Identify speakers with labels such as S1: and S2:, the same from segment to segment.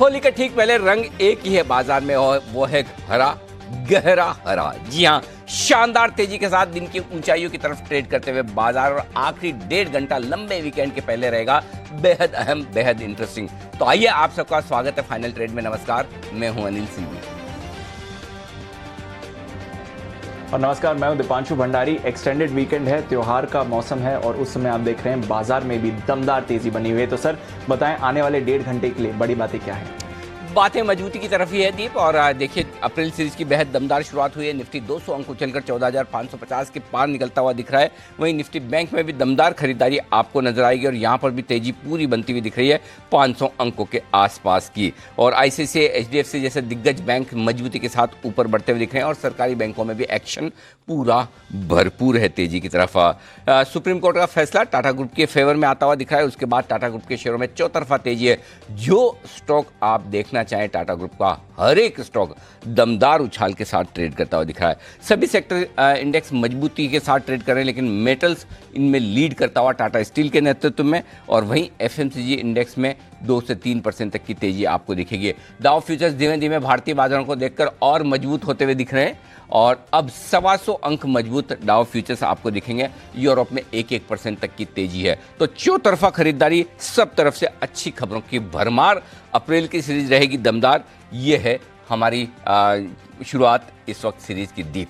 S1: होली के ठीक पहले रंग एक ही है बाजार में और वो है हरा, गहरा हरा। जी हाँ, शानदार तेजी के साथ दिन की ऊंचाइयों की तरफ ट्रेड करते हुए बाजार और आखिरी 1.5 घंटा लंबे वीकेंड के पहले रहेगा बेहद अहम, बेहद इंटरेस्टिंग। तो आइए, आप सबका स्वागत है फाइनल ट्रेड में। नमस्कार, मैं हूं अनिल सिंह
S2: और नमस्कार, मैं हूं दीपांशु भंडारी। एक्सटेंडेड वीकेंड है, त्योहार का मौसम है और उस समय आप देख रहे हैं बाजार में भी दमदार तेजी बनी हुई है। तो सर बताएं, आने वाले 1.5 घंटे के लिए बड़ी बातें क्या है?
S1: बातें मजबूती की तरफ ही है दीप। और देखिए, अप्रैल सीरीज की बेहद दमदार शुरुआत हुई है। निफ्टी 200 अंक उछलकर 14,550 के पार निकलता हुआ दिख रहा है। वहीं निफ्टी बैंक में भी दमदार खरीदारी आपको नजर आएगी और यहां पर भी तेजी पूरी बनती हुई दिख रही है 500 अंकों के आसपास की। और आईसीआईसीआई, एचडीएफसी जैसे दिग्गज बैंक मजबूती के साथ ऊपर बढ़ते हुए दिख रहे हैं और सरकारी बैंकों में भी एक्शन पूरा भरपूर है तेजी की तरफ। सुप्रीम कोर्ट का फैसला टाटा ग्रुप के फेवर में आता हुआ दिख रहा है। उसके बाद टाटा ग्रुप के शेयरों में चौतरफा तेजी है। जो स्टॉक आप देखना चाहे टाटा ग्रुप का, हर एक स्टॉक दमदार उछाल के साथ ट्रेड करता हुआ दिख रहा है। सभी सेक्टर इंडेक्स मजबूती के साथ ट्रेड कर रहे हैं, लेकिन मेटल्स इनमें लीड करता हुआ टाटा स्टील के नेतृत्व में। और वहीं एफएमसीजी इंडेक्स में 2 से 3% तक की तेजी आपको दिखेगी। डाउ फ्यूचर्स धीमे धीमे भारतीय बाजारों को देखकर और मजबूत होते हुए दिख रहे हैं और अब 125 अंक मजबूत डाउ फ्यूचर्स आपको दिखेंगे। यूरोप में 1% तक की तेजी है। तो चौतरफा खरीदारी, सब तरफ से अच्छी खबरों की भरमार। अप्रैल की सीरीज रहेगी दमदार। ये है हमारी शुरुआत इस वक्त सीरीज की दीप।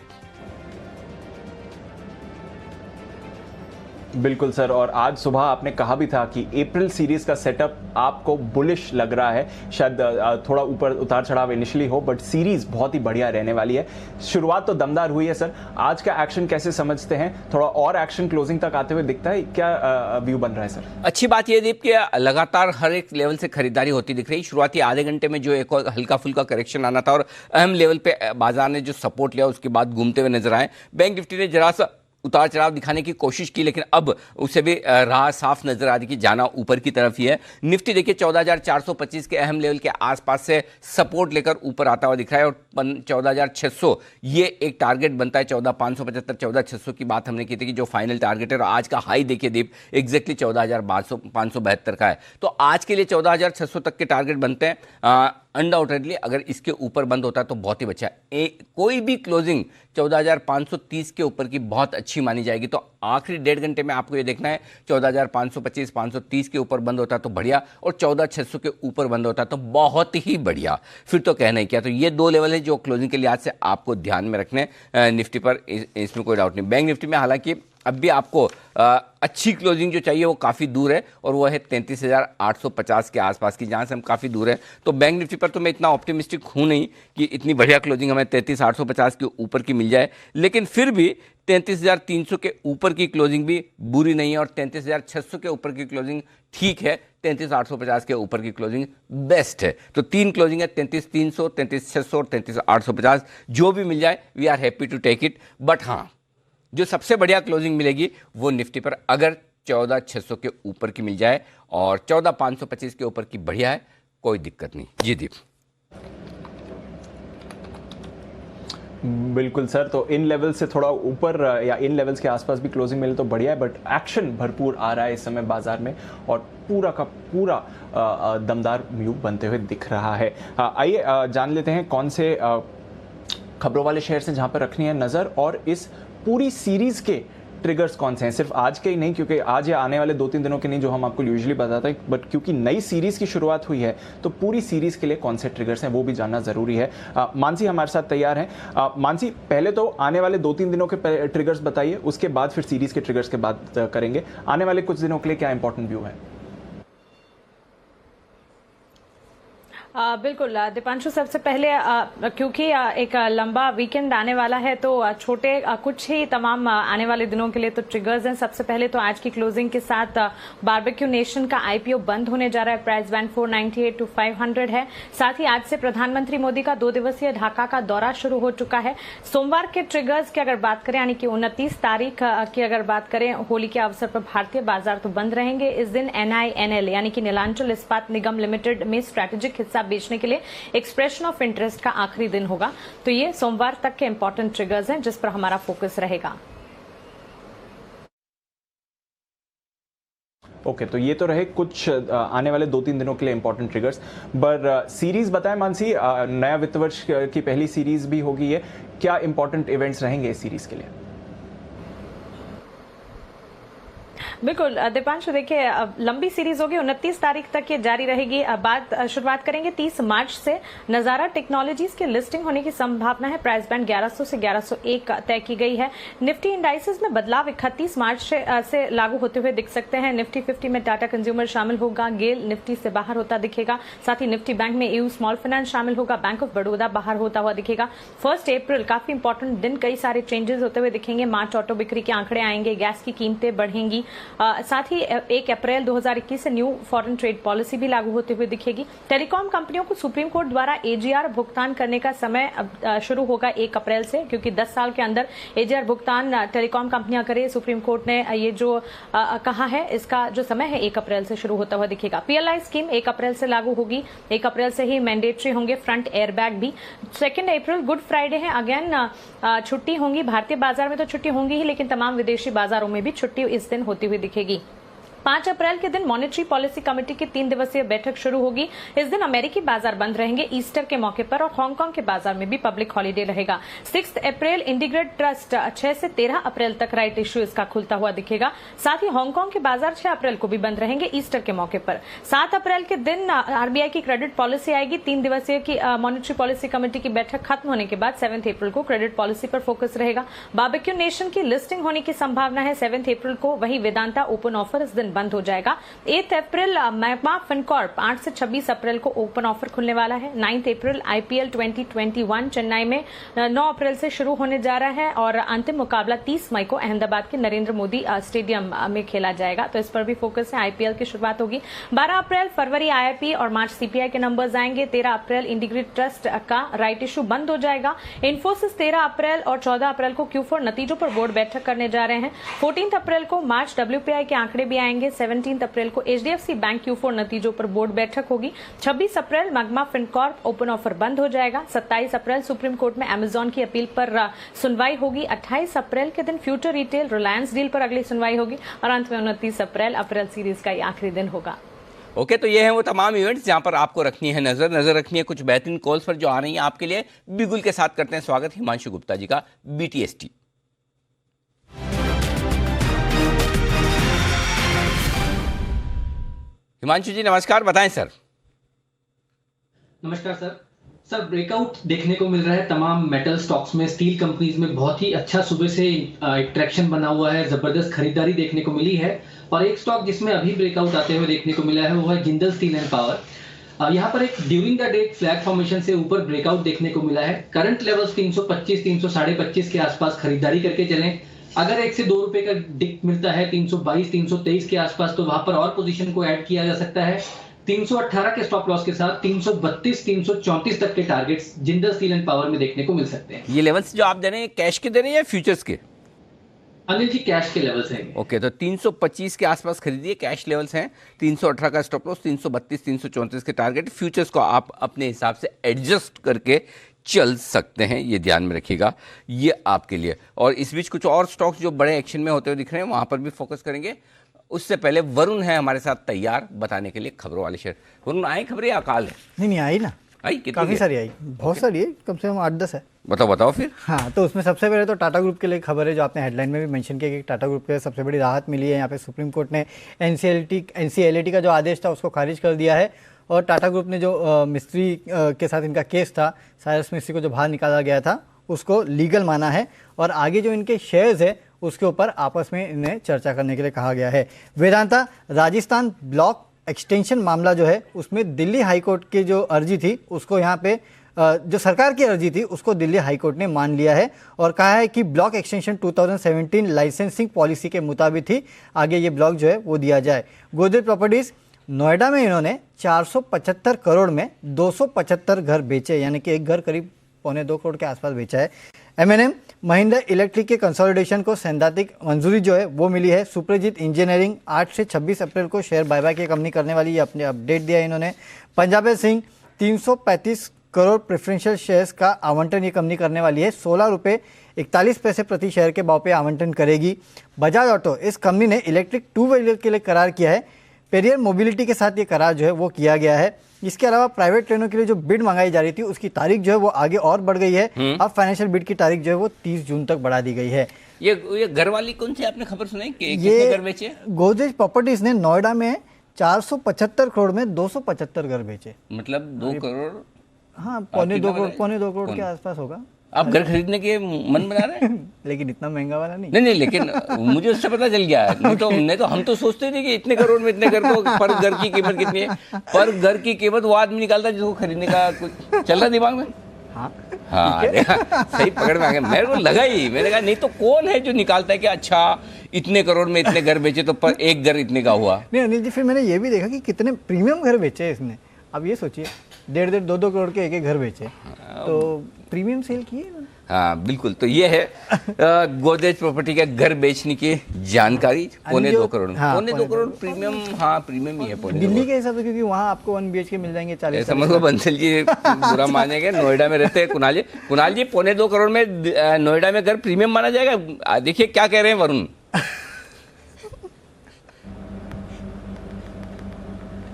S2: बिल्कुल सर, और आज सुबह आपने कहा भी था कि अप्रैल सीरीज का सेटअप आपको बुलिश लग रहा है। शायद थोड़ा ऊपर उतार चढ़ाव इनिशियली हो, बट सीरीज बहुत ही बढ़िया रहने वाली है। शुरुआत तो दमदार हुई है सर। आज का एक्शन कैसे समझते हैं? थोड़ा और एक्शन क्लोजिंग तक आते हुए दिखता है, क्या व्यू बन रहा है सर?
S1: अच्छी बात यह दीप कि लगातार हर एक लेवल से खरीदारी होती दिख रही। शुरुआती आधे घंटे में जो एक हल्का फुल्का करेक्शन आना था और अहम लेवल पे बाजार ने जो सपोर्ट लिया, उसके बाद घूमते हुए नजर आए। बैंक निफ्टी ने जरा सा उतार चढ़ाव दिखाने की कोशिश की, लेकिन अब उसे भी राह साफ नजर आ रही कि जाना ऊपर की तरफ ही है। निफ्टी देखिए 14,425 के अहम लेवल के आसपास से सपोर्ट लेकर ऊपर आता हुआ दिख रहा है और 14,600 ये एक टारगेट बनता है। 14,575, 14,600 की बात हमने की थी कि जो फाइनल टारगेट है। और आज का हाई देखिए दीप, एग्जैक्टली 14,572 का है। तो आज के लिए 14,600 तक के टारगेट बनते हैं। अनडाउटेडली अगर इसके ऊपर बंद होता है तो बहुत ही अच्छा है। कोई भी क्लोजिंग 14,530 के ऊपर की बहुत अच्छी मानी जाएगी। तो आखिरी 1.5 घंटे में आपको ये देखना है 14,525, 530 के ऊपर बंद होता है तो बढ़िया, और 14,600 के ऊपर बंद होता है तो बहुत ही बढ़िया। फिर तो कहना ही क्या। तो ये 2 लेवल है जो क्लोजिंग के लिहाज से आपको ध्यान में रखने निफ्टी पर, इसमें कोई डाउट नहीं। बैंक निफ्टी में हालांकि अब भी आपको अच्छी क्लोजिंग जो चाहिए वो काफ़ी दूर है और वो है 33,850 के आसपास की, जहाँ से हम काफ़ी दूर है। तो बैंक निफ्टी पर तो मैं इतना ऑप्टिमिस्टिक हूँ नहीं कि इतनी बढ़िया क्लोजिंग हमें 33,850 के ऊपर की मिल जाए, लेकिन फिर भी 33,300 के ऊपर की क्लोजिंग भी बुरी नहीं है और 33,600 के ऊपर की क्लोजिंग ठीक है। 33,850 के ऊपर की क्लोजिंग बेस्ट है। तो 3 क्लोजिंग है, 33,300, 33,600 और 33,850। जो भी मिल जाए we are happy to take it. But हाँ, जो सबसे बढ़िया क्लोजिंग मिलेगी वो निफ्टी पर अगर 14,600 के ऊपर की मिल जाए और 14,525 के ऊपर की बढ़िया है, कोई दिक्कत नहीं। जी दीप।
S2: बिल्कुल सर, तो इन लेवल से थोड़ा ऊपर या इन लेवल्स के आसपास भी क्लोजिंग मिले तो बढ़िया है, बट एक्शन भरपूर आ रहा है इस समय बाजार में और पूरा का पूरा दमदार व्यू बनते हुए दिख रहा है। आइए जान लेते हैं कौन से खबरों वाले शेयर से जहां पर रखनी है नजर, और इस पूरी सीरीज के ट्रिगर्स कौन से हैं। सिर्फ आज के ही नहीं, क्योंकि आज या आने वाले 2-3 दिनों के नहीं जो हम आपको यूजुअली बताते हैं, बट क्योंकि नई सीरीज की शुरुआत हुई है तो पूरी सीरीज के लिए कौन से ट्रिगर्स हैं वो भी जानना जरूरी है। मानसी हमारे साथ तैयार हैं। मानसी, पहले तो आने वाले 2-3 दिनों के ट्रिगर्स बताइए, उसके बाद फिर सीरीज के ट्रिगर्स के बात करेंगे। आने वाले कुछ दिनों के लिए क्या इंपॉर्टेंट व्यू है?
S3: बिल्कुल दीपांशु, सबसे पहले क्योंकि एक लंबा वीकेंड आने वाला है तो छोटे कुछ ही तमाम आने वाले दिनों के लिए तो ट्रिगर्स हैं। सबसे पहले तो आज की क्लोजिंग के साथ बारबेक्यू नेशन का आईपीओ बंद होने जा रहा है। प्राइस बैंड 498 to 500 है। साथ ही आज से प्रधानमंत्री मोदी का 2 दिवसीय ढाका का दौरा शुरू हो चुका है। सोमवार के ट्रिगर्स की अगर बात करें, यानी कि 29 तारीख की अगर बात करें, होली के अवसर पर भारतीय बाजार तो बंद रहेंगे। इस दिन NINL यानी कि नीलांचल इस्पात निगम लिमिटेड में स्ट्रैटेजिक हिस्सा बेचने के लिए एक्सप्रेशन ऑफ इंटरेस्ट का आखिरी दिन होगा। तो ये सोमवार तक के इंपॉर्टेंट ट्रिगर्स हैं जिस पर हमारा फोकस रहेगा।
S2: ओके, तो ये तो रहे कुछ आने वाले 2-3 दिनों के लिए इंपॉर्टेंट ट्रिगर्स। पर सीरीज बताएं मानसी, नया वित्त वर्ष की पहली सीरीज भी होगी ये, क्या इंपॉर्टेंट इवेंट्स रहेंगे इस सीरीज के लिए?
S3: बिल्कुल दीपांशु, देखिए लंबी सीरीज होगी, 29 तारीख तक ये जारी रहेगी। बात शुरुआत करेंगे 30 मार्च से। नजारा टेक्नोलॉजीज की लिस्टिंग होने की संभावना है। प्राइस बैंड 1100 से 1101 तय की गई है। निफ्टी इंडाइसेस में बदलाव 31 मार्च से लागू होते हुए दिख सकते हैं। निफ्टी 50 में टाटा कंज्यूमर शामिल होगा, गेल निफ्टी से बाहर होता दिखेगा। साथ ही निफ्टी बैंक में एयू स्मॉल फाइनेंस शामिल होगा, बैंक ऑफ बड़ौदा बाहर होता हुआ दिखेगा। 1 अप्रैल काफी इंपॉर्टेंट दिन, कई सारे चेंजेस होते हुए दिखेंगे। मार्च ऑटो बिक्री के आंकड़े आएंगे, गैस की कीमतें बढ़ेंगी। साथ ही 1 अप्रैल 2021 से न्यू फॉरेन ट्रेड पॉलिसी भी लागू होते हुए दिखेगी। टेलीकॉम कंपनियों को सुप्रीम कोर्ट द्वारा एजीआर भुगतान करने का समय शुरू होगा 1 अप्रैल से, क्योंकि 10 साल के अंदर एजीआर भुगतान टेलीकॉम कंपनियां करें। सुप्रीम कोर्ट ने ये जो कहा है, इसका जो समय है 1 अप्रैल से शुरू होता हुआ दिखेगा। पीएलआई स्कीम 1 अप्रैल से लागू होगी। 1 अप्रैल से ही मैंडेटरी होंगे फ्रंट एयरबैग भी। 2 अप्रैल गुड फ्राइडे है, अगेन छुट्टी होंगी। भारतीय बाजार में तो छुट्टी होंगी ही, लेकिन तमाम विदेशी बाजारों में भी छुट्टी इस दिन होती हुई दिखेगी। 5 अप्रैल के दिन मॉनेटरी पॉलिसी कमेटी की 3 दिवसीय बैठक शुरू होगी। इस दिन अमेरिकी बाजार बंद रहेंगे ईस्टर के मौके पर, और हांगकांग के बाजार में भी पब्लिक हॉलिडे रहेगा। 6 अप्रैल इंडिग्रेड ट्रस्ट 6 से 13 अप्रैल तक राइट इश्यू इसका खुलता हुआ दिखेगा। साथ ही हांगकांग के बाजार 6 अप्रैल को भी बंद रहेंगे ईस्टर के मौके पर। 7 अप्रैल के दिन आरबीआई की क्रेडिट पॉलिसी आएगी। 3 दिवसीय की मॉनेटरी पॉलिसी कमेटी की बैठक खत्म होने के बाद 7 अप्रैल को क्रेडिट पॉलिसी पर फोकस रहेगा। बारबेक्यू नेशन की लिस्टिंग होने की संभावना है 7 अप्रैल को। वहीं वेदांता ओपन ऑफर इस दिन बंद हो जाएगा। 8 अप्रैल मैग्मा फिनकॉर्प 8 से 26 अप्रैल को ओपन ऑफर खुलने वाला है। 9 अप्रैल आईपीएल 2021 चेन्नई में 9 अप्रैल से शुरू होने जा रहा है, और अंतिम मुकाबला 30 मई को अहमदाबाद के नरेंद्र मोदी स्टेडियम में खेला जाएगा। तो इस पर भी फोकस है। आईपीएल की शुरुआत होगी 12 अप्रैल। फरवरी आईआईपी और मार्च सीपीआई के नंबर्स आएंगे। 13 अप्रैल इंटीग्रेटेड ट्रस्ट का राइट इश्यू बंद हो जाएगा। इन्फोसिस 13 अप्रैल और 14 अप्रैल को Q4 नतीजों पर बोर्ड बैठक करने जा रहे हैं। 14 अप्रैल को मार्च WPI के आंकड़े भी आएंगे। 17 अप्रैल को HDFC बैंक Q4 नतीजों पर बोर्ड बैठक होगी। 26 अप्रैल मैग्मा फिनकॉर्प ओपन ऑफर बंद हो जाएगा। 27 अप्रैल सुप्रीम कोर्ट में अमेजॉन की अपील पर सुनवाई होगी। 28 अप्रैल के दिन फ्यूचर रिटेल रिलायंस डील पर अगली सुनवाई होगी, और अंत में 29 अप्रैल सीरीज का ये आखिरी दिन होगा।
S1: ओके, तो ये है वो तमाम इवेंट्स जहां पर आपको रखनी है नजर रखनी है कुछ बेहतरीन कॉल्स पर जो आ रही हैं आपके लिए। बिगुल के साथ करते हैं स्वागत हिमांशु गुप्ता जी का, BTST। हिमांशु जी नमस्कार, बताएं सर।
S4: नमस्कार सर, ब्रेकआउट देखने को मिल रहा है तमाम मेटल स्टॉक्स में। स्टील कंपनीज में बहुत ही अच्छा सुबह से एक ट्रैक्शन बना हुआ है, जबरदस्त खरीदारी देखने को मिली है। और एक स्टॉक जिसमें अभी ब्रेकआउट आते हुए देखने को मिला है वो है जिंदल स्टील एंड पावर। यहाँ पर एक during the day flag formation से ऊपर ब्रेकआउट देखने को मिला है। करंट लेवल्स 325 325 के आसपास खरीदारी करके चलें। अगर 1 से 2 रुपए का डिप मिलता है 322 323 के आसपास, तो वहां पर और पोजीशन को ऐड किया जा सकता है। 318 के स्टॉप लॉस के साथ 332 334 तक के targets Jindal steel and power में देखने को मिल सकते हैं।
S1: ये लेवल्स जो आप दे रहे हैं कैश के दे रहे हैं या फ्यूचर्स के?
S4: अनिल जी, कैश के लेवल्स हैं।
S1: ओके, तो 325 के आसपास खरीदिए, कैश लेवल्स हैं। 318 का स्टॉप लॉस, 332 334 के टारगेट। फ्यूचर्स को आप अपने हिसाब से एडजस्ट करके चल सकते हैं, ये ध्यान में रखिएगा, ये आपके लिए। और इस बीच कुछ और स्टॉक्स जो बड़े एक्शन में होते हुए दिख रहे हैं वहां पर भी फोकस करेंगे। उससे पहले वरुण है हमारे साथ तैयार बताने के लिए खबरों वाले शेयर। वरुण, आई खबरें या अकाल है?
S5: नहीं आई ना,
S1: आई कितनी
S5: काफ़ी सारी आई, बहुत सारी है, कम से कम 8-10 है।
S1: बताओ फिर।
S5: हाँ, तो उसमें सबसे पहले तो टाटा ग्रुप के लिए खबर है, जो आपने हेडलाइन में भी मेंशन किया कि टाटा ग्रुप के सबसे बड़ी राहत मिली है। यहाँ पे सुप्रीम कोर्ट ने NCLT का जो आदेश था उसको खारिज कर दिया है, और टाटा ग्रुप ने जो मिस्त्री के साथ इनका केस था, साइरस मिस्त्री को जो बाहर निकाला गया था, उसको लीगल माना है। और आगे जो इनके शेयर्स है उसके ऊपर आपस में इन्हें चर्चा करने के लिए कहा गया है। वेदांता राजस्थान ब्लॉक एक्सटेंशन मामला जो है उसमें दिल्ली हाईकोर्ट की जो अर्जी थी उसको यहाँ पे जो सरकार की अर्जी थी उसको दिल्ली हाईकोर्ट ने मान लिया है, और कहा है कि ब्लॉक एक्सटेंशन 2017 लाइसेंसिंग पॉलिसी के मुताबिक ही आगे ये ब्लॉक जो है वो दिया जाए। गोदरेज प्रॉपर्टीज नोएडा में इन्होंने 475 करोड़ में 275 घर बेचे, यानी कि एक घर करीब 1.25 करोड़ के आसपास बेचा है। M&M महिंद्रा इलेक्ट्रिक के कंसोलिडेशन को सैद्धांतिक मंजूरी जो है वो मिली है। सुप्रजीत इंजीनियरिंग 8 से 26 अप्रैल को शेयर बायबैक की कंपनी करने वाली, ये अपने अपडेट दिया इन्होंने। पंजाब सिंह 335 करोड़ प्रेफरेंशियल शेयर्स का आवंटन ये कंपनी करने वाली है। 16 रुपये 41 पैसे प्रति शेयर के भाव पे आवंटन करेगी। बजाज ऑटो, इस कंपनी ने इलेक्ट्रिक 2 व्हीलर के लिए करार किया है। पेरियर मोबिलिटी के साथ ये करार जो है वो किया गया है। इसके अलावा प्राइवेट ट्रेनों के लिए जो बिड मंगाई जा रही थी उसकी तारीख जो है वो आगे और बढ़ गई है। अब फाइनेंशियल बिड की तारीख जो है वो 30 जून तक बढ़ा दी गई है।
S1: ये घर वाली कौन सी आपने खबर सुनाई कि
S5: ये
S1: कितने घर बेचे?
S5: गोदरेज प्रॉपर्टीज ने नोएडा में 475 करोड़ में 275 घर बेचे।
S1: मतलब 2 करोड़?
S5: हाँ, पौने दो करोड़ के आसपास होगा।
S1: आप घर खरीदने के मन बना रहे हैं?
S5: लेकिन इतना महंगा वाला नहीं।
S1: नहीं, लेकिन मुझे उससे पता चल गया। नहीं तो हम तो सोचते थे कि इतने करोड़ में इतने घर, तो पर घर की कीमत कितनी है? पर घर की कीमत वो आदमी निकालता है जिसको खरीदने का कुछ चल रहा दिमाग में।
S5: हाँ,
S1: सही पकड़ में आ गया। मेरे को लगा ही, मैंने कहा नहीं तो कौन है जो निकालता है कि अच्छा इतने करोड़ में इतने घर बेचे तो पर एक घर इतने का हुआ।
S5: नहीं अनिल जी, फिर मैंने ये भी देखा कि कितने प्रीमियम घर बेचे इसने। अब ये सोचिए 1.5 2 करोड़ के एक घर बेचे, तो प्रीमियम सेल किए ना।
S1: हाँ बिल्कुल। तो ये है गोदरेज प्रॉपर्टी के घर बेचने की जानकारी। 2.25 करोड़।
S5: हाँ,
S1: 2.25 करोड़ प्रीमियम। हाँ, प्रीमियम ही है।
S5: दिल्ली के हिसाब से, क्योंकि वहाँ आपको 1 BHK मिल जाएंगे 40।
S1: समझ लो बंसल जी बुरा मानेंगे, नोएडा में रहते हैं कुणाल जी। 2.25 करोड़ में नोएडा में घर प्रीमियम माना जाएगा? देखिए क्या कह रहे हैं वरुण।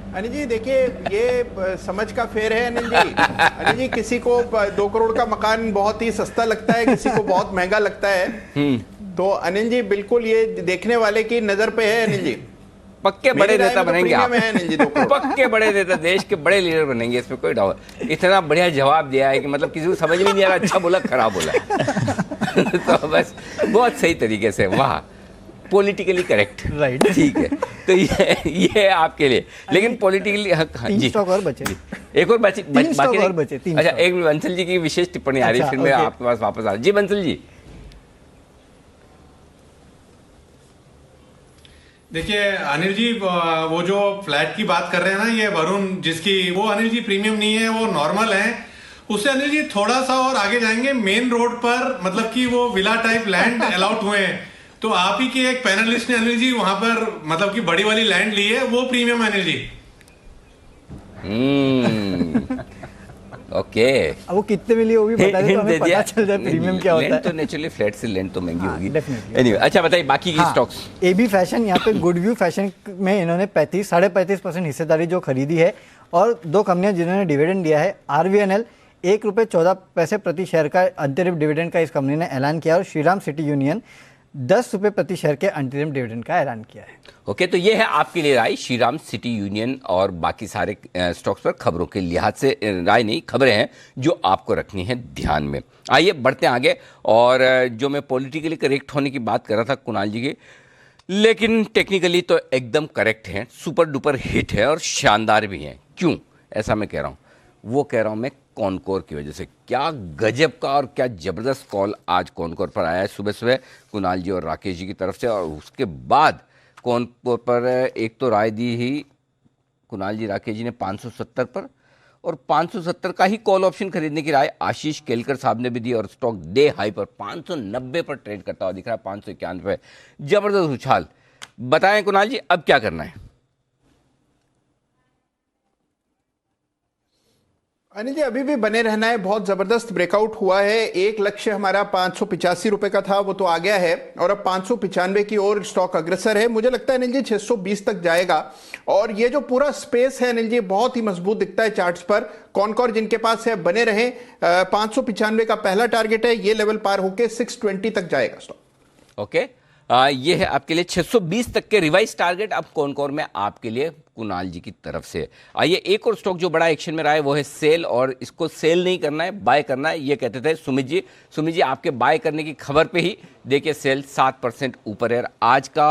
S6: अनिल जी देखिए, ये समझ का फेर है अनिल जी। अनिल जी, किसी को 2 करोड़ का मकान बहुत ही सस्ता लगता है, किसी को बहुत महंगा लगता है। तो अनिल जी बिल्कुल ये देखने वाले की नजर पे है अनिल जी।
S1: पक्के बड़े नेता बनेंगे आप।
S6: तो
S1: पक्के बड़े नेता, देश के बड़े लीडर बनेंगे, इसमें कोई डाउट। इतना बढ़िया जवाब दिया है कि मतलब किसी को समझ में नहीं आ रहा अच्छा बोला खराब बोला। तो बस बहुत सही तरीके से, वाह, पॉलिटिकली करेक्ट।
S5: राइट,
S1: ठीक है। तो ये है आपके लिए। लेकिन पॉलिटिकली
S5: तीन स्टॉक और बचे।
S1: एक और बचे,
S5: तीन स्टॉक और बचे।
S1: अच्छा, एक बंसल जी की विशेष टिप्पणी आ रही है, फिर मैं आपके पास वापस आ रहा हूं। जी बंसल जी।
S7: देखिए अनिल जी, वो जो फ्लैट की बात कर रहे हैं ना, ये वरुण, जिसकी वो अनिल जी प्रीमियम नहीं है, वो नॉर्मल है। उससे अनिल जी थोड़ा सा और आगे जाएंगे, मेन रोड पर मतलब कि वो विला टाइप लैंड अलाउट हुए हैं। तो आप ही के एक पैनलिस्ट ने अनिल जी वहां पर मतलब कि बड़ी वाली लैंड ली है, वो प्रीमियम अनिल जी।
S1: ओके।
S5: अब वो कितने मिली वो भी बता दे तो हमें पता चल जाए प्रीमियम क्या होता है।
S1: तो नेचुरली फ्लैट से लैंड तो महंगी होगी।
S5: डेफिनेटली।
S1: एनीवे, अच्छा बताइए बाकी की स्टॉक्स।
S5: AB फैशन, यहाँ पे गुडव्यू फैशन में इन्होंने 35.5% हिस्सेदारी जो खरीदी है। और 2 कंपनियां जिन्होंने डिविडेंड दिया है, RVNL 1 रुपये 14 पैसे प्रति शेयर का अंतरिम डिविडेंड का इस कंपनी ने ऐलान किया, और श्रीराम सिटी यूनियन 10 रुपये प्रति शेयर के अंतरिम डिविडेंड का ऐलान किया है।
S1: ओके, तो ये है आपके लिए राय श्रीराम सिटी यूनियन और बाकी सारे स्टॉक्स पर। खबरों के लिहाज से राय नहीं, खबरें हैं जो आपको रखनी है ध्यान में। आइए बढ़ते हैं आगे। और जो मैं पॉलिटिकली करेक्ट होने की बात कर रहा था कुणाल जी की, लेकिन टेक्निकली तो एकदम करेक्ट है, सुपर डुपर हिट है और शानदार भी है। क्यों ऐसा मैं कह रहा हूँ? वो कह रहा हूँ मैं कॉनकोर की वजह से। क्या गजब का और क्या ज़बरदस्त कॉल आज कॉनकोर पर आया है सुबह सुबह कुणाल जी और राकेश जी की तरफ से। और उसके बाद कॉनकोर पर एक तो राय दी ही कुणाल जी राकेश जी ने 570 पर, और 570 का ही कॉल ऑप्शन खरीदने की राय आशीष केलकर साहब ने भी दी। और स्टॉक डे हाई पर 590 पर ट्रेड करता हुआ दिख रहा है, 591 पे। जबरदस्त उछाल। बताएं कुणाल जी, अब क्या करना है?
S6: अनिल जी अभी भी बने रहना है। बहुत जबरदस्त ब्रेकआउट हुआ है। एक लक्ष्य हमारा 585 रुपए का था, वो तो आ गया है, और अब 595 की ओर स्टॉक अग्रसर है। मुझे लगता है अनिल जी 620 तक जाएगा। और ये जो पूरा स्पेस है अनिल जी बहुत ही मजबूत दिखता है चार्ट्स पर। कॉनकोर जिनके पास है बने रहे। 595 का पहला टारगेट है, ये लेवल पार होके 620 तक जाएगा स्टॉक।
S1: ओके, ये है आपके लिए 620 तक के रिवाइज टारगेट अब कॉनकोर में आपके लिए कुणाल जी की तरफ से। आइए एक और स्टॉक जो बड़ा एक्शन में रहा है वो है सेल, और इसको सेल नहीं करना है, बाय करना है, ये कहते थे सुमित जी। सुमित जी आपके बाय करने की खबर पे ही देखिए सेल 7% ऊपर है। आज का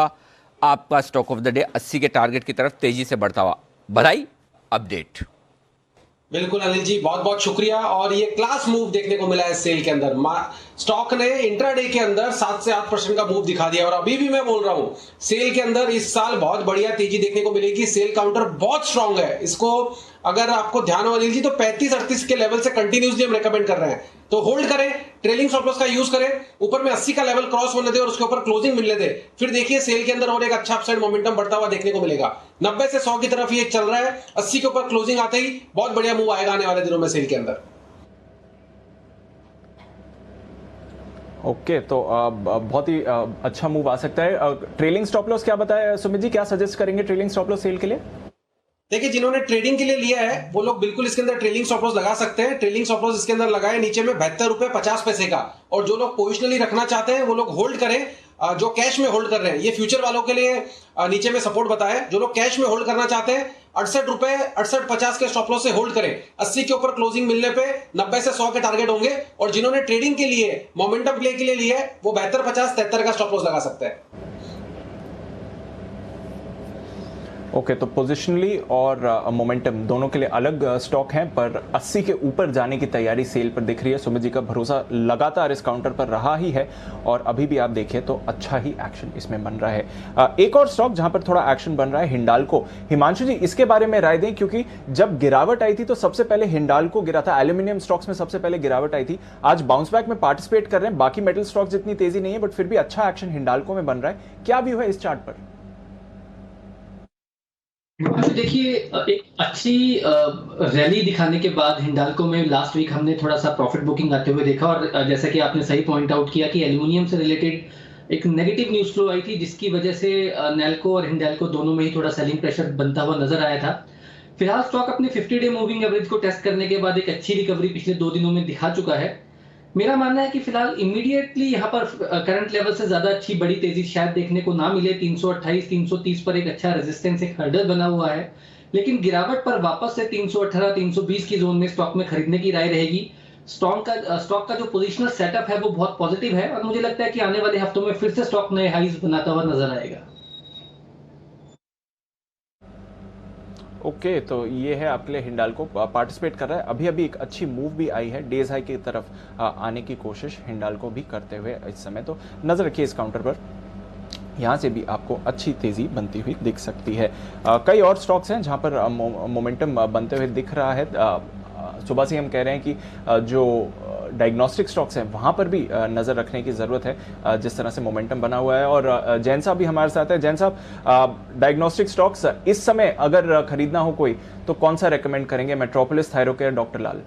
S1: आपका स्टॉक ऑफ द डे 80 के टारगेट की तरफ तेजी से बढ़ता हुआ। बधाई, अपडेट।
S8: बिल्कुल अनिल जी, बहुत बहुत शुक्रिया। और ये क्लास मूव देखने को मिला है सेल के अंदर। स्टॉक ने इंट्राडे के अंदर 7 से 8% का मूव दिखा दिया। और अभी भी मैं बोल रहा हूं सेल के अंदर इस साल बहुत बढ़िया तेजी देखने को मिलेगी। सेल काउंटर बहुत स्ट्रांग है। इसको अगर आपको ध्यान हो अनिल जी तो 35-38 के लेवल से कंटिन्यूसली हम रेकमेंड कर रहे हैं। तो होल्ड करें, ट्रेलिंग स्टॉप लॉस का यूज करें, ऊपर में 80 का लेवल क्रॉस होने दे और उसके ऊपर क्लोजिंग मिलने दे। फिर देखिए सेल के अंदर और एक अच्छा अपसाइड मोमेंटम बढ़ता हुआ देखने को मिलेगा। 90 से 100 की तरफ ये चल रहा है। 80 के ऊपर क्लोजिंग आते ही बहुत बढ़िया मूव आएगा आने वाले दिनों में सेल के अंदर।
S2: ओके, तो बहुत ही अच्छा मूव आ सकता है। ट्रेलिंग स्टॉप लॉस क्या बताया सुमित जी, क्या सजेस्ट करेंगे ट्रेलिंग स्टॉप लॉस सेल के लिए?
S8: देखिए, जिन्होंने ट्रेडिंग के लिए लिया है वो लोग बिल्कुल इसके अंदर ट्रेलिंग स्टॉप लॉस लगा सकते हैं। ट्रेलिंग स्टॉप लॉस इसके अंदर लगाए नीचे में 72 रुपए 50 पैसे का, और जो लोग पोजिशनली रखना चाहते हैं वो लोग होल्ड करें। जो कैश में होल्ड कर रहे हैं, ये फ्यूचर वालों के लिए नीचे में सपोर्ट बताया। जो लोग कैश में होल्ड करना चाहते हैं 68 रुपए 68.50 के स्टॉप लॉस से होल्ड करें। 80 के ऊपर क्लोजिंग मिलने पे 90 से 100 के टारगेट होंगे। और जिन्होंने ट्रेडिंग के लिए मोमेंटम प्ले के लिए लिया है वो 72 50 73 का स्टॉप लॉस लगा सकते हैं।
S2: ओके, तो पोजिशनली और मोमेंटम दोनों के लिए अलग स्टॉक हैं, पर 80 के ऊपर जाने की तैयारी सेल पर दिख रही है। सुमित जी का भरोसा लगातार इस काउंटर पर रहा ही है और अभी भी आप देखिए तो अच्छा ही एक्शन इसमें बन रहा है। एक और स्टॉक जहां पर थोड़ा एक्शन बन रहा है, हिंडाल्को। हिमांशु जी, इसके बारे में राय दें, क्योंकि जब गिरावट आई थी तो सबसे पहले हिंडाल्को गिरा था। एल्यूमिनियम स्टॉक्स में सबसे पहले गिरावट आई थी। आज बाउंस बैक में पार्टिसिपेट कर रहे हैं। बाकी मेटल स्टॉक्स जितनी तेजी नहीं है, बट फिर भी अच्छा एक्शन हिंडाल्को में बन रहा है। क्या व्यू है इस चार्ट पर?
S4: देखिए, एक अच्छी रैली दिखाने के बाद हिंडाल्को में लास्ट वीक हमने थोड़ा सा प्रॉफिट बुकिंग आते हुए देखा, और जैसा कि आपने सही पॉइंट आउट किया कि एल्यूमिनियम से रिलेटेड एक नेगेटिव न्यूज फ्लो आई थी, जिसकी वजह से नेल्को और हिंडाल्को दोनों में ही थोड़ा सेलिंग प्रेशर बनता हुआ नजर आया था। फिलहाल स्टॉक अपने 50 डे मूविंग एवरेज को टेस्ट करने के बाद एक अच्छी रिकवरी पिछले 2 दिनों में दिखा चुका है। मेरा मानना है कि फिलहाल इमीडिएटली यहाँ पर करंट लेवल से ज्यादा अच्छी बड़ी तेजी शायद देखने को ना मिले। 328 330 पर एक अच्छा रेजिस्टेंस, एक हर्डल बना हुआ है, लेकिन गिरावट पर वापस से 318 320 की जोन में स्टॉक में खरीदने की राय रहेगी। स्टॉक का जो पोजिशनल सेटअप है वो बहुत पॉजिटिव है, और मुझे लगता है कि आने वाले हफ्तों में फिर से स्टॉक नए हाईज बनाता हुआ नजर आएगा।
S2: ओके, तो ये है आपके लिए हिंडाल्को पार्टिसिपेट कर रहा है। अभी अभी एक अच्छी मूव भी आई है, डेज हाई की तरफ आने की कोशिश हिंडाल्को भी करते हुए इस समय, तो नजर रखिए इस काउंटर पर। यहाँ से भी आपको अच्छी तेजी बनती हुई दिख सकती है। कई और स्टॉक्स हैं जहाँ पर मोमेंटम बनते हुए दिख रहा है। सुबह से हम कह रहे हैं कि जो डायग्नोस्टिक स्टॉक्स हैं वहाँ पर भी नज़र रखने की ज़रूरत है, जिस तरह से मोमेंटम बना हुआ है। और जैन साहब भी हमारे साथ है। जैन साहब, डायग्नोस्टिक स्टॉक्स इस समय अगर खरीदना हो कोई तो कौन सा रेकमेंड करेंगे? मेट्रोपोलिस, थायरोकेयर, डॉक्टर लाल?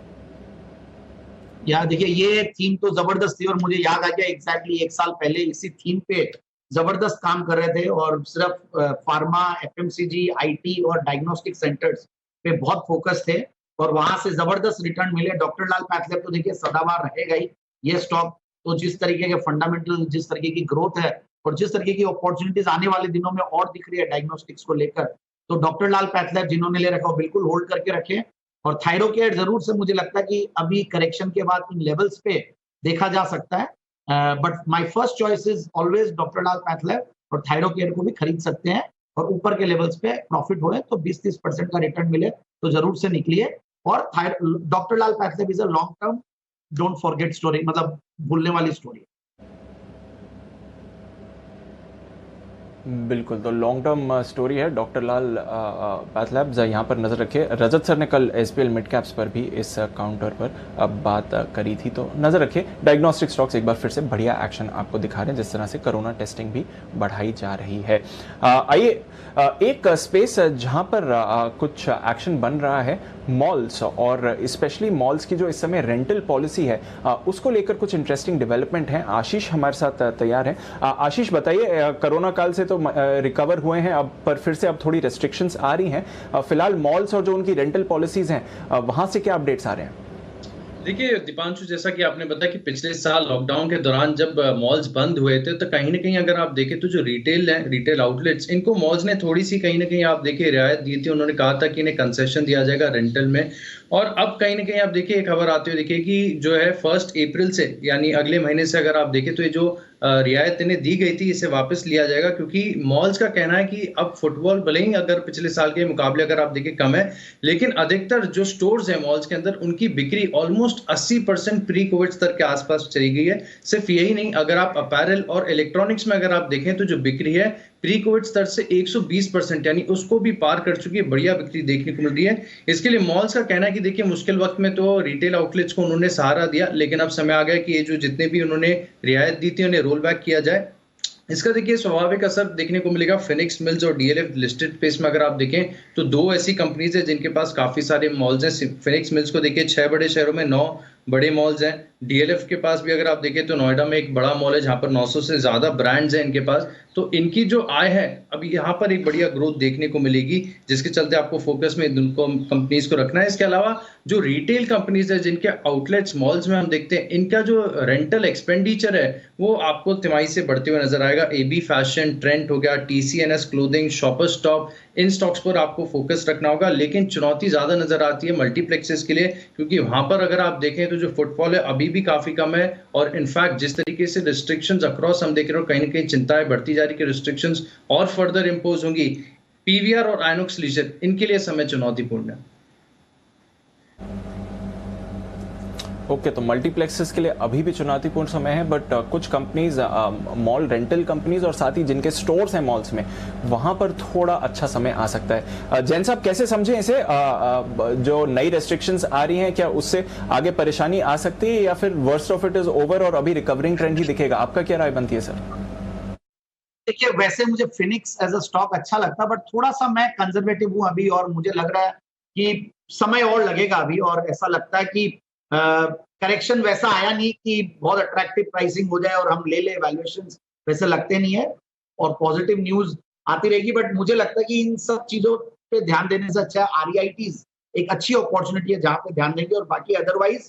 S9: यार देखिए, ये थीम तो जबरदस्त थी, और मुझे याद आ गया एग्जैक्टली 1 साल पहले इसी थीम पे जबरदस्त काम कर रहे थे, और सिर्फ फार्मा, एफएमसीजी, आईटी और डायग्नोस्टिक सेंटर्स पे बहुत फोकस थे, और वहां से जबरदस्त रिटर्न मिले। डॉक्टर लाल पैथलैब तो देखिए सदाबहार रहेगा ही। ये स्टॉक तो जिस तरीके के फंडामेंटल, जिस तरीके की ग्रोथ है और जिस तरीके की अपॉर्चुनिटीज आने वाले दिनों में और दिख रही है डायग्नोस्टिक्स को लेकर, तो डॉक्टर लाल पैथलैब जिन्होंने ले रखा हो बिल्कुल होल्ड करके रखें। और थायरोकेयर जरूर से मुझे लगता है कि अभी करेक्शन के बाद इन लेवल्स पे देखा जा सकता है, but my first choice is always doctor Lal path lab, और थायरोकेयर को भी खरीद सकते हैं, और ऊपर के लेवल्स पे प्रॉफिट हो तो 20-30% का रिटर्न मिले तो जरूर से निकलिए। और doctor Lal path lab is a long term, don't forget story, मतलब भूलने वाली स्टोरी।
S2: बिल्कुल, तो लॉन्ग टर्म स्टोरी है डॉक्टर लाल पैथलैब्स। यहाँ पर नज़र रखिए। रजत सर ने कल एसपीएल मिड कैप्स पर भी इस काउंटर पर बात करी थी, तो नज़र रखिए। डायग्नोस्टिक स्टॉक्स एक बार फिर से बढ़िया एक्शन आपको दिखा रहे हैं, जिस तरह से कोरोना टेस्टिंग भी बढ़ाई जा रही है। आइए, एक स्पेस जहाँ पर कुछ एक्शन बन रहा है, मॉल्स, और स्पेशली मॉल्स की जो इस समय रेंटल पॉलिसी है उसको लेकर कुछ इंटरेस्टिंग डेवलपमेंट है। आशीष हमारे साथ तैयार है। आशीष, बताइए, कोरोना काल से तो रिकवर हुए हैं अब, पर फिर से अब थोड़ी रेस्ट्रिक्शंस आ रही हैं। फिलहाल मॉल्स और जो उनकी रेंटल पॉलिसीज हैं वहां से क्या अपडेट्स आ रहे हैं?
S10: देखिए दीपांशु, जैसा कि आपने बताया कि पिछले साल लॉकडाउन के दौरान जब मॉल्स बंद हुए थे, तो कहीं ना कहीं अगर आप देखें तो जो रिटेल है, रिटेल आउटलेट्स, इनको मॉल्स ने थोड़ी सी कहीं ना कहीं आप देखिए रियायत दी थी। उन्होंने कहा था कि इन्हें कंसेशन दिया जाएगा रेंटल में, और अब कहीं ना कहीं आप देखिए खबर आती हुई देखिए कि जो है 1 अप्रैल से, यानी अगले महीने से अगर आप देखें तो ये जो रियायत इन्हें दी गई थी इसे वापस लिया जाएगा, क्योंकि मॉल्स का कहना है कि अब फुटफॉल भले ही अगर पिछले साल के मुकाबले अगर आप देखें कम है, लेकिन अधिकतर जो स्टोर्स हैं मॉल्स के अंदर उनकी बिक्री ऑलमोस्ट 80% प्री कोविड स्तर के आसपास चली गई है। सिर्फ यही नहीं, अगर आप अपैरल और इलेक्ट्रॉनिक्स में अगर आप देखें तो जो बिक्री है प्री कोविड स्तर से 120%, यानी उसको भी पार कर चुकी है। बढ़िया बिक्री देखने को मिल रही है। इसके लिए मॉल्स का कहना है कि देखिए मुश्किल वक्त में तो रिटेल आउटलेट्स को उन्होंने सहारा दिया, लेकिन अब समय आ गया कि ये जो जितने भी उन्होंने रियायत दी थी उन्हें रोल बैक किया जाए। इसका देखिए स्वाभाविक असर देखने को मिलेगा फिनिक्स मिल्स और डीएलएफ लिस्टेड स्पेस में। अगर आप देखें तो 2 ऐसी कंपनीज है जिनके पास काफी सारे मॉल्स हैं। फिनिक्स मिल्स को देखिए 6 बड़े शहरों में 9 बड़े मॉल्स हैं, डीएलएफ के पास भी अगर आप देखें तो नोएडा में एक बड़ा मॉल है जहां पर 900 से ज्यादा ब्रांड्स हैं इनके पास, तो इनकी जो आय है अभी यहाँ पर एक बढ़िया ग्रोथ देखने को मिलेगी, जिसके चलते आपको फोकस में इन कंपनीज को रखना है। इसके अलावा जो रिटेल कंपनीज है जिनके आउटलेट्स मॉल्स में हम देखते हैं, इनका जो रेंटल एक्सपेंडिचर है वो आपको तिमाही से बढ़ते हुए नजर आएगा। एबी फैशन, ट्रेंट हो गया, टीसीएनएस क्लोथिंग, शॉपर स्टॉप, इन स्टॉक्स पर आपको फोकस रखना होगा। लेकिन चुनौती ज्यादा नजर आती है मल्टीप्लेक्सेस के लिए, क्योंकि वहां पर अगर आप देखें तो जो फुटफॉल है अभी भी काफी कम है, और इनफैक्ट जिस तरीके से रिस्ट्रिक्शंस अक्रॉस हम देख रहे हो, कहीं ना कहीं चिंताएं बढ़ती जा रही कि रिस्ट्रिक्शंस और फर्दर इंपोज होंगी। पीवीआर और आइनॉक्स लीजर इनके लिए समय चुनौतीपूर्ण है।
S2: ओके, तो मल्टीप्लेक्सेस के लिए अभी भी चुनौतीपूर्ण समय है, बट कुछ कंपनीज, मॉल रेंटल कंपनीज और साथ ही जिनके स्टोर्स हैं मॉल्स में, वहां पर थोड़ा अच्छा समय आ सकता है। जैन साहब, कैसे समझें इसे? जो नई रेस्ट्रिक्शंस आ रही हैं, क्या उससे आगे परेशानी आ सकती है, या फिर worst of it is over और अभी रिकवरिंग ट्रेंड ही दिखेगा? आपका क्या राय बनती है सर?
S9: देखिए, वैसे मुझे फिनिक्स एज अ स्टॉक अच्छा लगता है, बट थोड़ा सा मैं कंजर्वेटिव हूं अभी, और मुझे लग रहा है कि समय और लगेगा अभी, और ऐसा लगता है कि करेक्शन वैसा आया नहीं कि बहुत अट्रैक्टिव प्राइसिंग हो जाए और हम ले ले, वैल्यूएशंस वैसे लगते नहीं है, और पॉजिटिव न्यूज आती रहेगी। बट मुझे लगता है कि इन सब चीजों पे ध्यान देने से अच्छा आरईआईटीज एक अच्छी अपॉर्चुनिटी है जहां पे ध्यान देंगे, और बाकी otherwise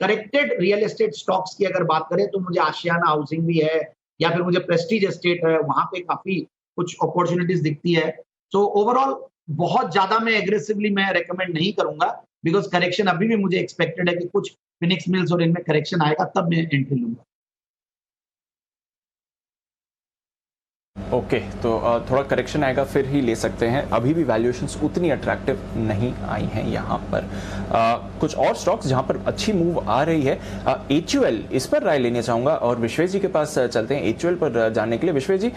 S9: corrected real estate stocks की अगर बात करें तो मुझे आशियाना हाउसिंग भी है, या फिर मुझे प्रेस्टीज एस्टेट है, वहां पे काफी कुछ अपॉर्चुनिटीज दिखती है। तो ओवरऑल बहुत ज्यादा मैं एग्रेसिवली मैं रेकमेंड नहीं करूंगा, बिकॉज करेक्शन अभी भी मुझे एक्सपेक्टेड है कि कुछ फिनिक्स मिल्स और इनमें करेक्शन आएगा, तब मैं एंट्री लूंगा।
S2: ओके, तो थोड़ा करेक्शन आएगा फिर ही ले सकते हैं। अभी भी वैल्यूएशंस उतनी अट्रैक्टिव नहीं आई हैं यहाँ पर। कुछ और स्टॉक्स जहाँ पर अच्छी मूव आ रही है, HUL, इस पर राय लेना चाहूँगा, और विश्वेश जी के पास चलते हैं HUL पर जानने के लिए। विश्वेश जी,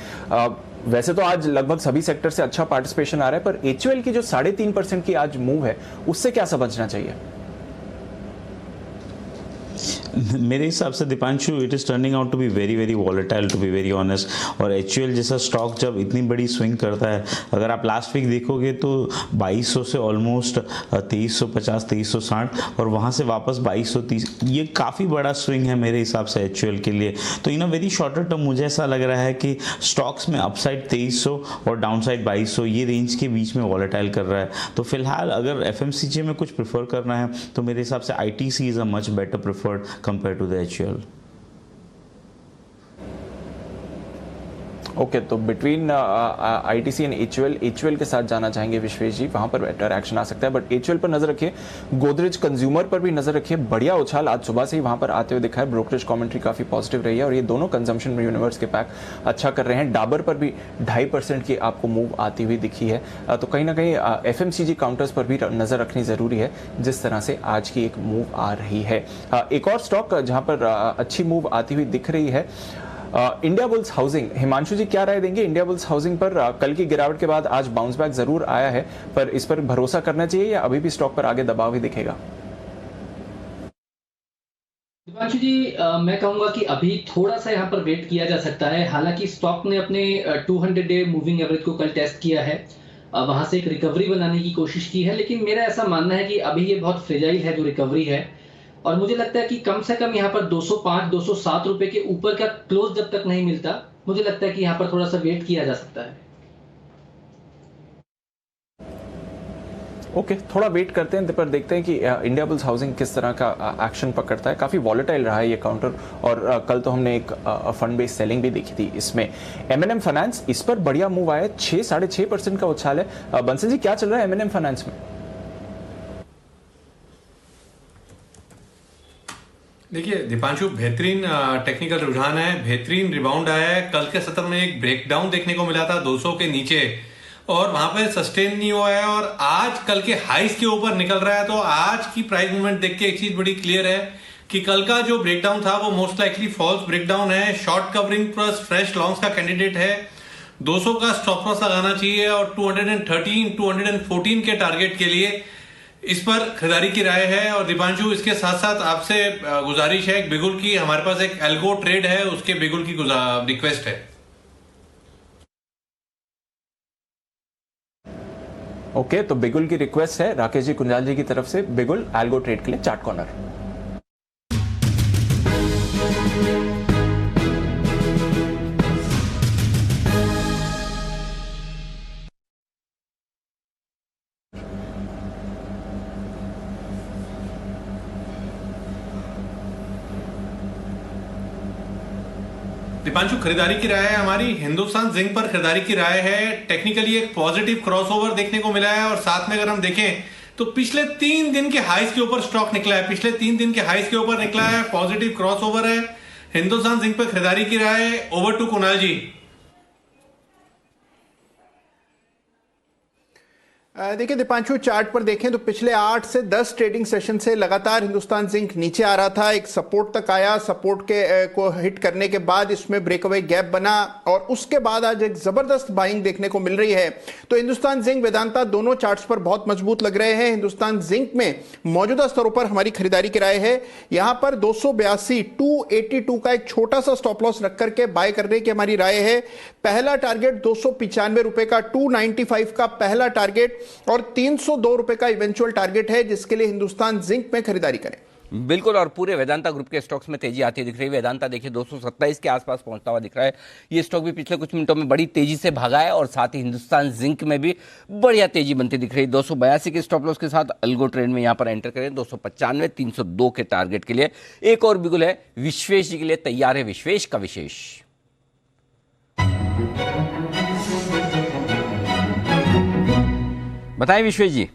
S2: वैसे तो आज लगभग सभी सेक्टर से अच्छा पार्टिसिपेशन आ रहा है, पर HUL की जो 3.5% की आज मूव है, उससे क्या समझना चाहिए?
S11: मेरे हिसाब से Deepanshu, it is turning out to be very very volatile, to be very honest. और HUL जैसा स्टॉक जब इतनी बड़ी स्विंग करता है, अगर आप लास्ट वीक देखोगे तो 2200 से ऑलमोस्ट 2350, 2360, और वहाँ से वापस 2230, ये काफ़ी बड़ा स्विंग है मेरे हिसाब से HUL के लिए। तो इन अ वेरी शॉर्टर टर्म मुझे ऐसा लग रहा है कि स्टॉक्स में अपसाइड 2300 और डाउनसाइड 2200, ये रेंज के बीच में वॉलेटाइल कर रहा है। तो फिलहाल अगर FMCG में कुछ प्रेफर करना है तो मेरे हिसाब से ITC is a much better preferred compared to the HUL.
S2: Okay, तो बिटवीन ITC एंड HUL के साथ जाना चाहेंगे विश्वेश जी, वहां पर बेटर एक्शन आ सकता है। बट HUL पर नजर रखिए, गोदरेज कंज्यूमर पर भी नजर रखिए। बढ़िया उछाल आज सुबह से ही वहां पर आते हुए दिखा है। ब्रोकरेज कमेंट्री काफी पॉजिटिव रही है, और ये दोनों कंजम्पशन यूनिवर्स के पैक अच्छा कर रहे हैं। डाबर पर भी 2.5% की आपको मूव आती हुई दिखी है। तो कहीं ना कहीं FMCG काउंटर्स पर भी नजर रखनी जरूरी है, जिस तरह से आज की एक मूव आ रही है। एक और स्टॉक जहां पर अच्छी मूव आती हुई दिख रही है, इंडिया बुल्स हाउसिंग। हिमांशु जी, क्या राय देंगे इंडिया बुल्स हाउसिंग पर? कल की गिरावट के बाद आज बाउंस बैक जरूर आया है, पर इस पर भरोसा करना चाहिए या अभी भी स्टॉक पर आगे दबाव ही दिखेगा?
S4: दिपांशु जी, मैं कहूंगा कि अभी थोड़ा सा यहाँ पर वेट किया जा सकता है। हालांकि स्टॉक ने अपने 200 डे मूविंग एवरेज को कल टेस्ट किया है, वहां से एक रिकवरी बनाने की कोशिश की है, लेकिन मेरा ऐसा मानना है कि अभी ये बहुत फ्रेजाइल है जो रिकवरी है, और मुझे लगता है कि कम से कम यहाँ पर 205-207 रुपए के ऊपर का क्लोज जब तक नहीं मिलता, मुझे लगता है कि यहाँ पर थोड़ा सा वेट किया जा सकता है।
S2: ओके, थोड़ा वेट करते हैं, पर देखते हैं कि इंडिया बुल्स हाउसिंग किस तरह का एक्शन पकड़ता है। काफ़ी वॉलेटाइल रहा है ये काउंटर, और कल तो हमने एक फंड बेस्ड सेलिंग भी देखी थी इसमें। M&M फाइनेंस, इस पर बढ़िया मूव आया है, 6-6.5% का उछाल है। बंसल जी, क्या चल रहा है M&M फाइनेंस में?
S7: देखिए दीपांशु, बेहतरीन टेक्निकल रुझान है, बेहतरीन रिबाउंड आया है। कल के सत्र में एक ब्रेकडाउन देखने को मिला था 200 के नीचे, और वहां पे सस्टेन नहीं हुआ है, और आज कल के हाइस के ऊपर निकल रहा है। तो आज की प्राइस मूवमेंट देख के एक चीज बड़ी क्लियर है कि कल का जो ब्रेकडाउन था वो मोस्ट लाइकली फॉल्स ब्रेकडाउन है। Short covering plus fresh longs का कैंडिडेट है। 200 का स्टॉप लॉस लगाना चाहिए, और 213-214 के टारगेट के लिए इस पर खरीदारी की राय है। और दीपांशु, इसके साथ साथ आपसे गुजारिश है एक बिगुल की, हमारे पास एक एल्गो ट्रेड है, उसके बिगुल की रिक्वेस्ट है।
S2: ओके, तो बिगुल की रिक्वेस्ट है राकेश जी कुंजाल जी की तरफ से। बिगुल एल्गो ट्रेड के लिए चार्ट कॉर्नर।
S7: दीपांशु, खरीदारी की राय है हमारी हिंदुस्तान जिंक पर खरीदारी की राय है। टेक्निकली एक पॉजिटिव क्रॉसओवर देखने को मिला है और साथ में अगर हम देखें तो पिछले 3 दिन के हाईज के ऊपर स्टॉक निकला है, पिछले 3 दिन के हाईज के ऊपर निकला है, पॉजिटिव क्रॉसओवर है। हिंदुस्तान जिंक पर खरीदारी की राय है। ओवर टू कुणाल जी।
S6: देखिए दीपांशु, चार्ट पर देखें तो पिछले 8 से 10 ट्रेडिंग सेशन से लगातार हिंदुस्तान जिंक नीचे आ रहा था, एक सपोर्ट तक आया, सपोर्ट के को हिट करने के बाद इसमें ब्रेकअवे गैप बना और उसके बाद आज एक जबरदस्त बाइंग देखने को मिल रही है। तो हिंदुस्तान जिंक, वेदांता दोनों चार्ट्स पर बहुत मजबूत लग रहे हैं। हिंदुस्तान जिंक में मौजूदा स्तरों पर हमारी खरीदारी की राय है। यहां पर 282 282 का एक छोटा सा स्टॉप लॉस रख करके बाय करने की हमारी राय है। पहला टारगेट 295 रुपए का, 295 का पहला टारगेट और 302 रुपए का इवेंचुअल टारगेट है, जिसके लिए हिंदुस्तान जिंक में खरीदारी करें।
S1: बिल्कुल। और पूरे वेदांता ग्रुप के स्टॉक्स में तेजी आती दिख रही है। वेदांता देखिए 227 के आसपास पहुंचता हुआ दिख रहा है। ये स्टॉक भी पिछले कुछ मिनटों में बड़ी तेजी से भागा है और साथ ही हिंदुस्तान जिंक में भी बढ़िया तेजी बनती दिख रही है। 282 के स्टॉप लॉस के साथ अल्गो ट्रेड में यहां पर एंटर करें। 295 302 के टारगेट के लिए। एक और बिगुल है विश्वेश जी के लिए, तैयार है विश्वेश का विशेष। बताएं विश्वेश जी।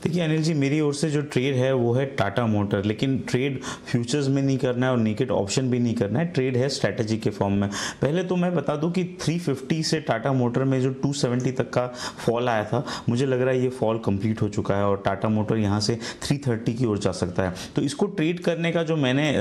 S11: देखिए अनिल जी, मेरी ओर से जो ट्रेड है वो है टाटा मोटर, लेकिन ट्रेड फ्यूचर्स में नहीं करना है और नेकेड ऑप्शन भी नहीं करना है, ट्रेड है स्ट्रैटेजी के फॉर्म में। पहले तो मैं बता दूं कि 350 से टाटा मोटर में जो 270 तक का फॉल आया था, मुझे लग रहा है ये फॉल कंप्लीट हो चुका है और टाटा मोटर यहाँ से 330 की ओर जा सकता है। तो इसको ट्रेड करने का जो मैंने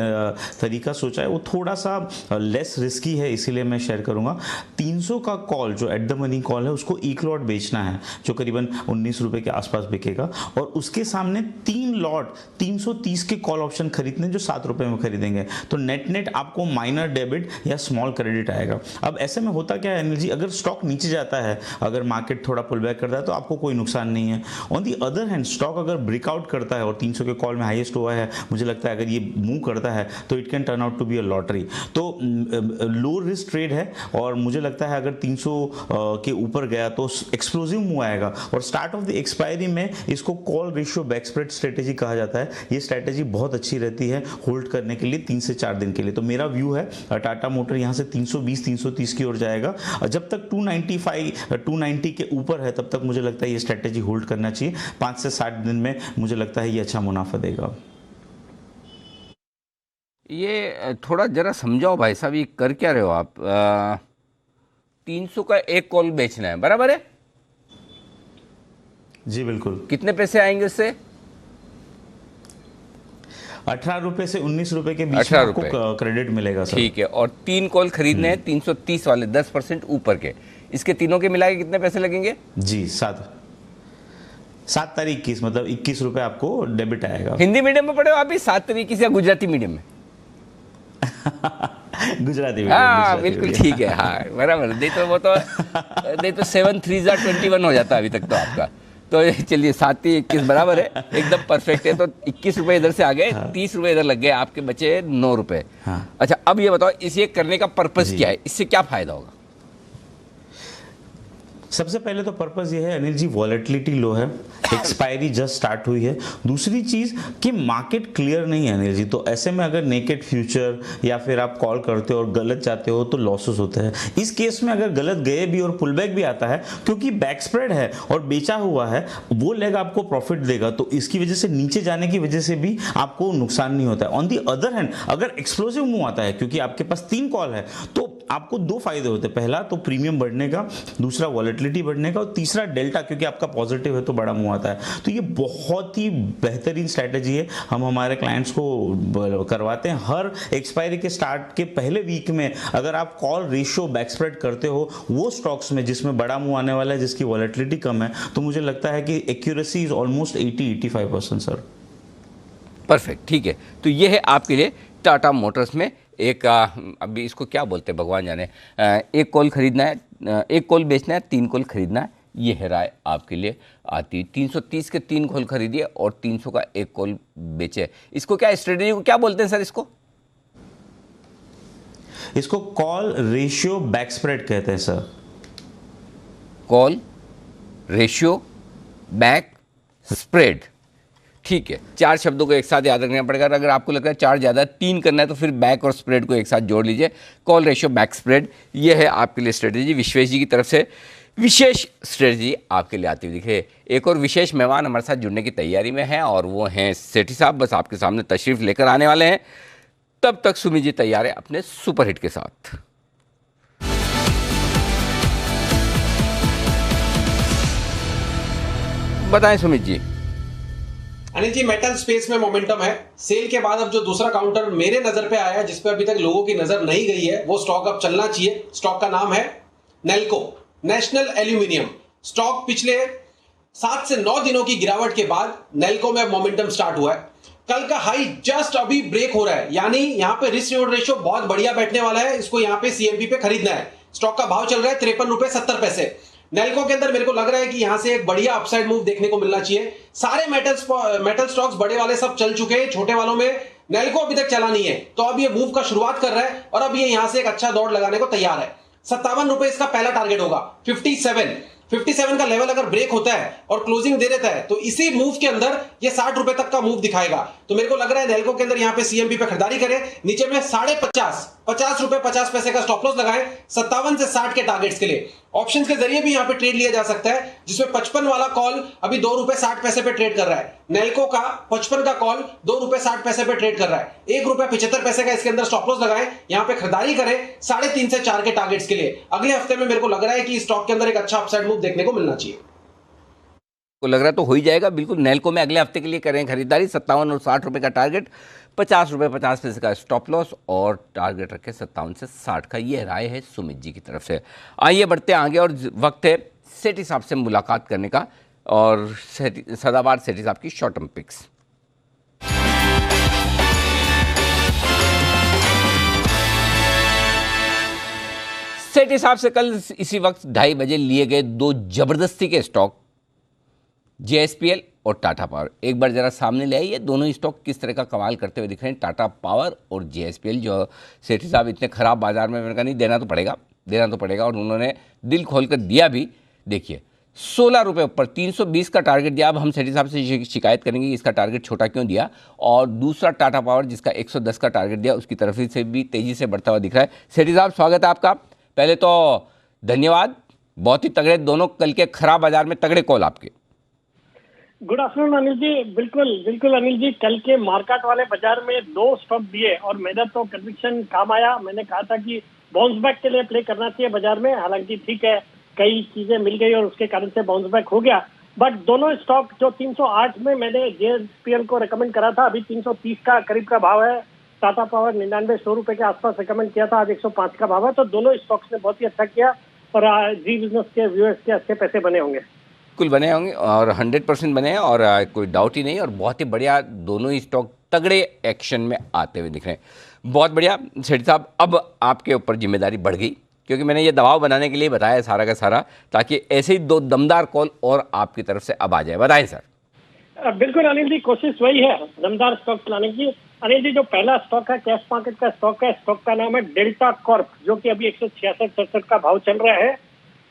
S11: तरीका सोचा है वो थोड़ा सा लेस रिस्की है, इसीलिए मैं शेयर करूँगा। 300 का कॉल जो एट द मनी कॉल है उसको एक लॉट बेचना है, जो करीबन 19 रुपये के आसपास बिकेगा, और उसके सामने 3 लॉट 330 के कॉल ऑप्शन खरीदने जो 7 रुपए में खरीदेंगे। तो नेट नेट आपको माइनर डेबिट या स्मॉल क्रेडिट आएगा। अब ऐसे में होता क्या है अनिल जी, अगर स्टॉक नीचे जाता है, अगर मार्केट थोड़ा पुल बैक करता है तो आपको कोई नुकसान नहीं है। On the other hand stock अगर ब्रेकआउट करता है और 300 के कॉल में हाईएस्ट हुआ है, मुझे लगता है अगर ये मूव करता है तो it can turn out to be a lottery. तो लो रिस्क ट्रेड है और मुझे लगता है अगर 300 के ऊपर गया तो एक्सप्लोसिव मूव आएगा। और स्टार्ट ऑफ द एक्सपायरी में इसको call ratio back spread strategy कहा जाता है। ये स्ट्रेटेजी बहुत अच्छी रहती है होल्ड करने के लिए 3 से 4 दिन के लिए। तो मेरा व्यू है टाटा मोटर यहाँ से 320 330 की ओर जाएगा। जब तक 290 के ऊपर है तब तक मुझे लगता है ये स्ट्रेटेजी होल्ड करना चाहिए। 5 से 7 दिन में मुझे लगता है ये अच्छा मुनाफा देगा।
S1: ये थोड़ा जरा समझाओ भाई साहब, ये कर क्या रहे हो आप? 300 का एक कॉल बेचना है, बराबर है?
S11: जी बिल्कुल।
S1: कितने पैसे आएंगे उससे?
S11: 18 रुपए से 19 रुपए के बीच में आपको क्रेडिट मिलेगा सर।
S1: ठीक है। और 3 कॉल खरीदने हैं 330 वाले 10% ऊपर के, इसके तीनों के मिला के कितने पैसे लगेंगे?
S11: जी 7 तारीख 21, मतलब 21 रुपए आपको डेबिट आएगा।
S1: हिंदी मीडियम में पढ़े हो आप भी 7 तारीख या गुजराती मीडियम में?
S11: गुजराती मीडियम।
S1: हाँ बिल्कुल ठीक है। हाँ बराबर। नहीं तो 7 3 21 हो जाता अभी तक तो आपका। तो चलिए 7 21 बराबर है, एकदम परफेक्ट है। तो 21 रुपए इधर से आ गए, 30 रुपए इधर लग गए, आपके बचे 9 रुपए। अच्छा अब ये बताओ, इसे करने का पर्पस क्या है, इससे क्या फायदा होगा?
S11: सबसे पहले तो पर्पस ये है अनिल जी, वॉलेटिलिटी लो है, एक्सपायरी जस्ट स्टार्ट हुई है। दूसरी चीज कि मार्केट क्लियर नहीं है अनिल जी, तो ऐसे में अगर नेकेड फ्यूचर या फिर आप कॉल करते हो और गलत जाते हो तो लॉसेस होते हैं। इस केस में अगर गलत गए भी और पुलबैक भी आता है, क्योंकि बैक स्प्रेड है और बेचा हुआ है, वो लेग आपको प्रॉफिट देगा, तो इसकी वजह से नीचे जाने की वजह से भी आपको नुकसान नहीं होता है। ऑन दी अदर हैंड अगर एक्सप्लोसिव मूव आता है, क्योंकि आपके पास 3 कॉल है, तो आपको 2 फायदे होते हैं। पहला तो प्रीमियम बढ़ने का, दूसरा वॉलेटिलिटी बढ़ने का, और तीसरा डेल्टा, क्योंकि आपका पॉजिटिव है तो बड़ा मुंह आता है। तो ये बहुत ही बेहतरीन स्ट्रैटेजी है, हम हमारे क्लाइंट्स को करवाते हैं। हर एक्सपायरी के स्टार्ट के पहले वीक में अगर आप कॉल रेशियो बैक स्प्रेड करते हो वो स्टॉक्स में जिसमें बड़ा मुंह आने वाला है, जिसकी वॉलेटिलिटी कम है, तो मुझे लगता है कि accuracy is almost 80-85% sir.
S1: Perfect, ठीक है। तो ये है आपके लिए टाटा मोटर्स में एक अभी इसको क्या बोलते हैं भगवान जाने, एक कॉल खरीदना है, एक कॉल बेचना है, 3 कॉल खरीदना है, ये है राय आपके लिए आती। 330 के 3 कॉल खरीदिए और 300 का एक कॉल बेचे। इसको क्या स्ट्रेटेजी को क्या बोलते हैं सर?
S11: इसको कॉल रेशियो बैक स्प्रेड कहते हैं sir.
S1: Call ratio back spread, ठीक है, 4 शब्दों को एक साथ याद रखना पड़ेगा। अगर आपको लगता है 4 ज़्यादा 3 करना है तो फिर बैक और स्प्रेड को एक साथ जोड़ लीजिए। कॉल रेशियो, बैक स्प्रेड, ये है आपके लिए स्ट्रेटेजी। विश्वेश जी की तरफ से विशेष स्ट्रेटजी आपके लिए आती हुई दिखे। एक और विशेष मेहमान हमारे साथ जुड़ने की तैयारी में है और वो हैं सेठी साहब, बस आपके सामने तशरीफ लेकर आने वाले हैं। तब तक सुमित जी तैयार है अपने सुपरहिट के साथ। बताएं सुमित जी।
S8: अनिल जी, मेटल स्पेस में मोमेंटम है। सेल के बाद अब जो दूसरा काउंटर मेरे नजर पे आया है, जिस पे अभी तक लोगों की नजर नहीं गई है, वो स्टॉक अब चलना चाहिए। स्टॉक का नाम है नेल्को, नेशनल एल्यूमिनियम। स्टॉक पिछले 7 से 9 दिनों की गिरावट के बाद नेल्को में मोमेंटम स्टार्ट हुआ है। कल का हाई जस्ट अभी ब्रेक हो रहा है, यानी यहां पे रिस्क रिवॉर्ड रेशियो बहुत बढ़िया बैठने वाला है। इसको यहां पे सीएमपी पे खरीदना है। स्टॉक का भाव चल रहा है 53 रुपए 70 पैसे। नेल्को के अंदर मेरे को लग रहा है कि यहां से एक बढ़िया अपसाइड मूव देखने को मिलना चाहिए। सारे मेटल स्टॉक्स बड़े वाले सब चल चुके हैं, छोटे वालों में नेल्को अभी तक चला नहीं है, तो अब ये मूव का शुरुआत कर रहा है और अब ये यहां से एक अच्छा दौड़ लगाने को तैयार है। 57 रुपए इसका पहला टारगेट होगा। 57 का लेवल अगर ब्रेक होता है और क्लोजिंग दे देता है तो इसी मूव के अंदर ये 60 रुपए तक का मूव दिखाएगा। तो मेरे को लग रहा है नेल्को के अंदर यहां पे सीएमपी पे खरीदारी करें। नीचे में 50 रुपए 50 पैसे का स्टॉप लॉस लगाएं 57 से 60 के टारगेट्स के लिए। ऑप्शन के जरिए भी यहां पे ट्रेड लिया जा सकता है, जिसमें 55 वाला कॉल अभी 2 रुपए 60 पैसे पे ट्रेड कर रहा है। नेल्को का 55 का कॉल 2 रुपए 60 पैसे पे ट्रेड कर रहा है। 1 रुपए 75 पैसे का इसके अंदर स्टॉप लॉस लगाएं, यहां पे खरीदारी करें 3.5 से 4 के टारगेट्स के लिए। अगले हफ्ते में मेरे को लग रहा है कि स्टॉक के अंदर एक अच्छा अपसाइड मूव देखने को मिलना चाहिए।
S1: को लग रहा है तो हो ही जाएगा बिल्कुल। नेल्को में अगले हफ्ते के लिए करें खरीदारी। 57 और 60 रुपए का टारगेट, 50 रुपए 50 पैसे का स्टॉप लॉस और टारगेट रखे 57 से 60 का। ये राय है सुमित जी की तरफ से। आइए बढ़ते हैं आगे और वक्त है सेठी साहब से मुलाकात करने का और सदाबहार सेठी साहब की शॉर्ट टर्म पिक्स। सेठी साहब से कल इसी वक्त 2:30 बजे लिए गए 2 जबरदस्ती के स्टॉक जेएसपीएल और टाटा पावर एक बार जरा सामने ले आइए। दोनों स्टॉक किस तरह का कमाल करते हुए दिख रहे हैं। टाटा पावर और जेएसपीएल, जो सेठी साहब इतने खराब बाजार में, मैंने कहा नहीं देना तो पड़ेगा और उन्होंने दिल खोल कर दिया भी। देखिए 16 रुपये ऊपर 320 का टारगेट दिया। अब हम सेठी साहब से शिकायत करेंगे इसका टारगेट छोटा क्यों दिया। और दूसरा टाटा पावर जिसका 110 का टारगेट दिया, उसकी तरफ से भी तेजी से बढ़ता हुआ दिख रहा है। सेठी साहब स्वागत है आपका। पहले तो धन्यवाद, बहुत ही तगड़े दोनों कल के खराब बाजार में तगड़े कॉल आपके।
S12: Good afternoon Anil ji. बिल्कुल अनिल जी, कल के मार्केट वाले बाजार में 2 स्टॉक दिए और मेरा तो कन्विक्शन काम आया। मैंने कहा था कि बाउंस बैक के लिए प्ले करना चाहिए बाजार में। हालांकि ठीक है, कई चीजें मिल गई और उसके कारण से बाउंस बैक हो गया, बट दोनों स्टॉक जो 308 में मैंने जेएसपीएल को रेकमेंड करा था, अभी 330 का करीब का भाव है। टाटा पावर 99-100 रुपए के आसपास रेकमेंड किया था, आज 105 का भाव है। तो दोनों स्टॉक्स ने बहुत ही अच्छा किया और जी बिजनेस के व्यूअर्स के अच्छे पैसे बने होंगे।
S1: बिल्कुल बने होंगे और 100% बने हैं और कोई डाउट ही नहीं। और बहुत ही बढ़िया दोनों ही स्टॉक तगड़े एक्शन में आते हुए दिख रहे हैं। बहुत बढ़िया सेठी साहब, अब आपके ऊपर जिम्मेदारी बढ़ गई क्योंकि मैंने ये दबाव बनाने के लिए बताया सारा का सारा, ताकि ऐसे ही 2 दमदार कॉल और आपकी तरफ से अब आ जाए। बताएं सर।
S12: बिल्कुल अनिल जी, कोशिश वही है दमदार स्टॉक लाने की। अनिल जी, जो पहला स्टॉक है कैश मार्केट का स्टॉक है, स्टॉक का नाम है डेल्टा कॉर्प, जो कि अभी 166-67 का भाव चल रहा है।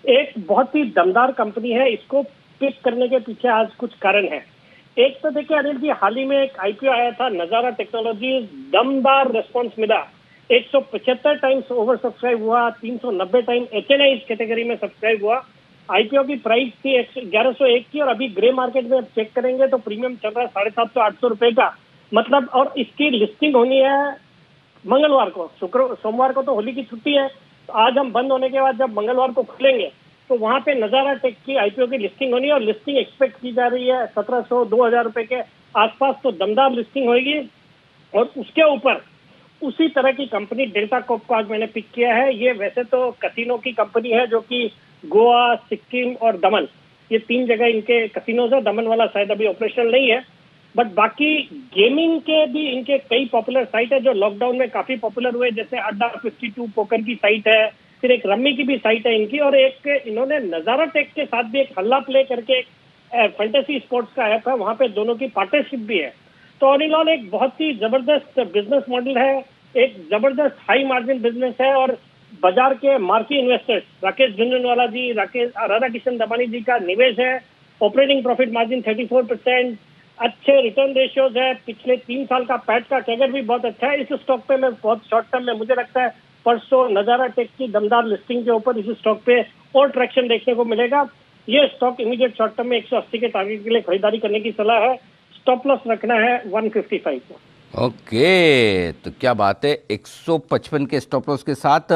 S12: एक बहुत ही दमदार कंपनी है। इसको पिक करने के पीछे आज कुछ कारण है। एक तो देखिए अनिल जी, हाल ही में एक आईपीओ आया था नजारा टेक्नोलॉजी, दमदार रिस्पॉन्स मिला। 175 टाइम्स ओवर सब्सक्राइब हुआ, 390 टाइम एचएनआई कैटेगरी में सब्सक्राइब हुआ। आईपीओ की प्राइस थी 1101 की और अभी ग्रे मार्केट में चेक करेंगे तो प्रीमियम चल रहा है 750-800 रुपए का, मतलब। और इसकी लिस्टिंग होनी है मंगलवार को। सोमवार को तो होली की छुट्टी है, तो आज हम बंद होने के बाद जब मंगलवार को खुलेंगे तो वहां पे नजारा टेक की आईपीओ की लिस्टिंग होनी है और लिस्टिंग एक्सपेक्ट की जा रही है 1700-2000 रुपए के आसपास। तो दमदार लिस्टिंग होगी। और उसके ऊपर उसी तरह की कंपनी डेल्टा कॉर्प को आज मैंने पिक किया है। ये वैसे तो कसिनो की कंपनी है, जो कि गोवा, सिक्किम और दमन, ये 3 जगह इनके कसिनोज है। दमन वाला शायद अभी ऑपरेशनल नहीं है, बट बाकी गेमिंग के भी इनके कई पॉपुलर साइट है जो लॉकडाउन में काफी पॉपुलर हुए, जैसे अड्डा 52 पोकर की साइट है, फिर एक रम्मी की भी साइट है इनकी, और एक इन्होंने नजारा टेक के साथ भी एक हल्ला प्ले करके फैंटेसी स्पोर्ट्स का ऐप है, वहां पे दोनों की पार्टनरशिप भी है। तो ऑल इन ऑल एक बहुत ही जबरदस्त बिजनेस मॉडल है, एक जबरदस्त हाई मार्जिन बिजनेस है। और बाजार के मार्की इन्वेस्टर्स राकेश झुंझुनवाला जी, राधा किशन दमानी जी का निवेश है। ऑपरेटिंग प्रॉफिट मार्जिन 34%, अच्छे रिटर्न रेशियोज है, पिछले 3 साल का पैट का कैगर भी बहुत अच्छा है। इस स्टॉक पे मैं बहुत शॉर्ट टर्म में, मुझे लगता है परसों नजारा टेक की दमदार लिस्टिंग के ऊपर इस स्टॉक पे और ट्रैक्शन देखने को मिलेगा। ये स्टॉक इमीडिएट शॉर्ट टर्म में 180 के टारगेट के लिए खरीदारी करने की सलाह है। स्टॉप लॉस रखना है 155 को।
S1: ओके, तो क्या बात है, 155 के स्टॉप लॉस के साथ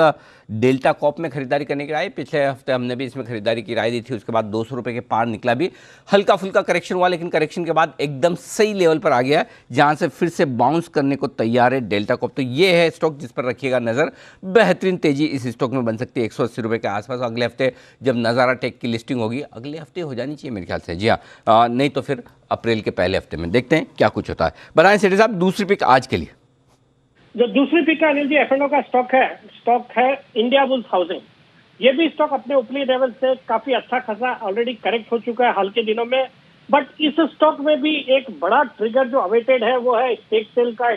S1: डेल्टा कॉप में खरीदारी करने की राय। पिछले हफ्ते हमने भी इसमें खरीदारी की राय दी थी, उसके बाद 200 रुपये के पार निकला भी, हल्का फुल्का करेक्शन हुआ, लेकिन करेक्शन के बाद एकदम सही लेवल पर आ गया, जहां से फिर से बाउंस करने को तैयार है डेल्टा कॉप। तो ये है स्टॉक जिस पर रखिएगा नज़र। बेहतरीन तेजी इस स्टॉक में बन सकती है 180 रुपये के आसपास। अगले हफ्ते जब नज़ारा टेक की लिस्टिंग होगी, अगले हफ्ते हो जानी चाहिए मेरे ख्याल से, जी हाँ, नहीं तो फिर अप्रैल के पहले हफ्ते में। देखते हैं क्या कुछ होता है। बताएं सेठी साहब, दूसरी पिक आज के लिए।
S12: जो दूसरी पिक का अनिल जी F&O का स्टॉक है इंडिया बुल्स हाउसिंग। ये भी स्टॉक अपने ऊपरी लेवल से काफी अच्छा खासा ऑलरेडी करेक्ट हो चुका है हाल के दिनों में, बट इस स्टॉक में भी एक बड़ा ट्रिगर जो अवेटेड है वो है स्टेक सेल का।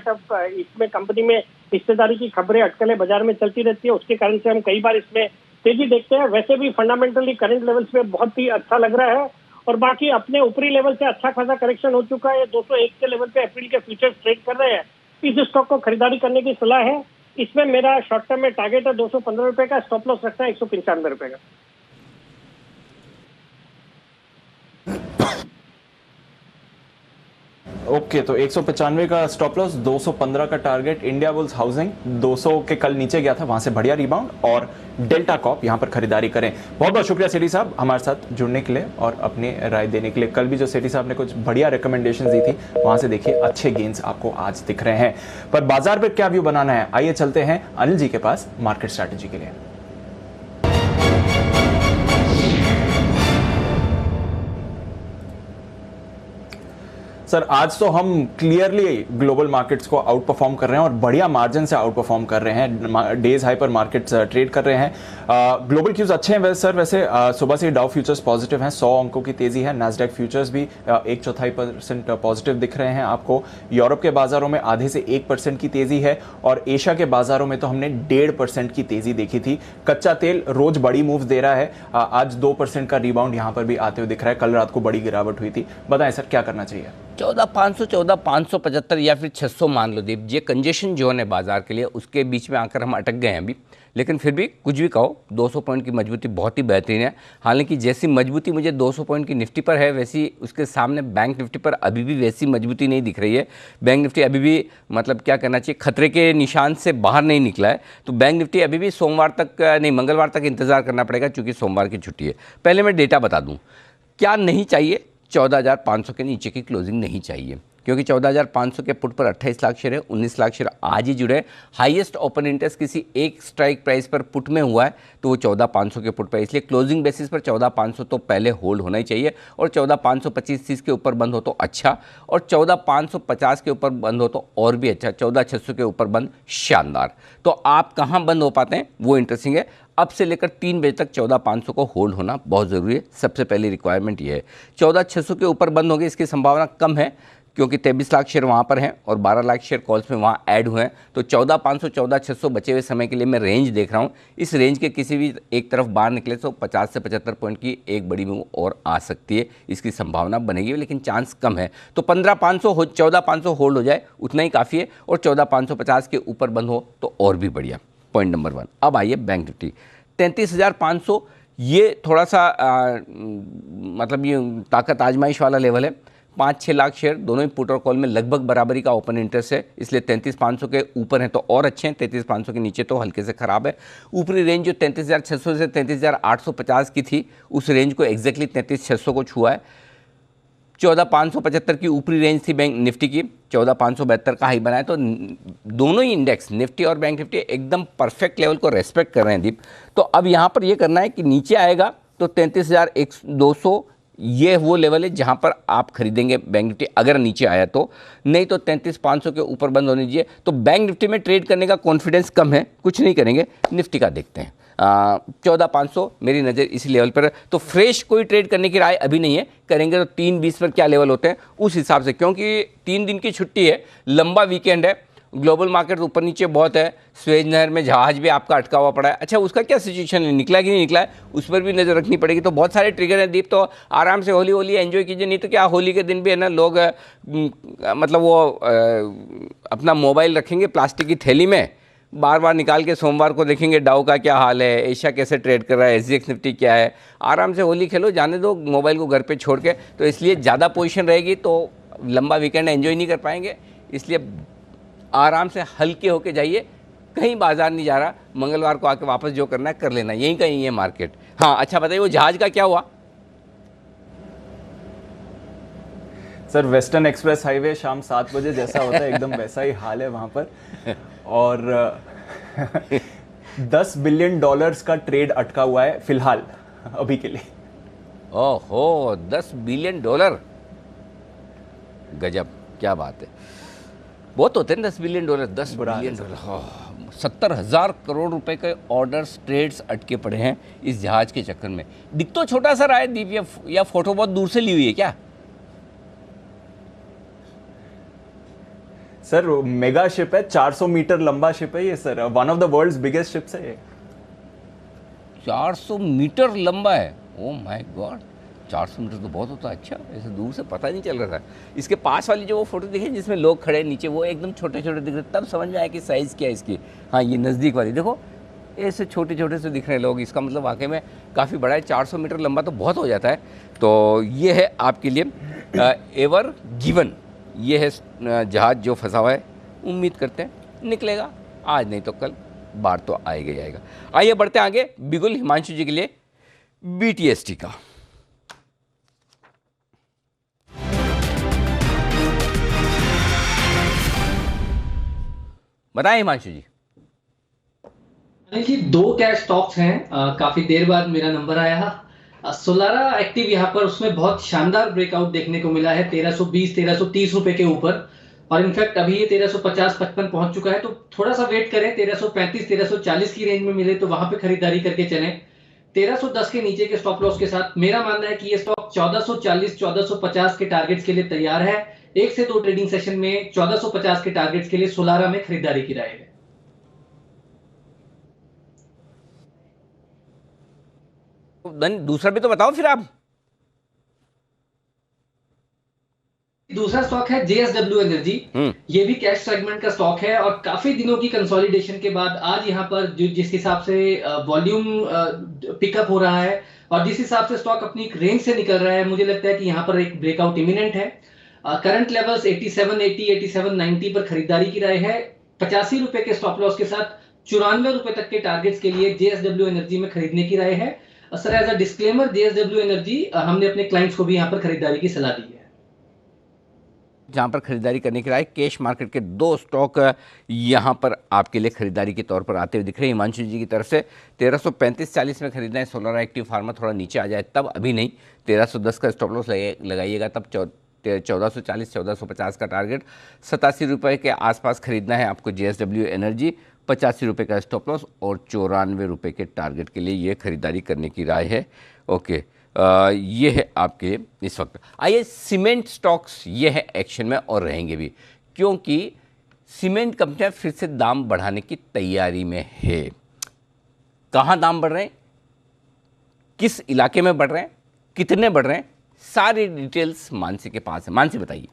S12: इसमें कंपनी में हिस्सेदारी की खबरें अटकलें बाजार में चलती रहती है, उसके कारण से हम कई बार इसमें तेजी देखते हैं। वैसे भी फंडामेंटली करंट लेवल्स पे बहुत ही अच्छा लग रहा है, और बाकी अपने ऊपरी लेवल से अच्छा खासा करेक्शन हो चुका है। 201 के लेवल पे अप्रैल के फ्यूचर्स ट्रेड कर रहे हैं। इस स्टॉक को खरीदारी करने की सलाह है। इसमें मेरा शॉर्ट टर्म में टारगेट है 215 रुपए का, स्टॉप लॉस रखना है 195 रुपए का।
S2: ओके, तो 195 का स्टॉप लॉस, 215 का टारगेट। इंडिया बुल्स हाउसिंग 200 के कल नीचे गया था, वहां से बढ़िया रिबाउंड, और डेल्टा कॉप यहां पर खरीदारी करें। बहुत बहुत शुक्रिया सेठी साहब हमारे साथ जुड़ने के लिए और अपनी राय देने के लिए। कल भी जो सेठी साहब ने कुछ बढ़िया रिकमेंडेशन दी थी, वहां से देखिए अच्छे गेन्स आपको आज दिख रहे हैं। पर बाजार पर क्या व्यू बनाना है, आइए चलते हैं अनिल जी के पास मार्केट स्ट्रैटेजी के लिए। सर, आज तो हम क्लियरली ग्लोबल मार्केट्स को आउट परफॉर्म कर रहे हैं और बढ़िया मार्जिन से आउट परफॉर्म कर रहे हैं। डेज हाई पर मार्केट्स ट्रेड कर रहे हैं। ग्लोबल क्यूज अच्छे हैं सर। वैसे सुबह से डाउ फ्यूचर्स पॉजिटिव हैं, 100 अंकों की तेजी है। नैस्डैक फ्यूचर्स भी 1/4% पॉजिटिव दिख रहे हैं आपको। यूरोप के बाजारों में आधे से 1% की तेजी है, और एशिया के बाजारों में तो हमने 1.5% की तेजी देखी थी। कच्चा तेल रोज बड़ी मूव दे रहा है, आज 2% का रिबाउंड यहां पर भी आते हुए दिख रहा है। कल रात को बड़ी गिरावट हुई थी। बताएं सर, क्या करना चाहिए?
S1: 14,500, 14,575 या फिर 600 मान लो दीप। ये कंजेशन जोन है बाजार के लिए, उसके बीच में आकर हम अटक गए हैं अभी। लेकिन फिर भी कुछ भी कहो, 200 पॉइंट की मजबूती बहुत ही बेहतरीन है। हालांकि जैसी मजबूती मुझे 200 पॉइंट की निफ्टी पर है, वैसी उसके सामने बैंक निफ्टी पर अभी भी वैसी मजबूती नहीं दिख रही है। बैंक निफ्टी अभी भी, मतलब क्या कहना चाहिए, खतरे के निशान से बाहर नहीं निकला है। तो बैंक निफ्टी अभी भी सोमवार तक नहीं, मंगलवार तक इंतजार करना पड़ेगा, क्योंकि सोमवार की छुट्टी है। पहले मैं डेटा बता दूँ क्या नहीं चाहिए। 14,500 के नीचे की क्लोजिंग नहीं चाहिए, क्योंकि 14,500 के पुट पर 28 लाख शेयर है, 19 लाख शेयर आज ही जुड़े। हाईएस्ट ओपन इंटरेस्ट किसी एक स्ट्राइक प्राइस पर पुट में हुआ है, तो वो 14,500 के पुट पर, इसलिए क्लोजिंग बेसिस पर 14,500 तो पहले होल्ड होना ही चाहिए। और 14,525 के ऊपर बंद हो तो अच्छा, और 14,550 के ऊपर बंद हो तो और भी अच्छा। 14,600 के ऊपर बंद शानदार। तो आप कहाँ बंद हो पाते हैं वो इंटरेस्टिंग है। अब से लेकर 3 बजे तक 14,500 को होल्ड होना बहुत ज़रूरी है। सबसे पहली रिक्वायरमेंट ये है। 14,600 के ऊपर बंद होंगे, इसकी संभावना कम है, क्योंकि 23 लाख शेयर वहाँ पर हैं और 12 लाख शेयर कॉल्स में वहाँ ऐड हुए हैं। तो 14,500, 14,600 बचे हुए समय के लिए मैं रेंज देख रहा हूँ। इस रेंज के किसी भी एक तरफ बाहर निकले तो 50 से 75 पॉइंट की एक बड़ी मूव और आ सकती है, इसकी संभावना बनेगी, लेकिन चांस कम है। तो 15,500 14,500 होल्ड हो जाए उतना ही काफ़ी है, और 14,550 के ऊपर बंद हो तो और भी बढ़िया। Point number 1। अब आइए बैंक निफ्टी 33,500, ये थोड़ा सा मतलब ये ताकत आजमाइश वाला लेवल है। 5-6 लाख शेयर दोनों ही पुट और कॉल में लगभग बराबरी का ओपन इंटरेस्ट है, इसलिए 33,500 के ऊपर हैं तो और अच्छे हैं, 33,500 के नीचे तो हल्के से खराब है। ऊपरी रेंज जो 33,600 से 33,850 की थी, उस रेंज को एग्जैक्टली 33,600 को छुआ है। 14,575 की ऊपरी रेंज थी बैंक निफ्टी की, 14,572 का हाई बनाया। तो दोनों ही इंडेक्स निफ्टी और बैंक निफ्टी एकदम परफेक्ट लेवल को रेस्पेक्ट कर रहे हैं दीप। तो अब यहाँ पर ये करना है कि नीचे आएगा तो 33,200, ये वो लेवल है जहाँ पर आप खरीदेंगे बैंक निफ्टी, अगर नीचे आया तो। नहीं तो 33,500 के ऊपर बंद होने दीजिए। तो बैंक निफ्टी में ट्रेड करने का कॉन्फिडेंस कम है, कुछ नहीं करेंगे। निफ्टी का देखते हैं। 14,500 मेरी नज़र इसी लेवल पर है। तो फ्रेश कोई ट्रेड करने की राय अभी नहीं है, करेंगे तो 3:20 पर क्या लेवल होते हैं उस हिसाब से, क्योंकि 3 दिन की छुट्टी है, लंबा वीकेंड है ग्लोबल मार्केट ऊपर नीचे बहुत है, स्वेज नहर में जहाज भी आपका अटका हुआ पड़ा है। अच्छा, उसका क्या सिचुएशन है, निकला कि नहीं निकला है, उस पर भी नज़र रखनी पड़ेगी। तो बहुत सारे ट्रिगर हैं दीप, तो आराम से होली होली एंजॉय कीजिए। नहीं तो क्या, होली के दिन भी है ना लोग मतलब वो अपना मोबाइल रखेंगे प्लास्टिक की थैली में, बार बार निकाल के सोमवार को देखेंगे डाउ का क्या हाल है, एशिया कैसे ट्रेड कर रहा है, SGX निफ्टी क्या है। आराम से होली खेलो, जाने दो मोबाइल को घर पे छोड़ के। तो इसलिए ज़्यादा पोजीशन रहेगी तो लंबा वीकेंड एंजॉय नहीं कर पाएंगे, इसलिए आराम से हल्के होके जाइए। कहीं बाजार नहीं जा रहा, मंगलवार को आके वापस जो करना है कर लेना, यहीं का यहीं है मार्केट। हाँ अच्छा बताइए, वो जहाज का क्या हुआ?
S2: सर वेस्टर्न एक्सप्रेस हाईवे शाम 7 बजे जैसा होता है एकदम वैसा ही हाल है वहां पर। और $10 बिलियन का ट्रेड अटका हुआ है फिलहाल अभी के लिए।
S1: ओहो, $10 बिलियन, गजब, क्या बात है। बहुत होते हैं $10 बिलियन, $10 बिलियन। 70,000 करोड़ रुपए के ऑर्डर्स, ट्रेड्स अटके पड़े हैं इस जहाज के चक्कर में। दिख तो छोटा सा रहा है दीप, या फोटो बहुत दूर से ली हुई है क्या?
S2: सर मेगा शिप है, 400 मीटर लंबा शिप है ये sir, one of the world's biggest ships है ये।
S1: 400 मीटर लंबा है, ओह माय गॉड, 400 मीटर तो बहुत होता है। अच्छा, ऐसे दूर से पता नहीं चल रहा था। इसके पास वाली जो वो फोटो दिखे जिसमें लोग खड़े नीचे, वो एकदम छोटे छोटे दिख रहे, तब समझ में आया कि साइज़ क्या है इसकी। हाँ, ये नज़दीक वाली देखो, ऐसे छोटे छोटे से दिख रहे हैं लोग, इसका मतलब वाकई में काफ़ी बड़ा है। 400 मीटर लंबा तो बहुत हो जाता है। तो ये है आपके लिए एवर गिवन, ये है जहाज जो फंसा हुआ है। उम्मीद करते हैं निकलेगा, आज नहीं तो कल, बार तो आएगा ही आएगा। आइए बढ़ते आगे, बिगुल हिमांशु जी के लिए BTST का। बताएं हिमांशु जी।
S4: अनिल जी, 2 कैश स्टॉक्स हैं, काफी देर बाद मेरा नंबर आया। सोलारा एक्टिव यहाँ पर उसमें बहुत शानदार ब्रेकआउट देखने को मिला है 1320-1330 रुपए के ऊपर, और इनफैक्ट अभी ये 1350-55 पहुंच चुका है। तो थोड़ा सा वेट करें, 1335-1340 की रेंज में मिले तो वहां पे खरीदारी करके चलें। 1310 के नीचे के स्टॉप लॉस के साथ मेरा मानना है कि ये स्टॉक 1440-1450 के टारगेट्स के लिए तैयार है। 1 से 2 ट्रेडिंग सेशन में 1450 के टारगेट्स के लिए सोलारा में खरीदारी की राय है।
S1: दूसरा भी तो बताओ फिर आप।
S4: दूसरा स्टॉक है JSW एनर्जी। ये भी कैश सेगमेंट का स्टॉक है और काफी दिनों की कंसोलिडेशन के बाद आज यहाँ पर जिस हिसाब से वॉल्यूम पिकअप हो रहा है और जिस हिसाब से स्टॉक अपनी एक रेंज से निकल रहा है, मुझे लगता है कि यहाँ पर एक ब्रेकआउट इमिनेंट है। करंट लेवल्स 8780, 8790 पर खरीदारी की राय है। 85 रुपए के स्टॉप लॉस के साथ 94 रुपए तक के टारगेट्स के लिए JSW एनर्जी में खरीदने की राय है। Sir as a disclaimer, JSW energy हमने अपने क्लाइंट्स को भी यहाँ पर खरीदारी की सलाह दी है।
S1: जहाँ पर खरीदारी करने के लिए कैश मार्केट के 2 स्टॉक यहाँ पर आपके लिए खरीदारी के तौर पर आते हुए दिख रहे हैं हिमांशु जी की तरफ से। 1335-40 में खरीदना है सोलारा एक्टिव फार्मा, थोड़ा नीचे आ जाए तब, अभी नहीं। 1310 का स्टॉप लॉस लगाइएगा तब। 1440-1450 का टारगेट। 87 रुपये के आसपास खरीदना है आपको JSW एनर्जी। 85 रुपये का स्टॉप लॉस और 94 रुपये के टारगेट के लिए ये खरीदारी करने की राय है। ओके, ये है आपके इस वक्त। आइए सीमेंट स्टॉक्स, ये है एक्शन में और रहेंगे भी, क्योंकि सीमेंट कंपनियां फिर से दाम बढ़ाने की तैयारी में है। कहाँ दाम बढ़ रहे हैं, किस इलाके में बढ़ रहे हैं, कितने बढ़ रहे हैं, सारी डिटेल्स मानसी के पास है। मानसी बताइए।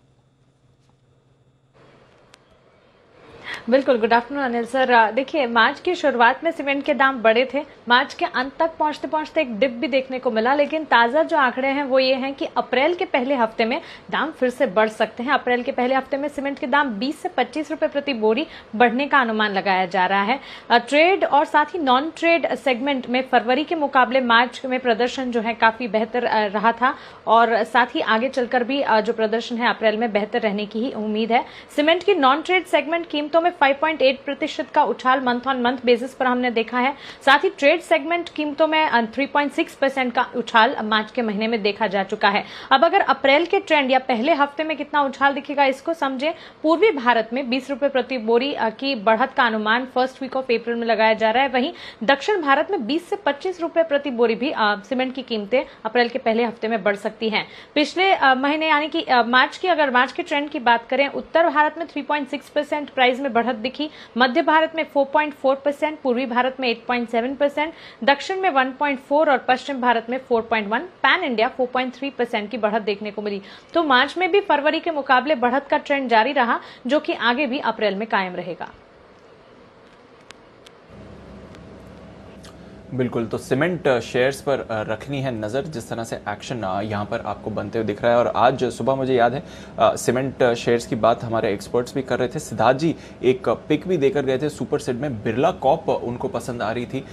S3: बिल्कुल, गुड आफ्टरनून अनिल सर। देखिए, मार्च की शुरुआत में सीमेंट के दाम बढ़े थे, मार्च के अंत तक पहुंचते पहुंचते एक डिप भी देखने को मिला, लेकिन ताज़ा जो आंकड़े हैं वो ये हैं कि अप्रैल के पहले हफ्ते में दाम फिर से बढ़ सकते हैं। अप्रैल के पहले हफ्ते में सीमेंट के दाम 20 से 25 रुपए प्रति बोरी बढ़ने का अनुमान लगाया जा रहा है। ट्रेड और साथ ही नॉन ट्रेड सेगमेंट में फरवरी के मुकाबले मार्च में प्रदर्शन जो है काफी बेहतर रहा था, और साथ ही आगे चलकर भी जो प्रदर्शन है अप्रैल में बेहतर रहने की ही उम्मीद है। सीमेंट की नॉन ट्रेड सेगमेंट कीमतों में 5.8% का उछाल मंथ ऑन मंथ बेसिस पर हमने देखा है। साथ ही ट्रेड सेगमेंट कीमतों में 3.6% का उछाल मार्च के महीने में देखा जा चुका है। अब अगर अप्रैल के ट्रेंड या पहले हफ्ते में कितना उछाल दिखेगा इसको समझे। पूर्वी भारत में 20 रुपए प्रति बोरी की बढ़त का अनुमान फर्स्ट वीक ऑफ अप्रैल में लगाया जा रहा है। वहीं दक्षिण भारत में 20 से 25 रुपए प्रति बोरी भी सीमेंट की कीमतें अप्रैल के पहले हफ्ते में बढ़ सकती हैं। पिछले महीने यानी कि मार्च के ट्रेंड की बात करें, उत्तर भारत में 3.6% प्राइस में बढ़त दिखी। मध्य भारत में 4.4%, पूर्वी भारत में 8.7%, दक्षिण में 1.4% और पश्चिम भारत में 4.1%, पैन इंडिया 4.3% की बढ़त देखने को मिली। तो मार्च में भी फरवरी के मुकाबले बढ़त का ट्रेंड जारी रहा, जो कि आगे भी अप्रैल में कायम रहेगा।
S2: बिल्कुल, तो सीमेंट शेयर्स पर रखनी है नज़र, जिस तरह से एक्शन यहाँ पर आपको बनते हुए दिख रहा है। और आज सुबह मुझे याद है सीमेंट शेयर्स की बात हमारे एक्सपर्ट्स भी कर रहे थे। सिद्धार्थ जी एक पिक भी देकर गए थे सुपर सेट में, बिरला कॉप उनको पसंद आ रही थी।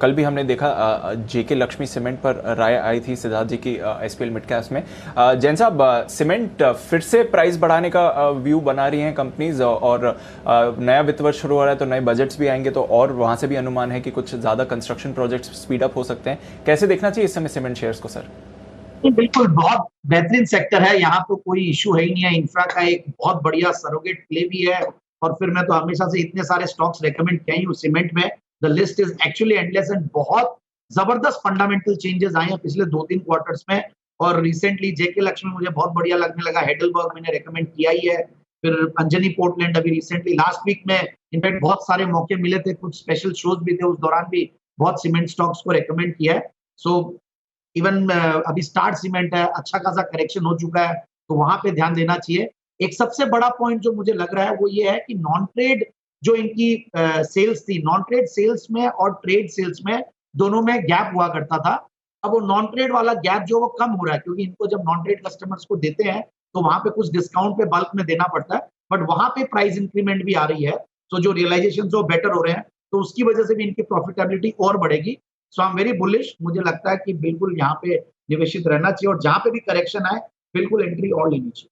S2: कल भी हमने देखा जेके लक्ष्मी सीमेंट पर राय आई थी सिद्धार्थ जी की SPL मिड कैप्स में। जैन साहब, सीमेंट फिर से प्राइस बढ़ाने का व्यू बना रही हैं कंपनीज, और नया वित्त वर्ष शुरू हो रहा है तो नए बजट्स भी आएंगे, तो और वहाँ से भी अनुमान है कि कुछ ज़्यादा कंस्ट्रक्शन प्रोजेक्ट्स स्पीड अप हो सकते हैं। कैसे देखना चाहिए इस समय सीमेंट शेयर्स को सर?
S9: बिल्कुल, बहुत बेहतरीन सेक्टर है, यहाँ तो कोई इश्यू है ही नहीं है। इंफ्रा का एक बहुत बढ़िया सरोगेट प्ले भी है। और फिर मैं तो हमेशा से इतने सारे स्टॉक्स रेकमेंड किए हूँ सीमेंट में। The list is actually endless and बहुत जबरदस्त फंडामेंटल चेंजेस आए हैं पिछले 2-3 क्वार्टर्स में। और रिसेंटली जेके लक्ष्मी मुझे बहुत बढ़िया लगने लगा, हेडलबर्ग मैंने रेकमेंड किया ही है, फिर अंजनी पोर्टलैंड अभी रिसेंटली लास्ट वीक में इनफैक्ट बहुत सारे मौके मिले थे, कुछ स्पेशल शोज भी थे, उस दौरान भी बहुत सीमेंट स्टॉक्स को रेकमेंड किया है। सो इवन अभी स्टार्ट सीमेंट है, अच्छा खासा करेक्शन हो चुका है, तो वहां पे ध्यान देना चाहिए। एक सबसे बड़ा पॉइंट जो मुझे लग रहा है वो ये है कि नॉन ट्रेड जो इनकी सेल्स थी, नॉन ट्रेड सेल्स में और ट्रेड सेल्स में दोनों में गैप हुआ करता था। अब वो नॉन ट्रेड वाला गैप जो वो कम हो रहा है, क्योंकि इनको जब नॉन ट्रेड कस्टमर्स को देते हैं तो वहां पे कुछ डिस्काउंट पे बल्क में देना पड़ता है, बट वहां पे प्राइस इंक्रीमेंट भी आ रही है, तो जो रियलाइजेशन जो बेटर हो रहे हैं, तो उसकी वजह से भी इनकी प्रॉफिटेबिलिटी और बढ़ेगी। सो आई एम वेरी बुलिश। मुझे लगता है कि बिल्कुल यहाँ पे निवेशित रहना चाहिए, और जहां पे भी करेक्शन आए बिल्कुल एंट्री और लेनी चाहिए।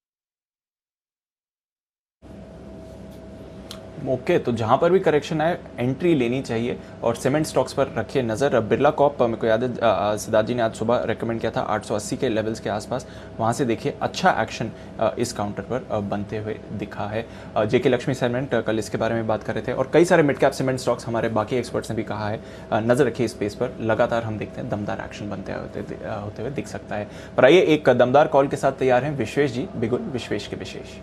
S2: ओके, तो जहां पर भी करेक्शन आए एंट्री लेनी चाहिए, और सीमेंट स्टॉक्स पर रखिए नज़र। बिरला कॉप मेरे को याद है सिद्धार्थ जी ने आज सुबह रेकमेंड किया था 880 के लेवल्स के आसपास, वहां से देखिए अच्छा एक्शन इस काउंटर पर बनते हुए दिखा है। जेके लक्ष्मी सीमेंट, कल इसके बारे में बात कर रहे थे, और कई सारे मिड कैप सीमेंट स्टॉक्स हमारे बाकी एक्सपर्ट्स ने भी कहा है नज़र रखिए इस स्पेस पर। लगातार हम देखते हैं दमदार एक्शन बनते होते हुए दिख सकता है। पर आइए एक दमदार कॉल के साथ तैयार हैं विश्वेश जी, बिगुल विश्वेश के विशेष।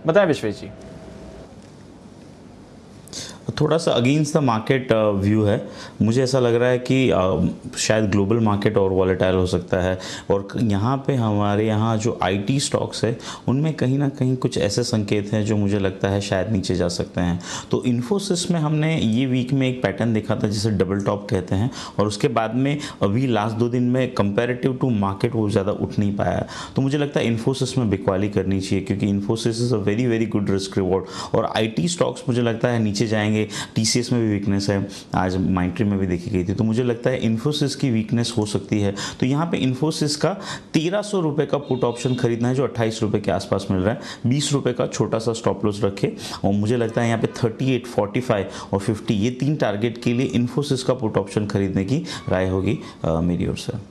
S2: बताएं विश्वेश जी।
S11: थोड़ा सा अगेंस्ट द मार्केट व्यू है। मुझे ऐसा लग रहा है कि शायद ग्लोबल मार्केट और वॉलेटाइल हो सकता है, और यहाँ पे हमारे यहाँ जो IT स्टॉक्स है उनमें कहीं ना कहीं कुछ ऐसे संकेत हैं जो मुझे लगता है शायद नीचे जा सकते हैं। तो इन्फोसिस में हमने ये वीक में एक पैटर्न देखा था जिसे डबल टॉप कहते हैं, और उसके बाद में अभी लास्ट 2 दिन में कंपेरेटिव टू मार्केट वो ज़्यादा उठ नहीं पाया। तो मुझे लगता है इन्फोसिस में बिकवाली करनी चाहिए, क्योंकि Infosys is a very very good risk reward. और IT स्टॉक्स मुझे लगता है नीचे जाएंगे। TCS में भी वीकनेस है, आज माइंट्री में भी देखी गई थी, तो मुझे लगता है इन्फोसिस की वीकनेस हो सकती है। तो यहाँ पे इन्फोसिस का 1300 रुपये का पुट ऑप्शन खरीदना है जो 28 रुपये के आसपास मिल रहा है। 20 रुपये का छोटा सा स्टॉप लॉस रखे, और मुझे लगता है यहाँ पे 38, 45 और 50 ये 3 टारगेट के लिए इन्फोसिस का पुट ऑप्शन खरीदने की राय होगी मेरी ओर से।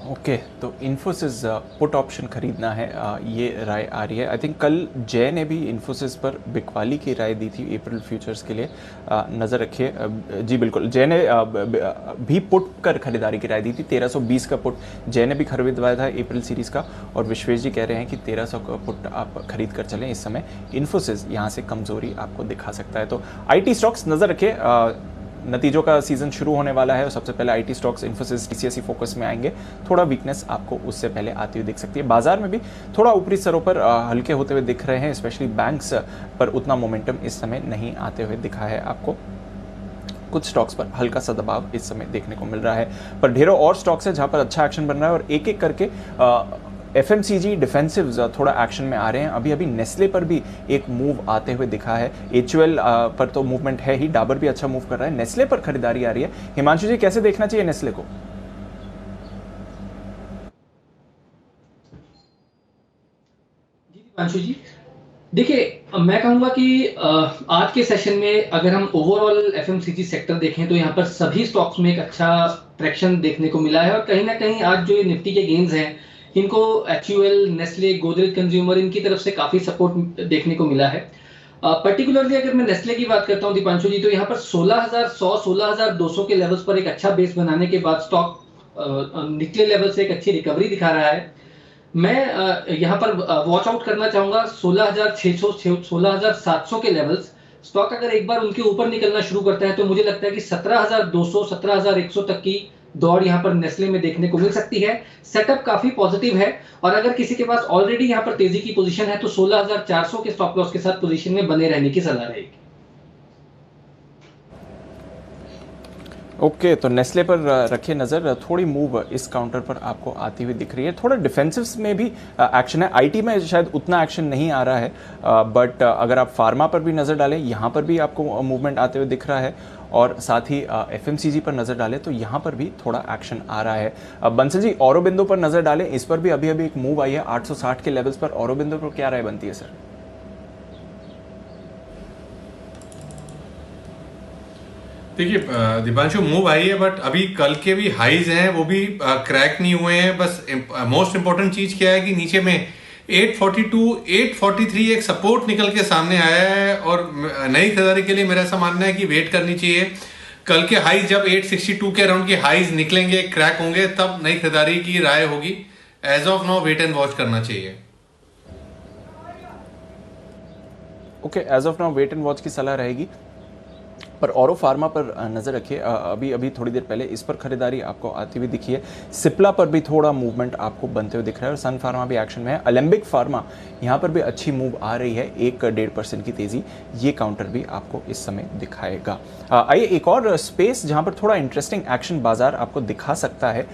S2: ओके, तो इन्फोसिस पुट ऑप्शन खरीदना है, ये राय आ रही है। आई थिंक कल जय ने भी इन्फोसिस पर बिकवाली की राय दी थी अप्रैल फ्यूचर्स के लिए, नज़र रखिए। जी बिल्कुल, जय ने भी पुट कर खरीदारी की राय दी थी। 1320 का पुट जय ने भी खरीदवाया था अप्रैल सीरीज़ का, और विश्वेश जी कह रहे हैं कि 1300 का पुट आप खरीद कर चलें। इस समय इन्फोसिस यहाँ से कमज़ोरी आपको दिखा सकता है। तो IT स्टॉक्स नज़र रखिए, नतीजों का सीजन शुरू होने वाला है, और सबसे पहले IT stocks Infosys TCS focus में आएंगे। थोड़ा वीकनेस आपको उससे पहले आती हुई दिख सकती है। बाजार में भी थोड़ा ऊपरी स्तरों पर हल्के होते हुए दिख रहे हैं, स्पेशली बैंक्स पर उतना मोमेंटम इस समय नहीं आते हुए दिखा है आपको। कुछ स्टॉक्स पर हल्का सा दबाव इस समय देखने को मिल रहा है, पर ढेरों और स्टॉक्स है जहां पर अच्छा एक्शन बन रहा है, और एक एक करके FMCG डिफेंसिव्स थोड़ा एक्शन में आ रहे हैं। अभी नेस्ले पर भी एक मूव आते हुए दिखा है। HUL पर तो मूवमेंट है ही, डाबर भी अच्छा मूव कर रहा है, नेस्ले पर खरीदारी आ रही है। हिमांशु जी, कैसे देखना चाहिए नेस्ले को?
S4: हिमांशु जी, देखिए मैं कहूंगा कि आज के सेशन में अगर हम ओवरऑल FMCG सेक्टर देखें तो यहाँ पर सभी स्टॉक्स में एक अच्छा ट्रैक्शन देखने को मिला है, और कहीं ना कहीं आज जो निफ्टी के गेन्स हैं इनको HUL, नेस्ले, गोदरेज कंज्यूमर, इनकी तरफ से काफी सपोर्ट देखने को मिला है। पर्टिकुलरली अगर मैं नेस्ले की बात करता हूं दीपांशु जी, तो यहाँ पर 16,100 16,200 के लेवल्स पर एक अच्छा बेस बनाने के बाद स्टॉक निचले लेवल से एक अच्छी रिकवरी दिखा रहा है। मैं यहाँ पर वॉच आउट करना चाहूंगा 16,600 16,700 के लेवल्स। स्टॉक अगर एक बार उनके ऊपर निकलना शुरू करता है तो मुझे लगता है कि 17,200 17,100 तक की दौड़ यहाँ पर नेस्ले में देखने को मिल सकती है। सेटअप काफी पॉजिटिव है और अगर किसी के पास ऑलरेडी यहाँ पर तेजी की पोजीशन है तो 16,400 के स्टॉप लॉस के साथ पोजीशन में बने रहने की सलाह रहेगी।
S2: ओके, तो नेस्ले पर रखिए नज़र। थोड़ी मूव इस काउंटर पर आपको आती हुई दिख रही है। थोड़ा डिफेंसिव्स में भी एक्शन है। आईटी में शायद उतना एक्शन नहीं आ रहा है, बट अगर आप फार्मा पर भी नज़र डालें, यहाँ पर भी आपको मूवमेंट आते हुए दिख रहा है और साथ ही एफएमसीजी पर नज़र डालें तो यहाँ पर भी थोड़ा एक्शन आ रहा है। बंसल जी, औरोबिंदो पर नज़र डालें, इस पर भी अभी अभी एक मूव आई है 860 के लेवल्स पर। औरोबिंदो पर क्या राय बनती है सर?
S7: देखिए दीपांशु, मूव आई है बट अभी कल के भी हाईज हैं वो भी क्रैक नहीं हुए हैं। बस मोस्ट इंपॉर्टेंट चीज क्या है कि नीचे में 842 843 एक सपोर्ट निकल के सामने आया है और नई खरीदारी के लिए मेरा ऐसा मानना है कि वेट करनी चाहिए। कल के हाईज जब 862 के अराउंड के हाईज निकलेंगे, क्रैक होंगे, तब नई खरीदारी की राय होगी। As of now wait and watch करना चाहिए।
S2: Okay, as of now wait and watch की सलाह रहेगी। पर औरो फार्मा पर नज़र रखिए। अभी अभी थोड़ी देर पहले इस पर खरीदारी आपको आती हुई दिखी है। सिप्ला पर भी थोड़ा मूवमेंट आपको बनते हुए दिख रहा है और सन फार्मा भी एक्शन में है। अलेम्बिक फार्मा यहाँ पर भी अच्छी मूव आ रही है, 1-1.5% की तेज़ी ये काउंटर भी आपको इस समय दिखाएगा। आइए एक और स्पेस जहाँ पर थोड़ा इंटरेस्टिंग एक्शन बाजार आपको दिखा सकता है,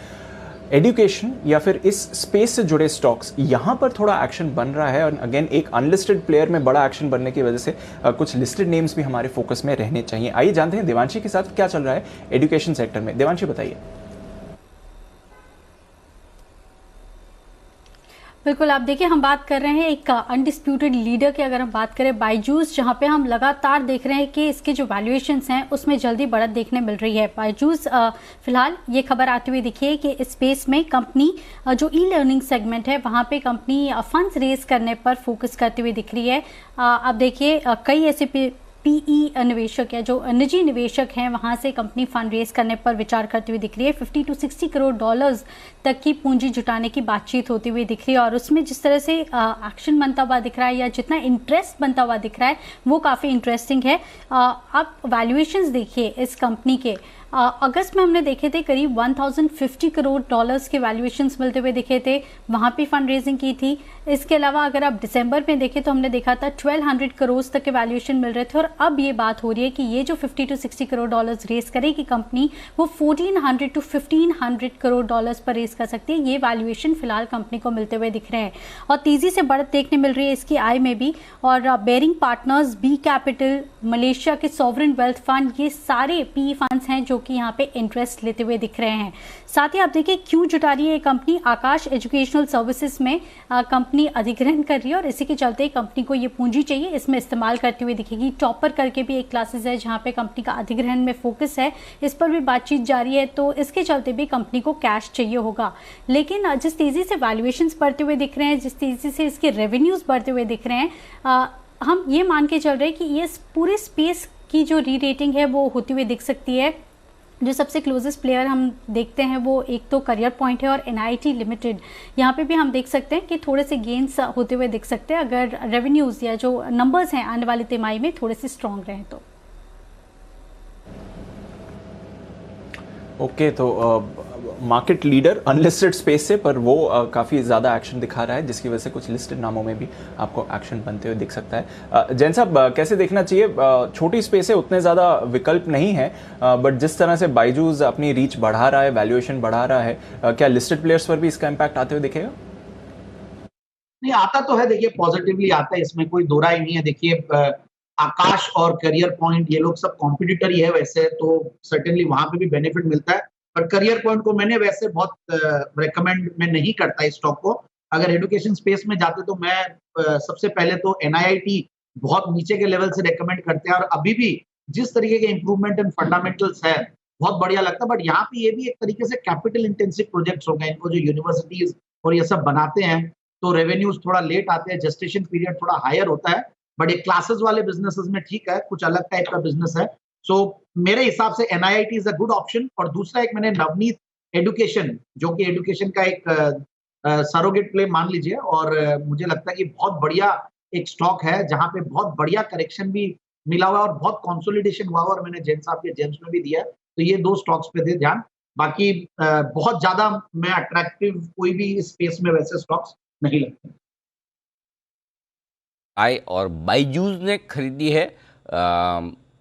S2: एजुकेशन या फिर इस स्पेस से जुड़े स्टॉक्स, यहाँ पर थोड़ा एक्शन बन रहा है। और अगेन एक अनलिस्टेड प्लेयर में बड़ा एक्शन बनने की वजह से कुछ लिस्टेड नेम्स भी हमारे फोकस में रहने चाहिए। आइए जानते हैं देवांशी के साथ क्या चल रहा है एजुकेशन सेक्टर में। देवांशी बताइए।
S13: बिल्कुल, आप देखिए हम बात कर रहे हैं एक अनडिस्प्यूटेड लीडर की। अगर हम बात करें बायजूस, जहां पे हम लगातार देख रहे हैं कि इसके जो वैल्यूएशंस हैं उसमें जल्दी बढ़त देखने मिल रही है। बायजूस फिलहाल ये खबर आती हुई दिखी है कि इस स्पेस में कंपनी जो ई लर्निंग सेगमेंट है वहां पे कंपनी फंड्स रेज करने पर फोकस करती हुई दिख रही है। आप देखिए कई ऐसे पीई निवेशक या जो निजी निवेशक हैं वहां से कंपनी फंड रेज करने पर विचार करती हुई दिख रही है। 50 to 60 करोड़ डॉलर्स तक की पूंजी जुटाने की बातचीत होती हुई दिख रही है और उसमें जिस तरह से एक्शन बनता हुआ दिख रहा है या जितना इंटरेस्ट बनता हुआ दिख रहा है वो काफ़ी इंटरेस्टिंग है। आप वैल्यूएशंस देखिए इस कंपनी के, अगस्त में हमने देखे थे करीब 1050 करोड़ डॉलर्स के वैल्यूएशंस मिलते हुए दिखे थे, वहां पे फंड रेजिंग की थी। इसके अलावा अगर आप दिसंबर में देखें तो हमने देखा था 1200 करोड़ तक के वैल्यूएशन मिल रहे थे और अब ये बात हो रही है कि ये जो 50 to 60 करोड़ डॉलर्स रेज करेगी कंपनी वो 1400 to 1500 करोड़ डॉलर्स पर रेज कर सकती है। ये वैल्यूएशन फिलहाल कंपनी को मिलते हुए दिख रहे हैं और तेजी से बढ़त देखने मिल रही है इसकी आय में भी। और Baring partners, B capital, Malaysia के सॉवरेन वेल्थ फंड, ये सारे पी फंड्स हैं जो कि यहाँ पे इंटरेस्ट लेते हुए दिख रहे हैं। साथ ही आप देखिए क्यों जुटा रही है ये कंपनी, आकाश एजुकेशनल सर्विसेज में कंपनी अधिग्रहण कर रही है और इसी के चलते कंपनी को ये पूंजी चाहिए, इसमें इस्तेमाल करती हुई दिखेगी। टॉपर करके भी एक क्लासेस है जहाँ पे कंपनी का अधिग्रहण में फोकस है, इस पर भी बातचीत जारी है, तो इसके चलते भी कंपनी को कैश चाहिए होगा। लेकिन जिस तेजी से वैल्यूएशंस बढ़ते हुए दिख रहे हैं, जिस तेजी से इसके रेवेन्यूज बढ़ते हुए दिख रहे हैं, हम ये मान के चल रहे हैं कि ये पूरे स्पेस की जो री रेटिंग है वो होती हुई दिख सकती है। जो सबसे क्लोजेस्ट प्लेयर हम देखते हैं वो एक तो करियर पॉइंट है और NIIT लिमिटेड, यहाँ पे भी हम देख सकते हैं कि थोड़े से गेन्स होते हुए दिख सकते हैं अगर रेवेन्यूज या जो नंबर्स हैं आने वाली तिमाही में थोड़े से स्ट्रांग रहें तो।
S2: ओके, तो मार्केट लीडर अनलिस्टेड स्पेस से, पर वो काफ़ी ज़्यादा एक्शन दिखा रहा है जिसकी वजह से कुछ लिस्टेड नामों में भी आपको एक्शन बनते हुए दिख सकता है। जैन साहब कैसे देखना चाहिए? छोटी स्पेस है, उतने ज़्यादा विकल्प नहीं है, बट जिस तरह से बायजूस अपनी रीच बढ़ा रहा है, वैल्यूएशन बढ़ा रहा है, क्या लिस्टेड प्लेयर्स पर भी इसका इम्पैक्ट आते हुए दिखेगा?
S9: नहीं, आता तो है, देखिए पॉजिटिवली आता है, इसमें कोई दो राय नहीं है। देखिए आकाश और करियर पॉइंट ये लोग सब कॉम्पिटिटर ही है वैसे तो सर्टेनली वहां पे भी बेनिफिट मिलता है, पर करियर पॉइंट को मैंने वैसे बहुत रेकमेंड में नहीं करता इस स्टॉक को। अगर एजुकेशन स्पेस में जाते तो मैं सबसे पहले तो NIIT बहुत नीचे के लेवल से रेकमेंड करते हैं और अभी भी जिस तरीके के इंप्रूवमेंट एंड फंडामेंटल्स है बहुत बढ़िया लगता है। बट यहाँ पे ये भी एक तरीके से कैपिटल इंटेंसिव प्रोजेक्ट्स हो गए, इनको जो यूनिवर्सिटीज और ये सब बनाते हैं तो रेवेन्यूज थोड़ा लेट आते हैं, जेस्टेशन पीरियड थोड़ा हायर होता है। बट ये क्लासेस वाले बिजनेसेस में ठीक है, कुछ अलग टाइप का बिजनेस है। सो मेरे हिसाब से NIIT is a good option. और दूसरा एक मैंने नवनीत एडुकेशन, जो कि एडुकेशन का एक सरोगेट प्ले मान लीजिए, और मुझे लगता है कि बहुत बढ़िया एक स्टॉक है जहां पे बहुत बढ़िया करेक्शन भी मिला हुआ है और बहुत कंसोलिडेशन हुआ हुआ, और मैंने जैन साहब के जेम्स में भी दिया। तो ये 2 स्टॉक्स पे दे ध्यान। बाकी बहुत ज्यादा मैं अट्रैक्टिव कोई भी इस स्पेस में वैसे स्टॉक्स नहीं लगते।
S1: और बायजूस ने खरीदी है।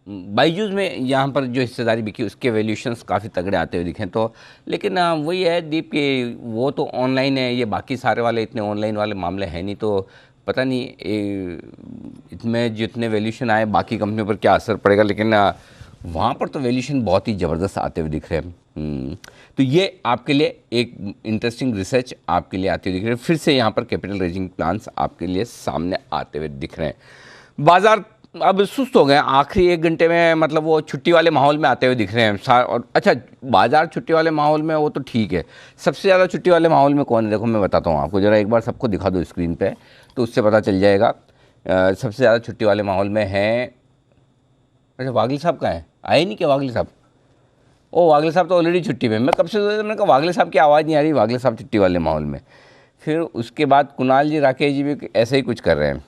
S1: बायजूस में यहाँ पर जो हिस्सेदारी बिकी उसके वैल्यूशंस काफ़ी तगड़े आते हुए दिखे। तो लेकिन वही है दीप कि वो तो ऑनलाइन है, ये बाकी सारे वाले इतने ऑनलाइन वाले मामले हैं नहीं, तो पता नहीं इसमें जितने वैल्यूशन आए बाकी कंपनियों पर क्या असर पड़ेगा। लेकिन वहाँ पर तो वैल्यूशन बहुत ही ज़बरदस्त आते हुए दिख रहे हैं। तो ये आपके लिए एक इंटरेस्टिंग रिसर्च आपके लिए आती हुई दिख रही है। फिर से यहाँ पर कैपिटल रेजिंग प्लान्स आपके लिए सामने आते हुए दिख रहे हैं। बाजार अब सुस्त हो गए आखिरी 1 घंटे में, मतलब वो छुट्टी वाले माहौल में आते हुए दिख रहे हैं। और अच्छा, बाजार छुट्टी वाले माहौल में वो तो ठीक है, सबसे ज़्यादा छुट्टी वाले माहौल में कौन है देखो मैं बताता हूँ आपको, ज़रा एक बार सबको दिखा दो स्क्रीन पे तो उससे पता चल जाएगा। सबसे ज़्यादा छुट्टी वाले माहौल में है, अच्छा वागले साहब कहाँ हैं, आए नहीं क्या वागले साहब? ओ वागले साहब तो ऑलरेडी छुट्टी में, मैं कब से मैंने कहा वागले साहब की आवाज़ नहीं आ रही, वागले साहब छुट्टी वाले माहौल में। फिर उसके बाद कुणाल जी राकेश जी भी ऐसे ही कुछ कर रहे हैं,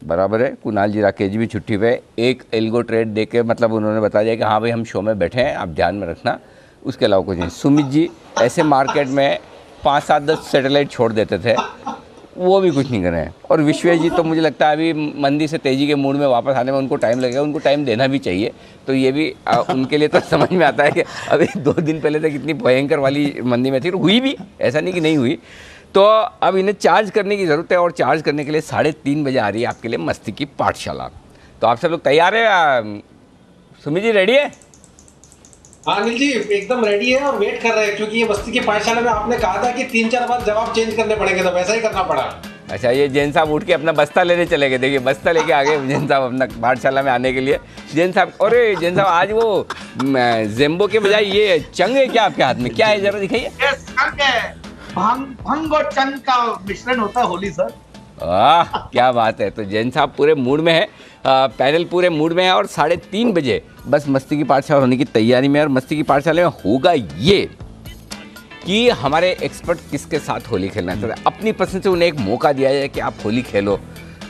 S1: बराबर है। कुणाल जी राकेश जी भी छुट्टी पे, एक एल्गो ट्रेड दे के मतलब उन्होंने बता दिया कि हाँ भाई हम शो में बैठे हैं, आप ध्यान में रखना, उसके अलावा कुछ नहीं। सुमित जी ऐसे मार्केट में 5, 7, 10 सैटेलाइट छोड़ देते थे, वो भी कुछ नहीं कर रहे हैं। और विश्वेश जी तो मुझे लगता है अभी मंदी से तेज़ी के मूड में वापस आने में उनको टाइम लगेगा, उनको टाइम देना भी चाहिए। तो ये भी उनके लिए तो समझ में आता है कि अभी 2 दिन पहले तक इतनी भयंकर वाली मंदी में थी, हुई भी, ऐसा नहीं कि नहीं हुई। तो अब इन्हें चार्ज करने की ज़रूरत है, और चार्ज करने के लिए 3:30 बजे आ रही है आपके लिए मस्ती की पाठशाला। तो आप सब लोग तैयार है? सुमित जी रेडी है?
S8: अनिल जी एकदम रेडी है और वेट कर रहे हैं, क्योंकि ये मस्ती की पाठशाला में आपने कहा था कि 3-4 बार जवाब चेंज करने पड़ेंगे, तो वैसा ही करना पड़ा।
S1: अच्छा, ये जैन साहब उठ के अपना बस्ता लेने चले गए, देखिए बस्ता लेके आ गए जैन साहब अपना पाठशाला में आने के लिए। जैन साहब, अरे जैन साहब आज वो जेम्बो के बजाय ये चंग है क्या आपके हाथ में, क्या है जरा दिखाइए।
S9: भंग और चंग का मिश्रण होता है होली सर।
S1: क्या बात है। तो जैन साहब पूरे मूड में है, पैनल पूरे मूड में है, और 3:30 बजे बस मस्ती की पाठशाला होने की तैयारी में। और मस्ती की पाठशाला में होगा ये कि हमारे एक्सपर्ट किसके साथ होली खेलना चाहते हैं, अपनी पसंद से उन्हें एक मौका दिया जाए कि आप होली खेलो,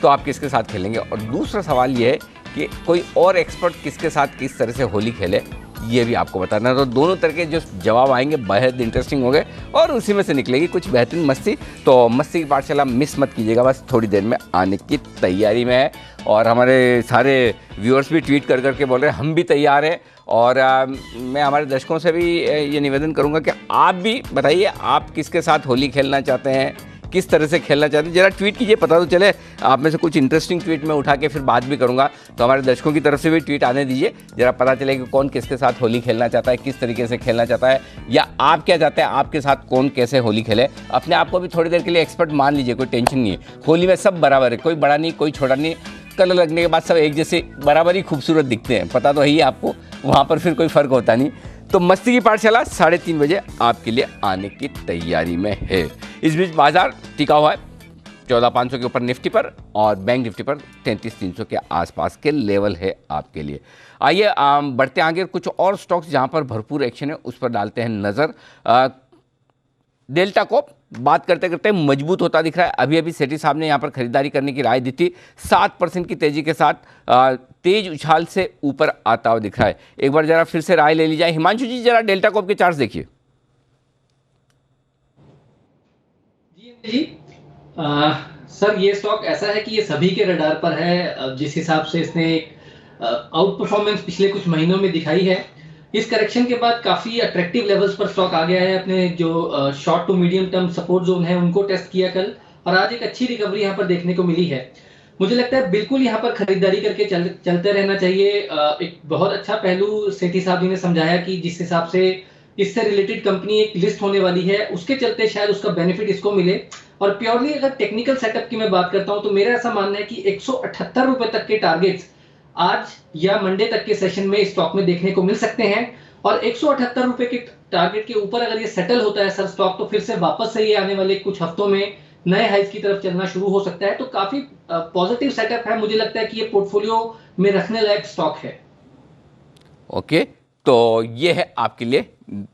S1: तो आप किसके साथ खेलेंगे। और दूसरा सवाल ये है कि कोई और एक्सपर्ट किसके साथ किस तरह से होली खेले, ये भी आपको बताना है। तो दोनों तरह के जो जवाब आएंगे बेहद इंटरेस्टिंग होंगे, और उसी में से निकलेगी कुछ बेहतरीन मस्ती। तो मस्ती की पाठशाला मिस मत कीजिएगा, बस थोड़ी देर में आने की तैयारी में है। और हमारे सारे व्यूअर्स भी ट्वीट कर करके बोल रहे हैं हम भी तैयार हैं। और मैं हमारे दर्शकों से भी ये निवेदन करूंगा कि आप भी बताइए आप किसके साथ होली खेलना चाहते हैं, किस तरह से खेलना चाहते हैं, जरा ट्वीट कीजिए, पता तो चले। आप में से कुछ इंटरेस्टिंग ट्वीट में उठा के फिर बात भी करूंगा, तो हमारे दर्शकों की तरफ से भी ट्वीट आने दीजिए, जरा पता चले कि कौन किसके साथ होली खेलना चाहता है, किस तरीके से खेलना चाहता है, या आप क्या चाहते हैं आपके साथ कौन कैसे होली खेले। अपने आप को भी थोड़ी देर के लिए एक्सपर्ट मान लीजिए, कोई टेंशन नहीं है, होली में सब बराबर है, कोई बड़ा नहीं कोई छोटा नहीं, कलर लगने के बाद सब एक जैसे बराबर ही खूबसूरत दिखते हैं, पता तो है ही आपको, वहाँ पर फिर कोई फ़र्क होता नहीं। तो मस्ती की पाठशाला 3:30 बजे आपके लिए आने की तैयारी में है। इस बीच बाजार टिका हुआ है 14,500 के ऊपर निफ्टी पर, और बैंक निफ्टी पर 33,300 के आसपास के लेवल है आपके लिए। आइए बढ़ते आगे, कुछ और स्टॉक्स जहां पर भरपूर एक्शन है उस पर डालते हैं नज़र। डेल्टा कॉर्प बात करते करते मजबूत होता दिख रहा है। अभी अभी सेठी साहब ने यहाँ पर खरीदारी करने की राय दी थी, 7% की तेजी के साथ तेज उछाल से ऊपर आता हुआ दिख रहा है। एक बार जरा फिर से राय ले ली जाए। हिमांशु जी जरा डेल्टा कॉर्प के चार्ट्स देखिए।
S4: जी सर, ये स्टॉक ऐसा है कि ये सभी के रडार पर है। जिस हिसाब से इसने आउट परफॉर्मेंस पिछले कुछ महीनों में दिखाई है, इस करेक्शन के बाद काफी अट्रैक्टिव लेवल्स पर स्टॉक आ गया है। अपने जो short to medium term support zone है उनको टेस्ट किया कल, और आज एक अच्छी रिकवरी यहाँ पर देखने को मिली है। मुझे लगता है बिल्कुल यहाँ पर खरीदारी करके चलते रहना चाहिए। एक बहुत अच्छा पहलू सेठी साहब जी ने समझाया कि जिस हिसाब से इससे रिलेटेड कंपनी एक लिस्ट होने वाली है, उसके चलते शायद उसका बेनिफिट इसको मिले। और प्योरली अगर टेक्निकल सेटअप की मैं बात करता हूं तो मेरा ऐसा मानना है कि 178 रुपए तक के टारगेट्स आज या मंडे तक के सेशन में स्टॉक में देखने को मिल सकते हैं। और 178 रुपए के टारगेट के ऊपर अगर ये सेटल होता है सर स्टॉक, तो फिर से वापस से ये आने वाले कुछ हफ्तों में नए हाइज की तरफ चलना शुरू हो सकता है। तो काफी पॉजिटिव सेटअप है, मुझे लगता है कि ये पोर्टफोलियो में रखने लायक स्टॉक है।
S1: ओके, तो ये है आपके लिए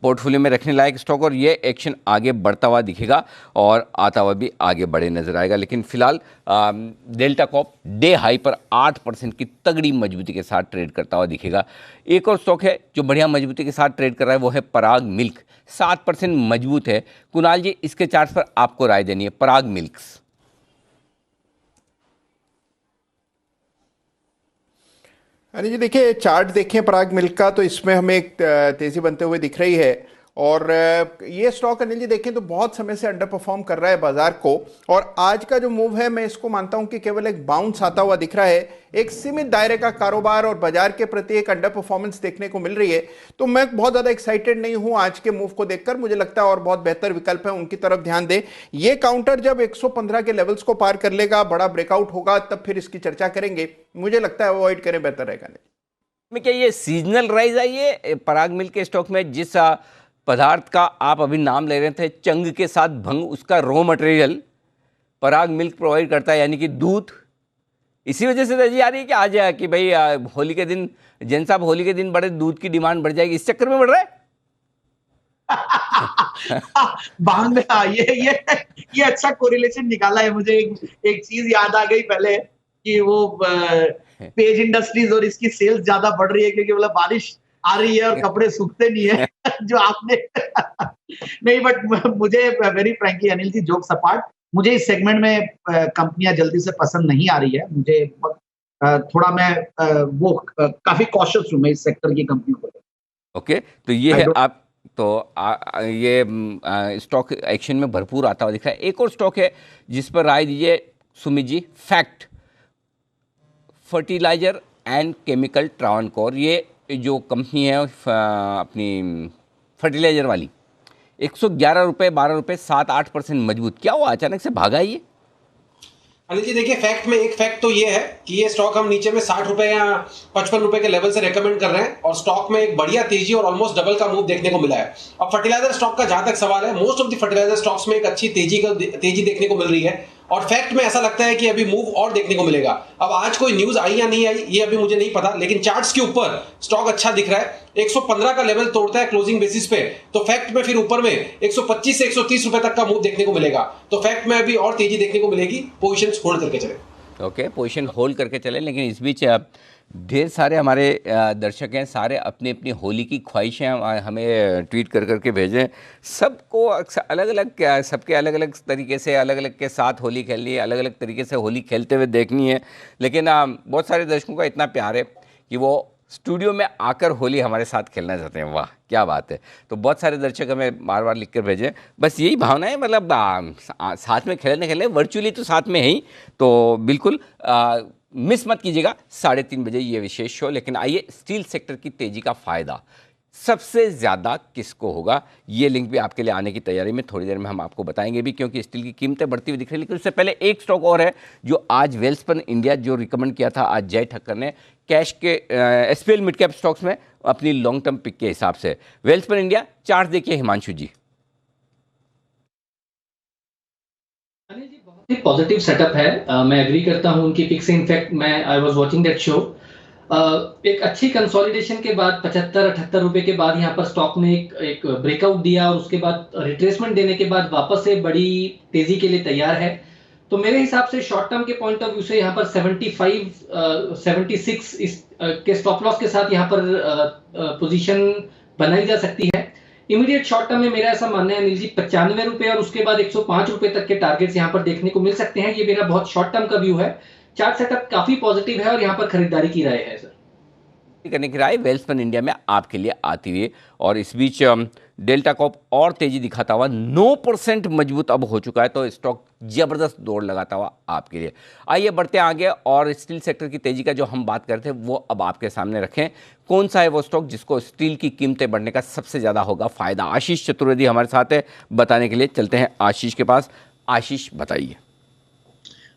S1: पोर्टफोलियो में रखने लायक स्टॉक और ये एक्शन आगे बढ़ता हुआ दिखेगा और आता हुआ भी आगे बढ़े नजर आएगा। लेकिन फिलहाल डेल्टा कॉर्प डे हाई पर 8% की तगड़ी मजबूती के साथ ट्रेड करता हुआ दिखेगा। एक और स्टॉक है जो बढ़िया मजबूती के साथ ट्रेड कर रहा है, वो है पराग मिल्क। 7% मजबूत है। कुणाल जी, इसके चार्ट पर आपको राय देनी है, पराग मिल्क्स।
S6: अनिल जी देखिए, चार्ट देखें पराग मिल्क का, तो इसमें हमें एक तेजी बनते हुए दिख रही है और ये स्टॉक अनिल जी देखें तो बहुत समय से अंडर परफॉर्म कर रहा है बाजार को और आज का जो मूव है मैं इसको मानता हूं कि केवल एक बाउंस आता हुआ दिख रहा है। एक सीमित दायरे का कारोबार और बाजार के प्रति एक अंडर परफॉर्मेंस देखने को मिल रही है। तो मैं बहुत ज्यादा एक्साइटेड नहीं हूं आज के मूव को देखकर। मुझे लगता है और बहुत बेहतर विकल्प है, उनकी तरफ ध्यान दें। ये काउंटर जब 115 के लेवल्स को पार कर लेगा, बड़ा ब्रेकआउट होगा, तब फिर इसकी चर्चा करेंगे। मुझे लगता है अवॉइड करें, बेहतर रहेगा।
S1: में क्या ये सीजनल राइज आई है पराग मिल्क के स्टॉक में? जिस पदार्थ का आप अभी नाम ले रहे थे, चंग के साथ भंग, उसका रॉ मटेरियल पराग मिल्क प्रोवाइड करता है, यानी कि दूध। इसी वजह से रजी आ रही है कि आज कि भाई होली के दिन, जैन साहब, होली के दिन बड़े दूध की डिमांड बढ़ जाएगी, इस चक्कर में बढ़ रहा है।
S9: भांग, ये अच्छा कोरिलेशन निकाला है। मुझे एक चीज याद आ गई पहले कि वो पेज इंडस्ट्रीज और इसकी सेल्स ज्यादा बढ़ रही है क्योंकि मतलब बारिश आ रही है और कपड़े सूखते नहीं है जो आपने नहीं, बट मुझे very frankly Anil ji, jokes apart, मुझे इस सेगमेंट में कंपनियां जल्दी से पसंद नहीं आ रही है। मुझे थोड़ा मैं वो काफी कॉशियस हूं मैं इस सेक्टर की कंपनियों को।
S1: ओके, तो ये है आप, तो ये स्टॉक एक्शन में भरपूर आता हुआ दिख रहा है। एक और स्टॉक है जिस पर राय दीजिए Sumit ji, fact fertiliser and chemical Travancore. ये जो कंपनी है अपनी फर्टिलाइजर वाली, 111 रुपये, 12 रुपये, 7-8% मजबूत। क्या हुआ, अचानक से भागा ये?
S8: अनिल जी देखिए, फैक्ट में एक फैक्ट तो ये है कि ये स्टॉक हम नीचे में 60 रुपए या 55 रुपए के लेवल से रेकमेंड कर रहे हैं और स्टॉक में एक बढ़िया तेजी और ऑलमोस्ट डबल का मूव देखने को मिला है। अब फर्टिलाइजर स्टॉक का जहां तक सवाल है, most of the fertiliser stocks में एक अच्छी तेजी देखने को मिल रही है और फैक्ट में ऐसा लगता है कि अभी मूव और देखने को मिलेगा। अब आज कोई न्यूज आई या नहीं आई ये अभी मुझे नहीं पता, लेकिन चार्ट्स के ऊपर स्टॉक अच्छा दिख रहा है। 115 का लेवल तोड़ता है क्लोजिंग बेसिस पे, तो फैक्ट में फिर ऊपर में 125 से 130 रुपए तक का मूव देखने को मिलेगा। तो फैक्ट में अभी और तेजी देखने को मिलेगी। पोजीशंस होल्ड करके चले।
S1: ओके, पोजीशन होल्ड करके चले। लेकिन इस बीच ढेर सारे हमारे दर्शक हैं, सारे अपनी अपनी होली की ख्वाहिशें हमें ट्वीट कर करके भेजें। सबको अलग अलग, सबके अलग अलग तरीके से, अलग अलग के साथ होली खेलनी है, अलग अलग तरीके से होली खेलते हुए देखनी है। लेकिन बहुत सारे दर्शकों का इतना प्यार है कि वो स्टूडियो में आकर होली हमारे साथ खेलना चाहते हैं। वाह, क्या बात है। तो बहुत सारे दर्शक हमें बार बार लिख कर भेजें। बस यही भावना है, मतलब साथ में खेलने वर्चुअली तो साथ में है ही, तो बिल्कुल मिस मत कीजिएगा 3:30 बजे ये विशेष शो। लेकिन आइए, स्टील सेक्टर की तेजी का फायदा सबसे ज़्यादा किसको होगा, ये लिंक भी आपके लिए आने की तैयारी में थोड़ी देर में हम आपको बताएंगे भी, क्योंकि स्टील की कीमतें बढ़ती हुई दिख रही है। लेकिन उससे पहले एक स्टॉक और है जो आज वेल्सपन इंडिया जो रिकमेंड किया था आज जय ठक्कर ने, कैश के एसपीएल मिड कैप स्टॉक्स में अपनी लॉन्ग टर्म पिक के हिसाब से। वेल्सपन इंडिया चार्ट देखिए हिमांशु जी।
S4: बहुत ही पॉजिटिव सेटअप है, मैं एग्री करता हूं उनकी पिक से। इनफैक्ट मैं I was watching that show. एक अच्छी कंसोलिडेशन के बाद 75-78 रुपए के बाद यहाँ पर स्टॉक ने एक ब्रेकआउट दिया और उसके बाद रिट्रेसमेंट देने के बाद वापस से बड़ी तेजी के लिए तैयार है। तो मेरे हिसाब से शॉर्ट टर्म के पॉइंट ऑफ व्यू से यहाँ पर 76 के स्टॉप लॉस के साथ यहाँ पर पोजीशन बनाई जा सकती है। इमीडिएट शॉर्ट टर्म में मेरा ऐसा मानना है अनिल जी, 95 रुपए और उसके बाद 105 रुपए तक के टारगेट्स यहाँ पर देखने को मिल सकते हैं। ये मेरा बहुत शॉर्ट टर्म का व्यू है। चार्ट सेटअप काफी पॉजिटिव है और यहाँ पर खरीदारी की राय है सर।
S1: करने की राय वेल्सपन इंडिया में आपके लिए आती हुई। और इस बीच डेल्टा कॉर्प और तेजी दिखाता हुआ 9% मजबूत अब हो चुका है, तो स्टॉक जबरदस्त दौड़ लगाता हुआ आपके लिए। आइए बढ़ते आगे और स्टील सेक्टर की तेजी का जो हम बात करते हैं वो अब आपके सामने रखें। कौन सा है वो स्टॉक जिसको स्टील की कीमतें बढ़ने का सबसे ज़्यादा होगा फायदा? आशीष चतुर्वेदी हमारे साथ है, बताने के लिए चलते हैं आशीष के पास। आशीष बताइए।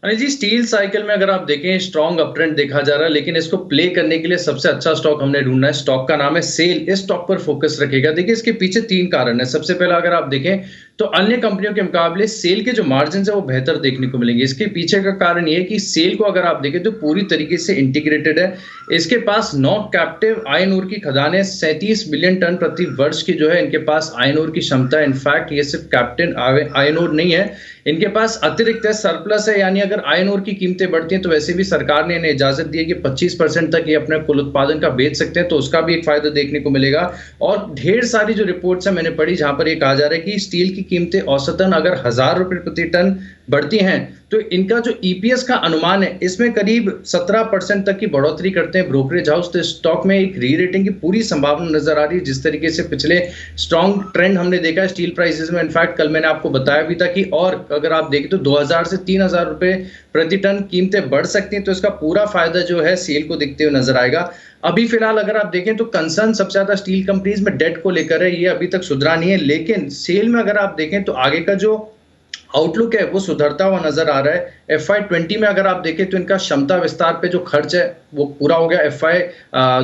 S10: अनिल जी, स्टील साइकिल में अगर आप देखें स्ट्रॉन्ग अपट्रेंड देखा जा रहा है, लेकिन इसको प्ले करने के लिए सबसे अच्छा स्टॉक हमने ढूंढना है। स्टॉक का नाम है सेल। इस स्टॉक पर फोकस रखेगा। देखिए, इसके पीछे 3 कारण है। सबसे पहला अगर आप देखें तो अन्य कंपनियों के मुकाबले सेल के जो मार्जिन है वो बेहतर देखने को मिलेंगे। इसके पीछे का कारण ये है कि सेल को अगर आप देखें तो पूरी तरीके से इंटीग्रेटेड है। इसके पास 9 कैप्टिव आयन ऊर की खदानें, 37 मिलियन टन प्रति वर्ष की जो है इनके पास आयन ऊर की क्षमता है। इनफैक्ट ये सिर्फ कैप्टिव आयन ऊर नहीं है, इनके पास अतिरिक्त है, सरप्लस है, यानी अगर आयन ऊर की कीमतें बढ़ती हैं तो वैसे भी सरकार ने इन्हें इजाजत दी है कि 25% तक ये अपने कुल उत्पादन का बेच सकते हैं, तो उसका भी एक फायदा देखने को मिलेगा। और ढेर सारी जो रिपोर्ट्स है मैंने पढ़ी जहां पर ये कहा जा रहा है कि स्टील की कीमतें औसतन अगर 1000 रुपए प्रति टन बढ़ती हैं तो इनका जो ईपीएस का अनुमान है इसमें करीब 17% तक की बढ़ोतरी करते हैं ब्रोकरेज हाउस। तो स्टॉक में एक री रेटिंग की पूरी संभावना नजर आ रही है, जिस तरीके से पिछले स्ट्रॉन्ग ट्रेंड हमने देखा है स्टील प्राइसेस में। इनफैक्ट कल मैंने आपको बताया भी था कि और अगर आप देखें तो 2000 से 3000 रुपए प्रति टन कीमतें बढ़ सकती हैं, तो इसका पूरा फायदा जो है सेल को दिखते हुए नजर आएगा। अभी फिलहाल अगर आप देखें तो कंसर्न सबसे ज्यादा स्टील कंपनीज में डेट को लेकर है, ये अभी तक सुधरा नहीं है, लेकिन सेल में अगर आप देखें तो आगे का जो आउटलुक है वो सुधरता हुआ नजर आ रहा है। FY20 में अगर आप देखें तो इनका क्षमता विस्तार पे जो खर्च है वो पूरा हो गया। FY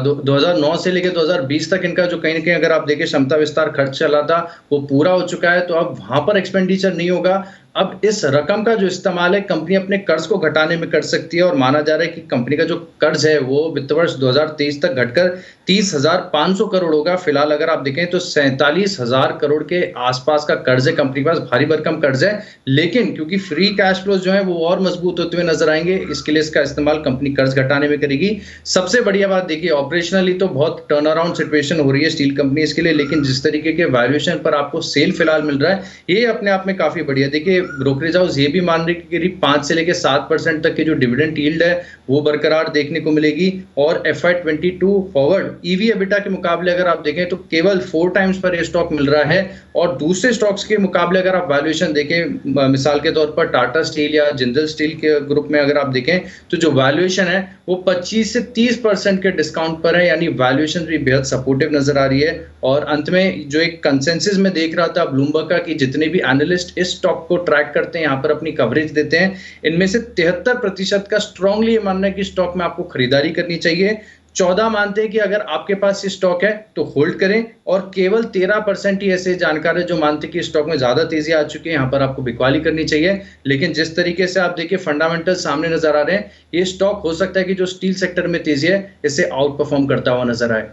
S10: 2009 से लेकर 2020 तक इनका जो कहीं ना कहीं अगर आप देखें क्षमता विस्तार खर्च चला था वो पूरा हो चुका है, तो अब वहां पर एक्सपेंडिचर नहीं होगा। अब इस रकम का जो इस्तेमाल है कंपनी अपने कर्ज को घटाने में कर सकती है, और माना जा रहा है कि कंपनी का जो कर्ज है वो वित्त वर्ष 2023 तक घटकर 30,500 करोड़ होगा। फिलहाल अगर आप देखें तो 47,000 करोड़ के आसपास का कर्ज है कंपनी के पास, भारी भरकम कर्ज है, लेकिन क्योंकि फ्री कैश फ्लो जो है वो और मजबूत होते हुए नजर आएंगे, इसके लिए इसका इस्तेमाल कंपनी कर्ज घटाने में करेगी। सबसे बढ़िया बात देखिए, ऑपरेशनली तो बहुत टर्न अराउंड सिचुएशन हो रही है स्टील कंपनीज के लिए, लेकिन जिस तरीके के वैल्यूएशन पर आपको सेल फिलहाल मिल रहा है ये अपने आप में काफी बढ़िया। देखिए ब्रोकरेज हाउस ये भी मान रही है कि करीब 5 से लेकर 7% तक की जो डिविडेंड यील्ड है वो बरकरार देखने को मिलेगी। और FY22 फॉरवर्ड ईवी एबिटा के मुकाबले अगर आप देखें तो केवल 4 टाइम्स पर ये स्टॉक मिल रहा है, और दूसरे स्टॉक्स के मुकाबले अगर आप वैल्यूएशन देखें, मिसाल के तौर पर टाटा स्टील या जिंदल स्टील के ग्रुप में अगर आप देखें तो जो वैल्यूएशन है वो 25 से 30% के डिस्काउंट पर है, यानी वैल्यूएशन भी बेहद सपोर्टिव नजर आ रही है। और अंत में जो एक कंसेंसस में देख रहा था ब्लूमबर्ग का कि जितने भी एनालिस्ट इस स्टॉक को ट्रैक करते हैं, यहाँ पर अपनी कवरेज देते हैं, इनमें से 73% का स्ट्रांगली ये मानना है कि स्टॉक में आपको खरीदारी करनी चाहिए। 14 मानते हैं कि अगर आपके पास ये स्टॉक है तो होल्ड करें, और केवल 13% ही ऐसे जानकार है जो मानते हैं कि स्टॉक में ज्यादा तेजी आ चुकी है, यहाँ पर आपको बिकवाली करनी चाहिए। लेकिन जिस तरीके से आप देखिए फंडामेंटल सामने नजर आ रहे हैं, ये स्टॉक हो सकता है कि जो स्टील सेक्टर में तेजी है इसे आउट परफॉर्म करता हुआ नजर आए।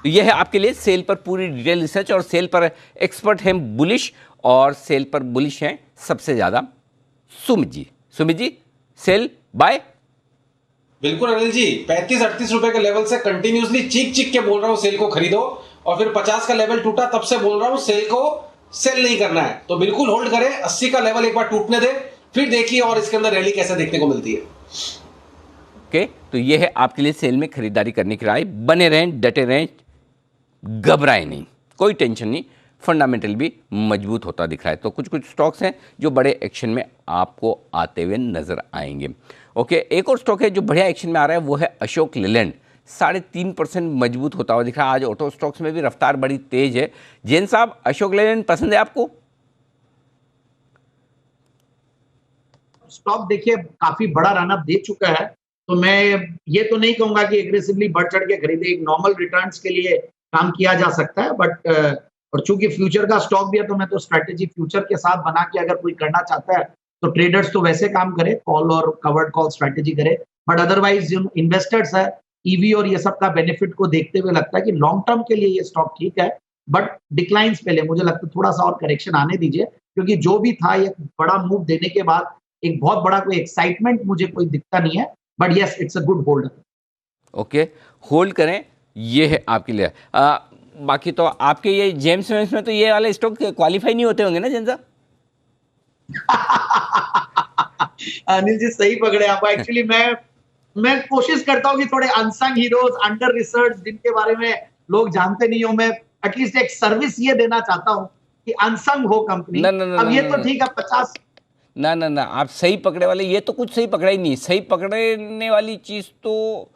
S1: यह है आपके लिए सेल पर पूरी डिटेल रिसर्च, और सेल पर एक्सपर्ट हैं बुलिश, और सेल पर बुलिश हैं सबसे ज्यादा सुमित जी। Sumit ji, cell bye.
S8: बिल्कुल अनिल जी, 35-38 रुपए के लेवल से कंटिन्यूसली चीख के बोल रहा हूं सेल को खरीदो, और फिर 50 का लेवल टूटा तब से बोल रहा हूं सेल को सेल नहीं करना है, तो बिल्कुल होल्ड करें। 80 का लेवल एक बार टूटने दे, फिर देखिए और इसके अंदर रैली कैसे देखने को मिलती है।
S1: ओके, तो यह है आपके लिए सेल में खरीदारी करने की राय। बने रहें, डटे रहें, घबराए नहीं, कोई टेंशन नहीं, फंडामेंटल भी मजबूत होता दिख रहा है। तो कुछ कुछ स्टॉक्स हैं जो बड़े एक्शन में आपको आते हुए नजर आएंगे। ओके, एक और स्टॉक है जो बढ़िया एक्शन में आ रहा है, वो है अशोक लेलैंड। 3.5% मजबूत होता हुआ दिख रहा है। आज ऑटो स्टॉक्स में भी रफ्तार बड़ी तेज है। जैन साहब, अशोक लेलैंड पसंद है आपको?
S9: स्टॉक देखिए काफी बड़ा रन अप दे चुका है, तो मैं ये तो नहीं कहूंगा कि एग्रेसिवली बढ़ चढ़ के खरीदे। एक नॉर्मल रिटर्न्स के लिए काम किया जा सकता है, बट और चूंकि फ्यूचर का स्टॉक भी है तो मैं तो स्ट्रेटेजी फ्यूचर के साथ बना के अगर कोई करना चाहता है तो ट्रेडर्स तो वैसे काम करे, कॉल और कवर्ड कॉल स्ट्रेटेजी करे। बट अदरवाइज जो इन्वेस्टर्स है ईवी और ये सब का बेनिफिट को देखते हुए लगता है कि लॉन्ग टर्म के लिए ये स्टॉक ठीक है, बट डिक्लाइंस पहले मुझे लगता है थोड़ा सा और करेक्शन आने दीजिए, क्योंकि जो भी था ये बड़ा मूव देने के बाद एक बहुत बड़ा कोई एक्साइटमेंट मुझे कोई दिखता नहीं है, but yes it's a good hold.
S1: Okay, hold करें, ये है आपके लिए। बाकी तो आपके ये जेम्स वेम्स में तो ये वाले स्टॉक क्वालिफाई नहीं होते होंगे ना जैन साहब?
S9: अनिल जी सही पकड़े आप। एक्चुअली मैं कोशिश करता हूँ कि थोड़े अनसंग हीरोज, अंडर रिसर्च, जिनके बारे में लोग जानते नहीं हो, मैं एटलीस्ट एक सर्विस ये देना चाहता हूँ कि अनसंग हो कंपनी। अब ये तो ठीक है 50
S1: ना, आप सही पकड़े वाले, ये तो कुछ सही पकड़ा ही नहीं। सही पकड़ने वाली चीज तो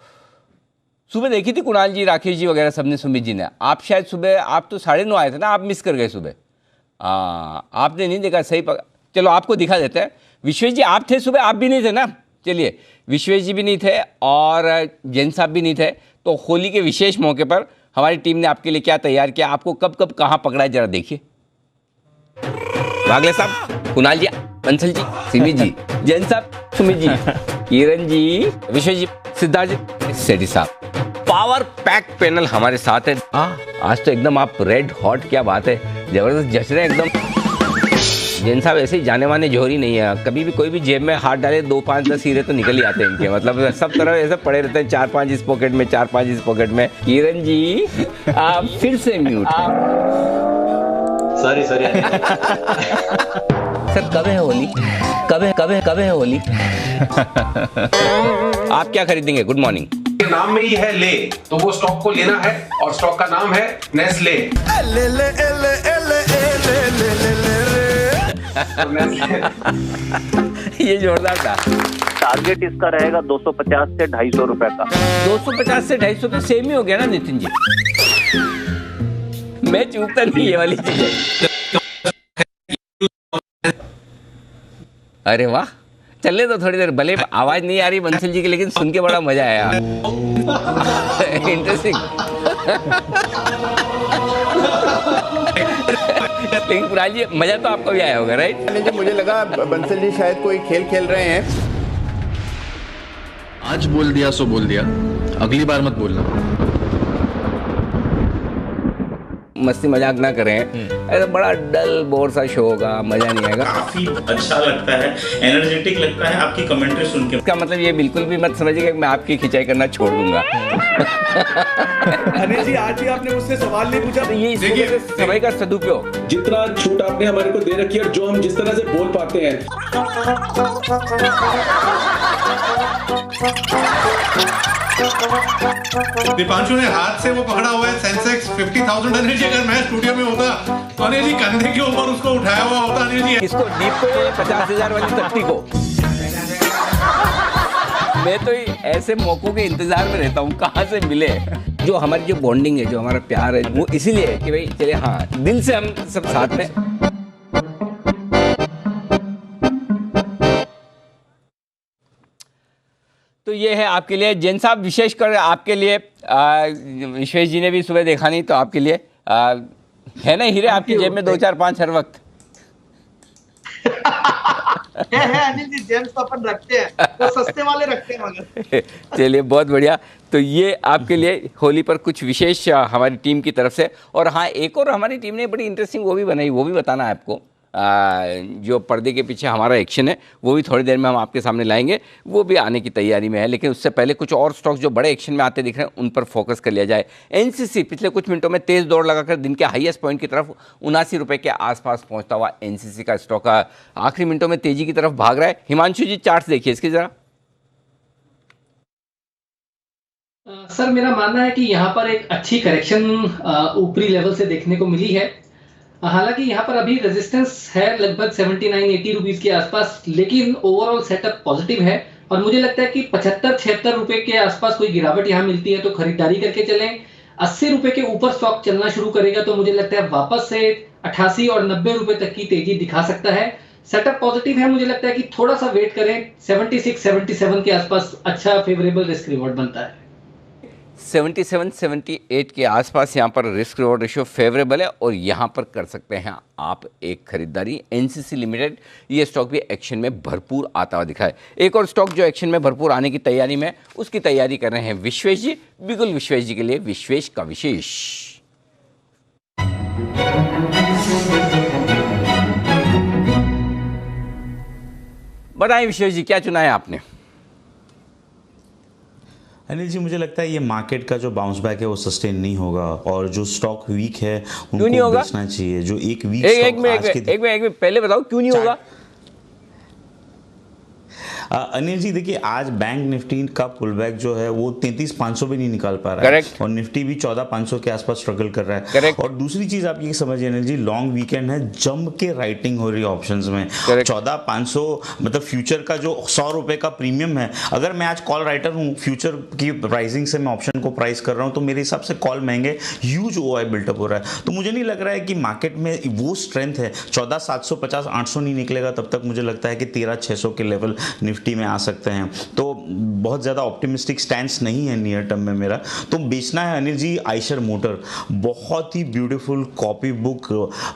S1: सुबह देखी थी कुणाल जी, राकेश जी वगैरह सबने, सुमित जी ने। आप शायद सुबह, आप तो 9:30 आए थे ना, आप मिस कर गए सुबह। आपने नहीं देखा सही चलो आपको दिखा देते हैं। विश्वेश जी आप थे सुबह, आप भी नहीं थे ना? चलिए, विश्वेश जी भी नहीं थे और जैन साहब भी नहीं थे, तो होली के विशेष मौके पर हमारी टीम ने आपके लिए क्या तैयार किया, आपको कब कब कहाँ पकड़ा है जरा देखिए। वागले साहब, कुणाल जी, बंसल जी, सिमी जी, जैन साहब, सुमित जी, किरण जी, विश्व जी, सिद्धार्थ जी, सेठी साहब। पावर पैक पैनल हमारे साथ है। आज तो एकदम आप रेड हॉट, क्या बात है, जबरदस्त जच रहे हैं एकदम। जैन साहब ऐसे ही जाने माने जोहरी नहीं है, कभी भी कोई भी जेब में हाथ डाले 2, 5, 10 हीरे तो निकल ही आते हैं इनके, मतलब सब तरफ ऐसे पड़े रहते हैं, 4-5 इस पॉकेट में, 4-5 इस पॉकेट में। किरण जी आप फिर से म्यूट।
S14: सॉरी
S1: सर कब है होली, कब है होली? आप क्या खरीदेंगे? Good morning.
S8: नाम में ही है ले, तो वो स्टॉक को लेना है और स्टॉक का नाम है नेस्ले।
S1: ये जोरदार था।
S14: टारगेट इसका रहेगा 250 से 250 रुपए का।
S1: 250 से 250 तो सेम ही हो गया ना नितिन जी। मैं चूकता नहीं ये वाली चीज। अरे वाह, चलने तो थोड़ी देर, भले आवाज नहीं आ रही बंसल जी की, लेकिन सुन के बड़ा मजा आया। इंटरेस्टिंग। लेकिन कुणाल जी मजा तो आपको भी आया होगा, राइट?
S6: मुझे लगा बंसल जी शायद कोई खेल खेल रहे हैं।
S15: आज बोल दिया सो बोल दिया, अगली बार मत बोलना।
S1: मस्ती मजाक ना करें, ऐसा बड़ा डल बोर सा शो होगा, मजा नहीं आएगा।
S11: काफी अच्छा लगता है, एनर्जेटिक लगता है आपकी कमेंट्री सुन के।
S1: इसका मतलब ये बिल्कुल भी मत समझिएगा कि मैं आपकी खिंचाई करना छोड़ दूंगा।
S16: अनिल जी आज भी आपने मुझसे सवाल नहीं पूछा,
S1: तो ये देखिए समय का सदुपयोग।
S16: जितना छूट आपने हमारे को दे रखी है और जो हम जिस तरह से बोल पाते हैं।
S7: दीपांशु ने हाथ से वो पकड़ा हुआ है सेंसेक्स 50,000। अनिल जी अगर मैं स्टूडियो में होता तो अनिल जी कंधे के ऊपर उसको उठाया हुआ होता। अनिल जी
S1: इसको डीप को 50,000 वाली तख्ती को। मैं तो ऐसे मौकों के इंतजार में रहता हूँ कहाँ से मिले। जो हमारी जो बॉन्डिंग है, जो हमारा प्यार है, वो इसीलिए है कि भाई चले, हाँ दिल से हम सब साथ में। तो ये है आपके लिए जैन साहब, विशेषकर आपके लिए। विश्वेश जी ने भी सुबह देखा नहीं तो आपके लिए है ना हीरे आपकी जेब में 2, 4, 5 हर वक्त।
S9: है अनिल जी, जेम्स तो अपन रखते हैं, तो सस्ते वाले रखते हैं मगर।
S1: चलिए बहुत बढ़िया। तो ये आपके लिए होली पर कुछ विशेष हमारी टीम की तरफ से। और हाँ, एक और हमारी टीम ने बड़ी इंटरेस्टिंग वो भी बनाई, वो भी बताना है आपको। जो पर्दे के पीछे हमारा एक्शन है वो भी थोड़ी देर में हम आपके सामने लाएंगे, वो भी आने की तैयारी में है। लेकिन उससे पहले कुछ और स्टॉक्स जो बड़े एक्शन में आते दिख रहे हैं उन पर फोकस कर लिया जाए। एनसीसी पिछले कुछ मिनटों में तेज दौड़ लगाकर दिन के हाईएस्ट पॉइंट की तरफ 79 रुपए के आसपास पहुंचता हुआ एनसीसी का स्टॉक आखिरी मिनटों में तेजी की तरफ भाग रहा है। हिमांशु जी चार्ट देखिए इसके जरा।
S4: सर मेरा मानना है कि यहाँ पर एक अच्छी करेक्शन ऊपरी लेवल से देखने को मिली है। हालांकि यहाँ पर अभी रेजिस्टेंस है लगभग 79-80 रुपीस के आसपास, लेकिन ओवरऑल सेटअप पॉजिटिव है और मुझे लगता है कि 75-76 रुपए के आसपास कोई गिरावट यहाँ मिलती है तो खरीदारी करके चलें। 80 रुपए के ऊपर स्टॉक चलना शुरू करेगा तो मुझे लगता है वापस से 88 और 90 रुपए तक की तेजी दिखा सकता है। सेटअप पॉजिटिव है, मुझे लगता है कि थोड़ा सा वेट करें, 76-77 के आसपास अच्छा फेवरेबल रिस्क रिवॉर्ड बनता है।
S1: 77-78 के आसपास यहाँ पर रिस्क रिवॉर्ड रेशियो फेवरेबल है और यहाँ पर कर सकते हैं आप एक खरीदारी। एनसीसी लिमिटेड ये स्टॉक भी एक्शन में भरपूर आता हुआ दिखा है। एक और स्टॉक जो एक्शन में भरपूर आने की तैयारी में, उसकी तैयारी कर रहे हैं विश्वेश जी। बिल्कुल विश्वेश जी के लिए विश्वेश का विशेष। बताएं विश्वेश जी क्या चुना है आपने?
S11: अनिल जी मुझे लगता है ये मार्केट का जो बाउंस बैक है वो सस्टेन नहीं होगा और जो स्टॉक वीक है उनको बेचना चाहिए। जो एक वीक
S1: एक मिनट पहले बताओ क्यों नहीं होगा?
S11: अनिल जी देखिए, आज बैंक निफ्टी का पुल बैक जो है वो 33,500 भी नहीं निकाल पा रहा है और निफ्टी भी 14,500 के आसपास स्ट्रगल कर रहा है। और दूसरी चीज आप ये समझिए अनिल जी, लॉन्ग वीकेंड है, जम के राइटिंग हो रही है ऑप्शंस में। 14,500 मतलब फ्यूचर का जो 100 रुपए का प्रीमियम है, अगर मैं आज कॉल राइटर हूँ, फ्यूचर की प्राइसिंग से मैं ऑप्शन को प्राइस कर रहा हूँ तो मेरे हिसाब से कॉल महंगे, ह्यूज ओआई बिल्टअप हो रहा है। तो मुझे नहीं लग रहा है कि मार्केट में वो स्ट्रेंथ है। 14,750-800 नहीं निकलेगा तब तक मुझे लगता है कि 13,600 के लेवल निफ्टी में आ सकते हैं। तो बहुत ज़्यादा ऑप्टिमिस्टिक स्टैंस नहीं है नियर टर्म में मेरा। तो बेचना है अनिल जी आइशर मोटर, बहुत ही beautiful copy book,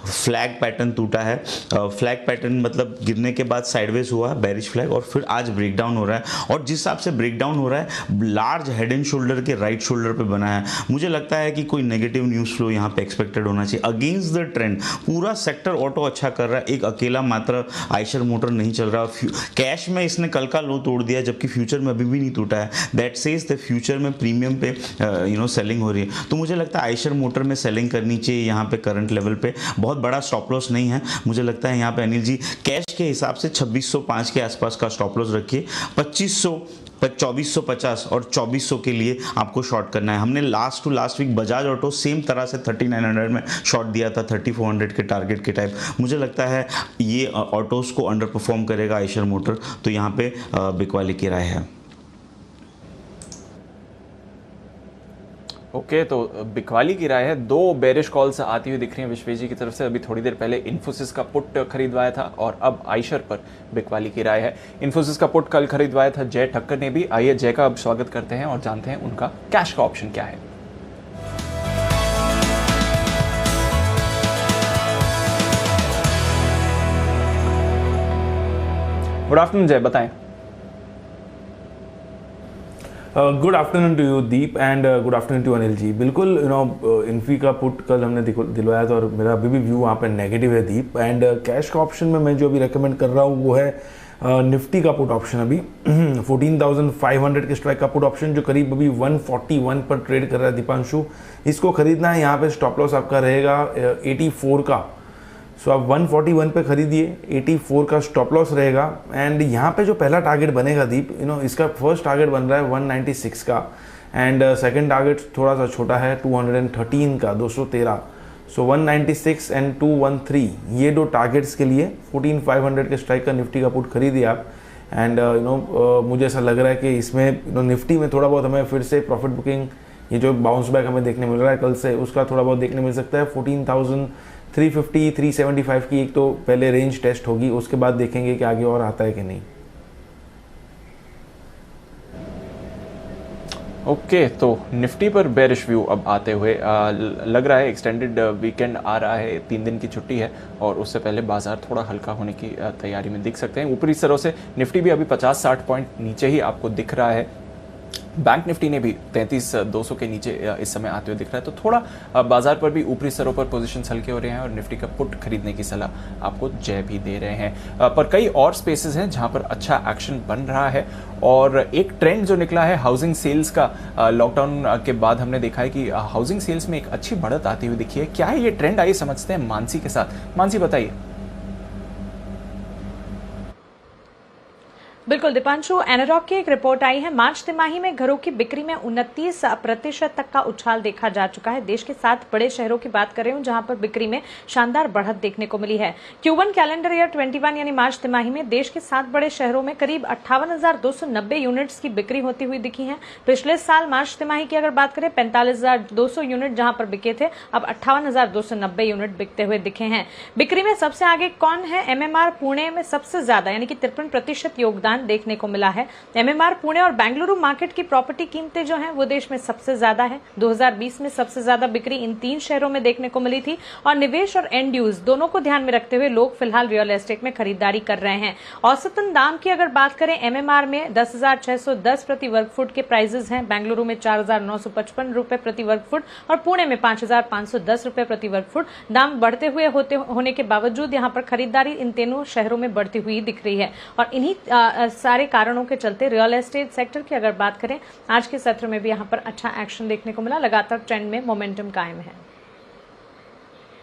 S11: flag pattern टूटा है, फ्लैग पैटर्न मतलब गिरने के बाद साइडवेज हुआ बेरिश फ्लैग और फिर आज ब्रेकडाउन हो रहा है, और जिस हिसाब से ब्रेकडाउन हो रहा है लार्ज हेड एंड शोल्डर के राइट शोल्डर पे बना है। मुझे लगता है कि कोई नेगेटिव न्यूज़ फ्लो यहाँ पे एक्सपेक्टेड होना चाहिए अगेंस्ट द ट्रेंड। पूरा सेक्टर ऑटो अच्छा कर रहा है, एक अकेला मात्र आइशर मोटर नहीं चल रहा। कैश में इसने कल का लो तोड़ दिया जबकि फ्यूचर में अभी भी नहीं टूटा है। दैट सेज द फ्यूचर में प्रीमियम पे सेलिंग हो रही है। तो मुझे लगता है आइशर मोटर में सेलिंग करनी चाहिए यहाँ पे करंट लेवल पे। बहुत बड़ा स्टॉप लॉस नहीं है, मुझे लगता है यहाँ पे अनिल जी कैश के हिसाब से 2605 के आसपास का स्टॉप लॉस रखिए। 2450 और 2400 के लिए आपको शॉर्ट करना है। हमने last to last week Bajaj Auto same तरह से 3900 में शॉर्ट दिया था 3400 के टारगेट के टाइप। मुझे लगता है ये ऑटोज को अंडर परफॉर्म करेगा आइशर मोटर, तो यहाँ पे बिकवाली की राय है।
S2: ओके, तो बिकवाली की राय है। 2 बेरिश कॉल्स आती हुई दिख रही हैं विश्वेश जी की तरफ से। अभी थोड़ी देर पहले इन्फोसिस का पुट खरीदवाया था और अब आइशर पर बिकवाली की राय है। इन्फोसिस का पुट कल खरीदवाया था जय ठक्कर ने भी। आइए जय का अब स्वागत करते हैं और जानते हैं उनका कैश का ऑप्शन क्या है। गुड आफ्टरनून जय, बताएं।
S17: Good afternoon to you Deep and good afternoon to Anil ji. बिल्कुल इन्फी का पुट कल हमने दिलवाया था और मेरा अभी भी व्यू वहाँ पे नेगेटिव है दीप। एंड कैश का ऑप्शन में मैं जो अभी रेकमेंड कर रहा हूँ वो है निफ्टी का पुट ऑप्शन। अभी 14,500 के स्ट्राइक का पुट ऑप्शन जो करीब अभी 141 पर ट्रेड कर रहा है दीपांशु, इसको खरीदना है। यहाँ पे स्टॉप लॉस आपका रहेगा 84 का। सो आप 141 पे खरीदिए, 84 का स्टॉप लॉस रहेगा। एंड यहाँ पे जो पहला टारगेट बनेगा दीप, इसका फर्स्ट टारगेट बन रहा है 196 का एंड सेकंड टारगेट थोड़ा सा छोटा है 213 का, 213। सो 196 एंड 213 ये 2 टारगेट्स के लिए 14,500 के स्ट्राइक का निफ्टी का पुट खरीदिए आप। एंड मुझे ऐसा लग रहा है कि इसमें निफ्टी में थोड़ा बहुत हमें फिर से प्रॉफिट बुकिंग, ये जो बाउंस बैक हमें देखने मिल रहा है कल से, उसका थोड़ा बहुत देखने मिल सकता है। 14,350 375 की एक तो पहले रेंज टेस्ट होगी, उसके बाद देखेंगे कि आगे और आता है कि नहीं।
S2: ओके, तो निफ्टी पर बेरिश व्यू अब आते हुए लग रहा है एक्सटेंडेड वीकेंड आ रहा है, 3 दिन की छुट्टी है और उससे पहले बाजार थोड़ा हल्का होने की तैयारी में दिख सकते हैं। ऊपरी स्तरों से निफ्टी भी अभी 50-60 पॉइंट नीचे ही आपको दिख रहा है। बैंक निफ्टी ने भी 33,200 के नीचे इस समय आते हुए दिख रहा है। तो थोड़ा बाजार पर भी ऊपरी स्तरों पर पोजीशंस हल्के हो रहे हैं और निफ्टी का पुट खरीदने की सलाह आपको जय भी दे रहे हैं। पर कई और स्पेसेस हैं जहां पर अच्छा एक्शन बन रहा है और एक ट्रेंड जो निकला है हाउसिंग सेल्स का, लॉकडाउन के बाद हमने देखा है कि हाउसिंग सेल्स में एक अच्छी बढ़त आती हुई दिखी है। क्या है ये ट्रेंड, आइए समझते हैं मानसी के साथ। मानसी बताइए।
S3: बिल्कुल दीपांशु, एनारॉक की एक रिपोर्ट आई है। मार्च तिमाही में घरों की बिक्री में 29% तक का उछाल देखा जा चुका है। देश के 7 बड़े शहरों की बात कर रहे हूं जहां पर बिक्री में शानदार बढ़त देखने को मिली है। Q1 कैलेंडर ईयर 21 यानी मार्च तिमाही में देश के 7 बड़े शहरों में करीब 58,290 यूनिट्स की बिक्री होती हुई दिखी है। पिछले साल मार्च तिमाही की अगर बात करें 45,200 यूनिट जहां पर बिके थे, अब 58,290 यूनिट बिकते हुए दिखे हैं। बिक्री में सबसे आगे कौन है? MMR पुणे में सबसे ज्यादा यानी कि 53% योगदान देखने को मिला है। MMR पुणे और बेंगलुरु मार्केट की प्रॉपर्टी कीमतें जो हैं वो देश में सबसे ज्यादा है। 2020 में सबसे ज्यादा बिक्री इन 3 शहरों में देखने को मिली थी और निवेश और एंड यूज दोनों को ध्यान में रखते हुए लोग फिलहाल रियल एस्टेट में खरीदारी कर रहे हैं। औसतन दाम की अगर बात करें MMR में 10,610 प्रति वर्ग फुट के प्राइजेस हैं, बेंगलुरु में 4,955 रुपए प्रति वर्ग फुट और पुणे में 5,510 रुपए प्रति वर्ग फुट। दाम बढ़ते हुए होने के बावजूद यहाँ पर खरीदारी इन तीनों शहरों में बढ़ती हुई दिख रही है और इन्हीं सारे कारणों के चलते रियल एस्टेट सेक्टर की अगर बात करें आज के सत्र में भी यहाँ पर अच्छा एक्शन देखने को मिला। लगातार ट्रेंड में मोमेंटम कायम है।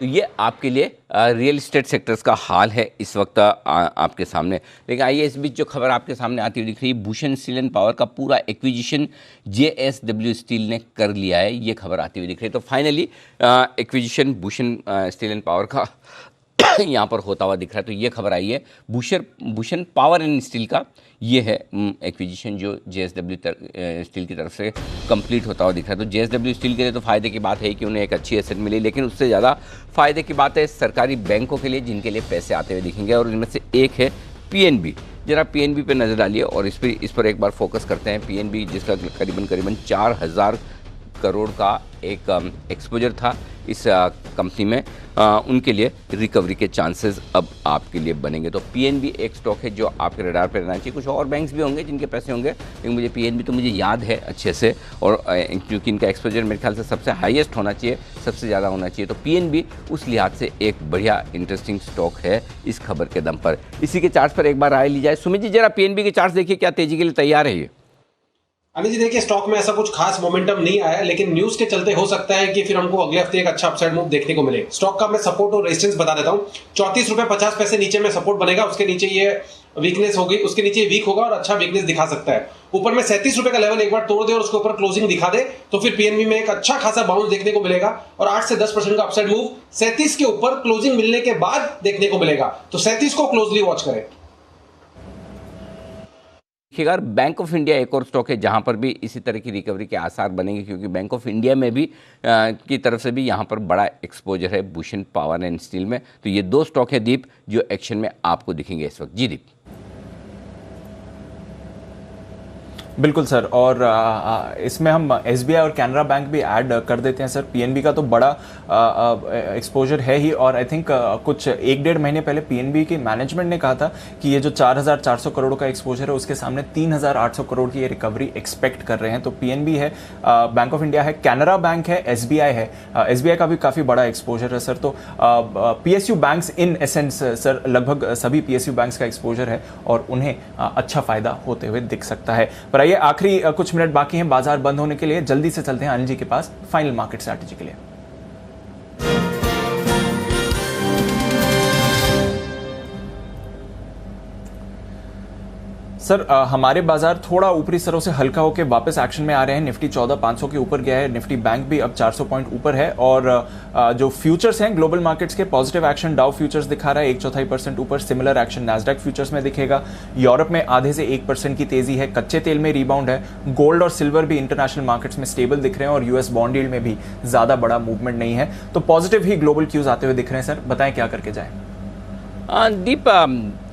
S1: ये आपके लिए रियल एस्टेट सेक्टर्स का हाल है इस वक्त आपके सामने। लेकिन आइए इस बीच जो खबर आपके सामने आती हुई दिख रही है, भूषण स्टील एंड पावर का पूरा एक्विजिशन JSW स्टील ने कर लिया है, ये खबर आती हुई दिख रही है। तो finally acquisition Bhushan steel and power का यहाँ पर होता हुआ दिख रहा है। तो ये खबर आई है भूषण पावर एंड स्टील का, ये है एक्विजिशन जो JSW स्टील की तरफ से कंप्लीट होता हुआ दिख रहा है। तो JSW स्टील के लिए तो फ़ायदे की बात है कि उन्हें एक अच्छी एसेट मिली, लेकिन उससे ज़्यादा फ़ायदे की बात है सरकारी बैंकों के लिए जिनके लिए पैसे आते हुए दिखेंगे और इनमें से एक है पीएनबी, जरा पीएनबी पे नज़र डालिए और इस पर एक बार फोकस करते हैं। पीएनबी जिसका करीबन 4000 करोड़ का एक एक्सपोजर था इस कंपनी में, उनके लिए रिकवरी के चांसेस अब आपके लिए बनेंगे। तो पीएनबी एक स्टॉक है जो आपके रडार पर रहना चाहिए। कुछ और बैंक्स भी होंगे जिनके पैसे होंगे, लेकिन मुझे पीएनबी तो मुझे याद है अच्छे से, और क्योंकि इनका एक्सपोजर मेरे ख्याल से सबसे हाईएस्ट होना चाहिए, सबसे ज़्यादा होना चाहिए। तो पीएनबी उस लिहाज से एक बढ़िया इंटरेस्टिंग स्टॉक है इस खबर के दम पर। इसी के चार्ट पर एक बार राय ली जाए। सुमित जी, जरा पीएनबी के चार्ट देखिए, क्या तेजी के लिए तैयार है ये?
S8: अनिल जी देखिए, स्टॉक में ऐसा कुछ खास मोमेंटम नहीं आया, लेकिन न्यूज के चलते हो सकता है कि फिर हमको अगले हफ्ते एक अच्छा अपसाइड मूव देखने को मिले। स्टॉक का मैं सपोर्ट और रेजिस्टेंस बता देता हूँ। 34.50 नीचे में सपोर्ट बनेगा, उसके नीचे ये वीकनेस होगी, उसके नीचे ये वीक होगा और अच्छा वीकनेस दिखा सकता है। ऊपर में 37 रुपए का लेवल एक बार तोड़ दे और उसके ऊपर क्लोजिंग दिखा दे तो फिर पीएनबी में एक अच्छा खासा बाउंस देखने को मिलेगा और 8 से 10% का अपसाइड मूव 37 के ऊपर क्लोजिंग मिलने के बाद देखने को मिलेगा। तो 37 को क्लोजली वॉच करें।
S1: देखिएगा, बैंक ऑफ इंडिया एक और स्टॉक है जहां पर भी इसी तरह की रिकवरी के आसार बनेंगे, क्योंकि बैंक ऑफ इंडिया में भी की तरफ से भी यहां पर बड़ा एक्सपोजर है भूषण पावर एंड स्टील में। तो ये दो स्टॉक है दीप जो एक्शन में आपको दिखेंगे इस वक्त। जी दीप।
S2: बिल्कुल सर, और इसमें हम एसबीआई और कैनरा बैंक भी ऐड कर देते हैं सर। पीएनबी का तो बड़ा एक्सपोजर है ही, और आई थिंक कुछ 1-1.5 महीने पहले पीएनबी की मैनेजमेंट ने कहा था कि ये जो 4400 करोड़ का एक्सपोजर है उसके सामने 3800 करोड़ की ये रिकवरी एक्सपेक्ट कर रहे हैं। तो पीएनबी है, बैंक ऑफ इंडिया है, कैनरा बैंक है, एसबीआई है। एसबीआई का भी काफ़ी बड़ा एक्सपोजर है सर। तो PSU banks in essence sir, लगभग सभी पीएसयू बैंक्स का एक्सपोजर है और उन्हें अच्छा फायदा होते हुए दिख सकता है। पर ये आखिरी कुछ मिनट बाकी हैं बाजार बंद होने के लिए, जल्दी से चलते हैं अनिल जी के पास फाइनल मार्केट स्ट्रैटेजी के लिए। सर हमारे बाजार थोड़ा ऊपरी स्तरों से हल्का होकर वापस एक्शन में आ रहे हैं। निफ्टी 14,500 के ऊपर गया है, निफ्टी बैंक भी अब 400 पॉइंट ऊपर है, और जो फ्यूचर्स हैं ग्लोबल मार्केट्स के पॉजिटिव एक्शन डाउ फ्यूचर्स दिखा रहा है 1/4% ऊपर। सिमिलर एक्शन नैस्डैक फ्यूचर्स में दिखेगा। यूरोप में आधे से 1% की तेजी है। कच्चे तेल में रिबाउंड है। गोल्ड और सिल्वर भी इंटरनेशनल मार्केट्स में स्टेबल दिख रहे हैं और यूएस बॉन्ड यील्ड में भी ज्यादा बड़ा मूवमेंट नहीं है। तो पॉजिटिव ही ग्लोबल क्यूज आते हुए दिख रहे हैं सर, बताएं क्या करके जाए।
S1: दीप,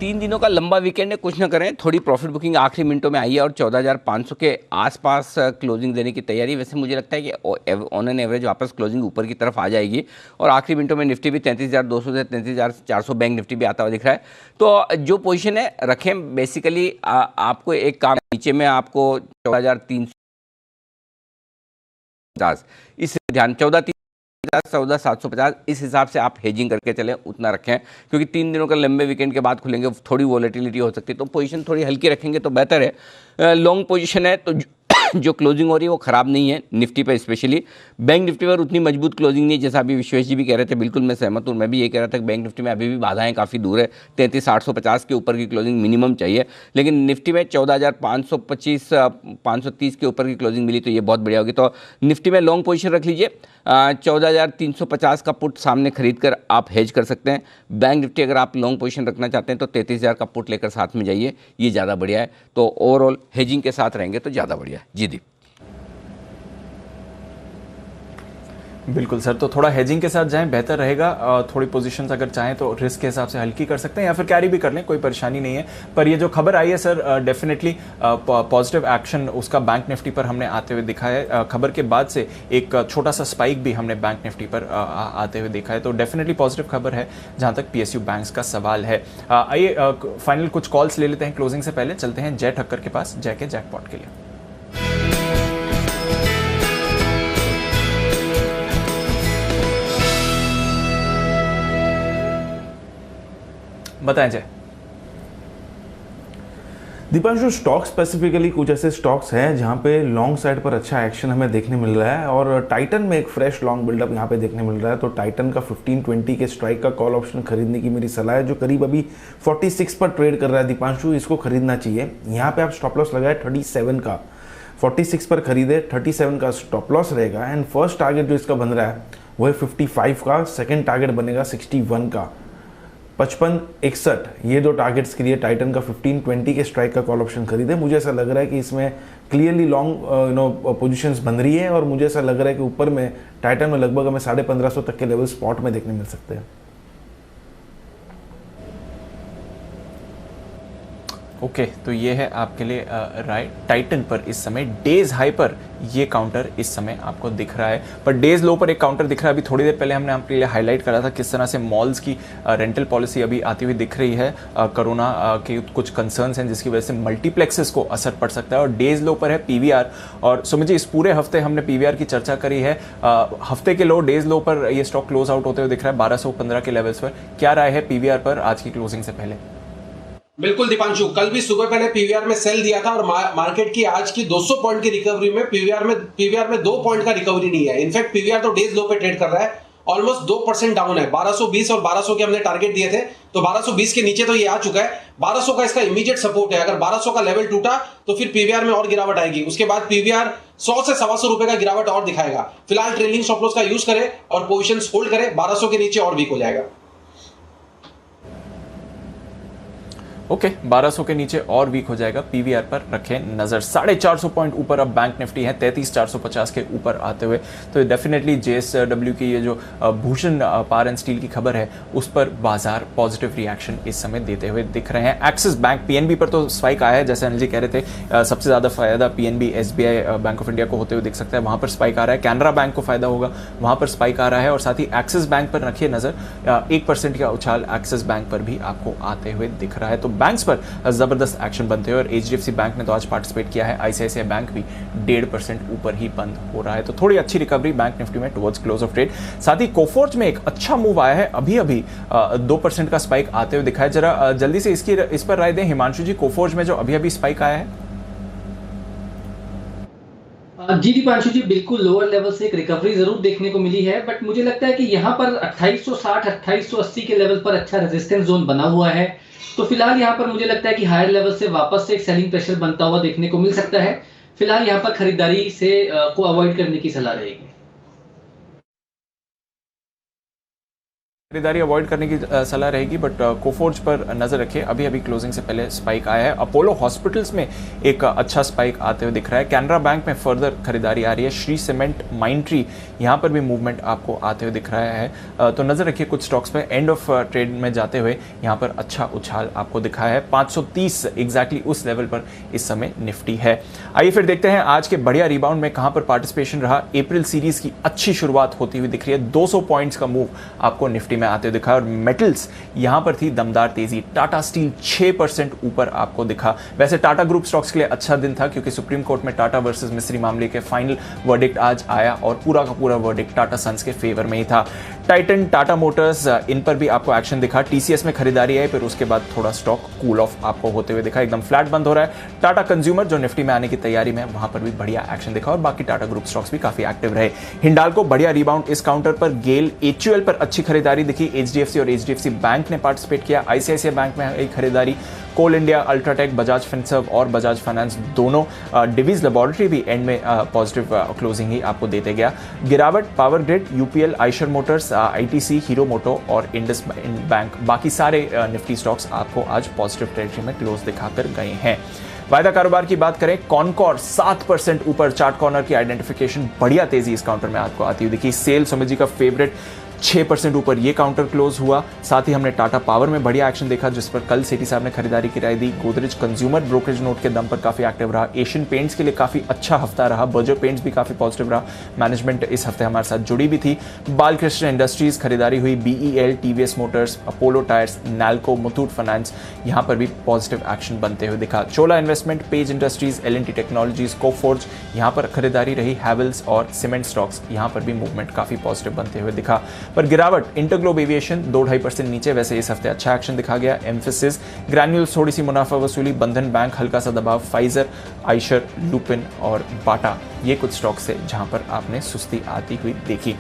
S1: 3 दिनों का लंबा वीकेंड है, कुछ ना करें। थोड़ी प्रॉफिट बुकिंग आखिरी मिनटों में आई है और 14,500 के आसपास क्लोजिंग देने की तैयारी। वैसे मुझे लगता है कि ऑन एन एवरेज वापस क्लोजिंग ऊपर की तरफ आ जाएगी और आखिरी मिनटों में निफ्टी भी 33,200 से 33,400 बैंक निफ्टी भी आता हुआ दिख रहा है। तो जो पोजीशन है रखें, बेसिकली आपको एक काम नीचे में आपको 14,350 इस ध्यान 14,750 इस हिसाब से आप हेजिंग करके चलें, उतना रखें, क्योंकि 3 दिनों का लंबे वीकेंड के बाद खुलेंगे, थोड़ी वॉलेटिलिटी हो सकती है। तो पोजीशन थोड़ी हल्की रखेंगे तो बेहतर है। लॉन्ग पोजीशन है तो जो क्लोजिंग हो रही है वो खराब नहीं है निफ्टी पर, स्पेशली बैंक निफ्टी पर उतनी मजबूत क्लोजिंग नहीं है, जैसा अभी विश्वेश जी भी कह रहे थे। बिल्कुल मैं सहमत हूँ, मैं भी ये कह रहा था कि बैंक निफ्टी में अभी भी बाधाएं काफ़ी दूर है। 33,850 के ऊपर की क्लोजिंग मिनिमम चाहिए, लेकिन निफ्टी में 14,525 530 के ऊपर की क्लोजिंग मिली तो ये बहुत बढ़िया होगी। तो निफ्टी में लॉन्ग पोजीशन रख लीजिए। 14,350 का पुट सामने खरीद कर आप हेज कर सकते हैं। बैंक निफ्टी अगर आप लॉन्ग पोजीशन रखना चाहते हैं तो 33,000 का पुट लेकर साथ में जाइए, ये ज़्यादा बढ़िया है। तो ओवरऑल हेजिंग के साथ रहेंगे तो ज़्यादा बढ़िया है। जी दीप।
S2: बिल्कुल सर, तो थोड़ा हेजिंग के साथ जाएं, बेहतर रहेगा। थोड़ी पोजीशंस अगर चाहें तो रिस्क के हिसाब से हल्की कर सकते हैं या फिर कैरी भी कर लें, कोई परेशानी नहीं है। पर ये जो खबर आई है सर, डेफिनेटली पॉजिटिव एक्शन उसका बैंक निफ्टी पर हमने आते हुए दिखा है। खबर के बाद से एक छोटा सा स्पाइक भी हमने बैंक निफ्टी पर आते हुए देखा है। तो डेफिनेटली पॉजिटिव खबर है जहां तक पीएसयू बैंक्स का सवाल है। आइए फाइनल कुछ कॉल्स ले लेते हैं क्लोजिंग से पहले। चलते हैं जय ठक्कर के पास, जय के जैकपॉट के लिए। बताएं जय।
S17: दीपांशु, स्टॉक स्पेसिफिकली कुछ ऐसे स्टॉक्स हैं जहां पे लॉन्ग साइड पर अच्छा एक्शन हमें देखने मिल रहा है और टाइटन में एक फ्रेश लॉन्ग बिल्डअप यहां पे देखने मिल रहा है। तो टाइटन का 1520 के स्ट्राइक का कॉल ऑप्शन खरीदने की मेरी सलाह है, जो करीब अभी 46 पर ट्रेड कर रहा है। दीपांशु, इसको खरीदना चाहिए। यहाँ पे आप स्टॉप लॉस लगाए 37 का, 46 पर खरीदे, 37 का स्टॉप लॉस रहेगा। एंड फर्स्ट टारगेट जो इसका बन रहा है वो है 55 का, सेकेंड टारगेट बनेगा 61 का। 55-61 ये दो टारगेट्स के लिए टाइटन का 1520 के स्ट्राइक का कॉल ऑप्शन खरीदे। मुझे ऐसा लग रहा है कि इसमें क्लियरली लॉन्ग पोजीशंस बन रही है और मुझे ऐसा लग रहा है कि ऊपर में टाइटन में लगभग हमें 1550 तक के लेवल स्पॉट में देखने मिल सकते हैं।
S2: ओके, तो ये है आपके लिए राय। टाइटन पर इस समय डेज हाई पर ये काउंटर इस समय आपको दिख रहा है, पर डेज लो पर एक काउंटर दिख रहा है। अभी थोड़ी देर पहले हमने आपके लिए हाईलाइट करा था किस तरह से मॉल्स की रेंटल पॉलिसी अभी आती हुई दिख रही है। कोरोना के कुछ कंसर्न्स हैं जिसकी वजह से मल्टीप्लेक्सेस को असर पड़ सकता है, और डेज लो पर है पीवीआर। और सुमित जी, इस पूरे हफ्ते हमने पीवीआर की चर्चा करी है। हफ्ते के लो, डेज लो पर ये स्टॉक क्लोज आउट होते हुए दिख रहा है 1215 के लेवल्स पर। क्या राय है पीवीआर पर आज की क्लोजिंग से पहले?
S8: बिल्कुल दीपांशु, कल भी सुबह मैंने पीवीआर में सेल दिया था, और मार्केट की आज की 200 पॉइंट की रिकवरी में पीवीआर में 2 पॉइंट का रिकवरी नहीं है। इनफैक्ट पीवीआर तो डेज लो पे ट्रेड कर रहा है, ऑलमोस्ट 2% डाउन है। 1220 और 1200 के हमने टारगेट दिए थे, तो 1220 के नीचे तो ये आ चुका है। 1200 का इसका इमीडिएट सपोर्ट है। अगर 1200 का लेवल टूटा तो फिर पीवीआर में और गिरावट आएगी। उसके बाद पीवीआर 100 से 125 रुपए का गिरावट और दिखाएगा। फिलहाल ट्रेलिंग स्टॉप लॉस का यूज करे और पोजीशंस होल्ड करे। 1200 के नीचे और वीक हो जाएगा।
S2: ओके, 1200 के नीचे और वीक हो जाएगा। पीवीआर पर रखें नजर। 450 पॉइंट ऊपर अब बैंक निफ्टी है 33,450 के ऊपर आते हुए। तो डेफिनेटली जेएसडब्ल्यू की ये जो भूषण पावर एंड स्टील की खबर है उस पर बाजार पॉजिटिव रिएक्शन इस समय देते हुए दिख रहे हैं। एक्सिस बैंक, पीएनबी पर तो स्पाइक आया है, जैसे अनिल जी कह रहे थे। सबसे ज्यादा फायदा PNB, SBI, bank of India को होते हुए दिख सकता है, वहां पर स्पाइक आ रहा है। कैनरा बैंक को फायदा होगा, वहां पर स्पाइक आ रहा है। और साथ ही एक्सिस बैंक पर रखिए नजर, 1% का उछाल एक्सिस बैंक पर भी आपको आते हुए दिख रहा है। तो बैंक्स पर जबरदस्त एक्शन बनते हुए, और एचडीएफसी बैंक ने तो आज पार्टिसिपेट किया है। आईसीआईसीआई बैंक भी 1.5% ऊपर ही बंद हो रहा है। तो थोड़ी अच्छी रिकवरी बैंक निफ्टी में टुवर्ड्स क्लोज ऑफ ट्रेड। साथ ही कोफोर्ज में एक अच्छा मूव आया है, अभी 2% का स्पाइक आते हुए दिखा है। जरा जल्दी से इस पर राय दें हिमांशु जी, कोफोर्ज में जो अभी स्पाइक आया है।
S4: जी दीपांशु जी, बिल्कुल लोअर लेवल से एक रिकवरी जरूर देखने को मिली है, बट मुझे लगता है कि यहाँ पर 2860, 2880 के लेवल पर अच्छा रेजिस्टेंस जोन बना हुआ है। तो फिलहाल यहाँ पर मुझे लगता है कि हायर लेवल से वापस से एक सेलिंग प्रेशर बनता हुआ देखने को मिल सकता है। फिलहाल यहाँ पर खरीदारी से को अवॉइड करने की सलाह रहेगी।
S2: खरीदारी अवॉइड करने की सलाह रहेगी, बट कोफोर्ज पर नजर रखिए। अभी क्लोजिंग से पहले स्पाइक आया है। अपोलो हॉस्पिटल्स में एक अच्छा स्पाइक आते हुए दिख रहा है। कैनरा बैंक में फर्दर खरीदारी आ रही है। श्री सीमेंट, माइंट्री, यहाँ पर भी मूवमेंट आपको आते हुए दिख रहा है। तो नजर रखिए कुछ स्टॉक्स पे। एंड ऑफ ट्रेड में जाते हुए यहाँ पर अच्छा उछाल आपको दिखाया है। 530 एग्जैक्टली उस लेवल पर इस समय निफ्टी है। आइए फिर देखते हैं आज के बढ़िया रिबाउंड में कहां पर पार्टिसिपेशन रहा। अप्रैल सीरीज की अच्छी शुरुआत होती हुई दिख रही है। 200 पॉइंट्स का मूव आपको निफ्टी में आते हुए दिखा, और मेटल्स यहां पर थी दमदार तेजी। टाटा स्टील 6% ऊपर आपको दिखा। वैसे टाटा ग्रुप स्टॉक्स के लिए अच्छा दिन था, क्योंकि सुप्रीम कोर्ट में टाटा वर्सेस मिस्त्री मामले के फाइनल वर्डिक्ट आज आया, और पूरा का पूरा वर्डिक्ट टाटा सन्स के फेवर में ही था। टाइटन, टाटा मोटर्स, इन पर भी आपको एक्शन दिखा। टीसीएस में खरीदारी आई, फिर उसके बाद थोड़ा स्टॉक कूल ऑफ आपको होते हुए दिखा, एकदम फ्लैट बंद हो रहा है। टाटा कंज्यूमर जो निफ्टी में आने की तैयारी में, वहां पर भी बढ़िया एक्शन दिखा, और बाकी टाटा ग्रुप स्टॉक्स भी काफी एक्टिव रहे। हिंडाल्को बढ़िया रिबाउंड इस काउंटर पर। गेल, एचयूएल पर अच्छी खरीदारी दिखी। एचडीएफसी और एचडीएफसी बैंक ने पार्टिसिपेट किया। आईसीआईसीआई बैंक में एक खरीदारी। कोल इंडिया, अल्ट्राटेक, बजाज फिनसर्व और बजाज फाइनेंस दोनों। डिवीज लेबोरेटरी भी एंड में पॉजिटिव क्लोजिंग ही आपको देते गया। गिरावट Power Grid, UPL, Eicher motors, ITC, Hero Moto और इंडस बैंक, बाकी सारे निफ्टी स्टॉक्स आपको आज पॉजिटिव टेरिटरी में क्लोज दिखाकर गए हैं। वायदा कारोबार की बात करें, कॉनकॉर 7% ऊपर। चार्ट कॉर्नर की आइडेंटिफिकेशन बढ़िया तेजी इस काउंटर में आपको आती हुई दिखी। सेल, सुमित जी का फेवरेट, 6% ऊपर ये काउंटर क्लोज हुआ। साथ ही हमने टाटा पावर में बढ़िया एक्शन देखा, जिस पर कल सेठी साहब ने खरीदारी की राय दी। गोदरेज कंज्यूमर ब्रोकरेज नोट के दम पर काफी एक्टिव रहा। एशियन पेंट्स के लिए काफी अच्छा हफ्ता रहा। बर्जर पेंट्स भी काफी पॉजिटिव रहा। मैनेजमेंट इस हफ्ते हमारे साथ जुड़ी भी थी। बालकृष्ण इंडस्ट्रीज खरीदारी हुई। BEL, TVS motors, Apollo tyres, Nalco, Muthoot finance, यहां पर भी पॉजिटिव एक्शन बनते हुए दिखा। Chola investment, Page industries, LNT technologies, Coforge, यहां पर खरीदारी रही। हैवेल्स और सीमेंट स्टॉक्स, यहां पर भी मूवमेंट काफी पॉजिटिव बनते हुए दिखा। पर गिरावट, इंटरग्लोब एविएशन 2-2.5% नीचे। वैसे इस हफ्ते अच्छा एक्शन दिखा गया। एम्फेसिस, ग्रैन्यूल्स थोड़ी सी मुनाफा वसूली। बंधन बैंक हल्का सा दबाव। फाइजर, आइशर, लुपिन और बाटा, ये कुछ स्टॉक्स है जहां पर आपने सुस्ती आती हुई देखी।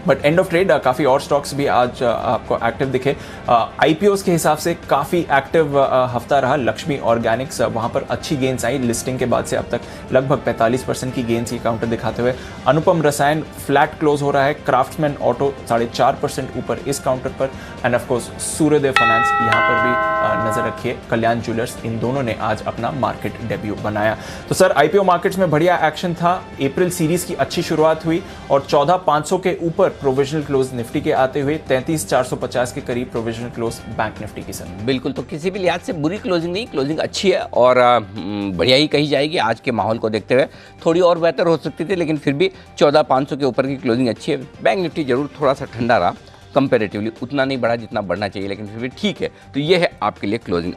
S2: बट एंड ऑफ ट्रेड काफ़ी और स्टॉक्स भी आज आपको एक्टिव दिखे। आईपीओस के हिसाब से काफ़ी एक्टिव हफ्ता रहा। लक्ष्मी ऑर्गेनिक्स, वहाँ पर अच्छी गेंस आई लिस्टिंग के बाद से, अब तक लगभग 45% की गेंस की काउंटर दिखाते हुए। अनुपम रसायन फ्लैट क्लोज हो रहा है। क्राफ्ट्समैन ऑटो 4.5% ऊपर इस काउंटर पर। एंड ऑफकोर्स सूर्योदय फाइनेंस यहाँ पर भी नजर रखिए कल्याण ज्वेलर्स, इन दोनों ने आज अपना मार्केट डेब्यू बनाया। तो सर आईपीओ मार्केट्स में बढ़िया एक्शन था, अप्रैल सीरीज की अच्छी शुरुआत हुई और 14,500 के ऊपर प्रोविजनल क्लोज निफ्टी के आते हुए 33,450 के करीब प्रोविजनल क्लोज बैंक निफ्टी की। सर
S1: बिल्कुल, तो किसी भी लिहाज से बुरी क्लोजिंग नहीं, क्लोजिंग अच्छी है और बढ़िया ही कही जाएगी। आज के माहौल को देखते हुए थोड़ी और बेहतर हो सकती थी, लेकिन फिर भी 14,500 के ऊपर की क्लोजिंग अच्छी है। बैंक निफ्टी जरूर थोड़ा सा ठंडा रहा कंपैरेटिवली, उतना नहीं बढ़ा जितना बढ़ना चाहिए, लेकिन फिर भी ठीक है। तो ये है आपके लिए क्लोजिंग।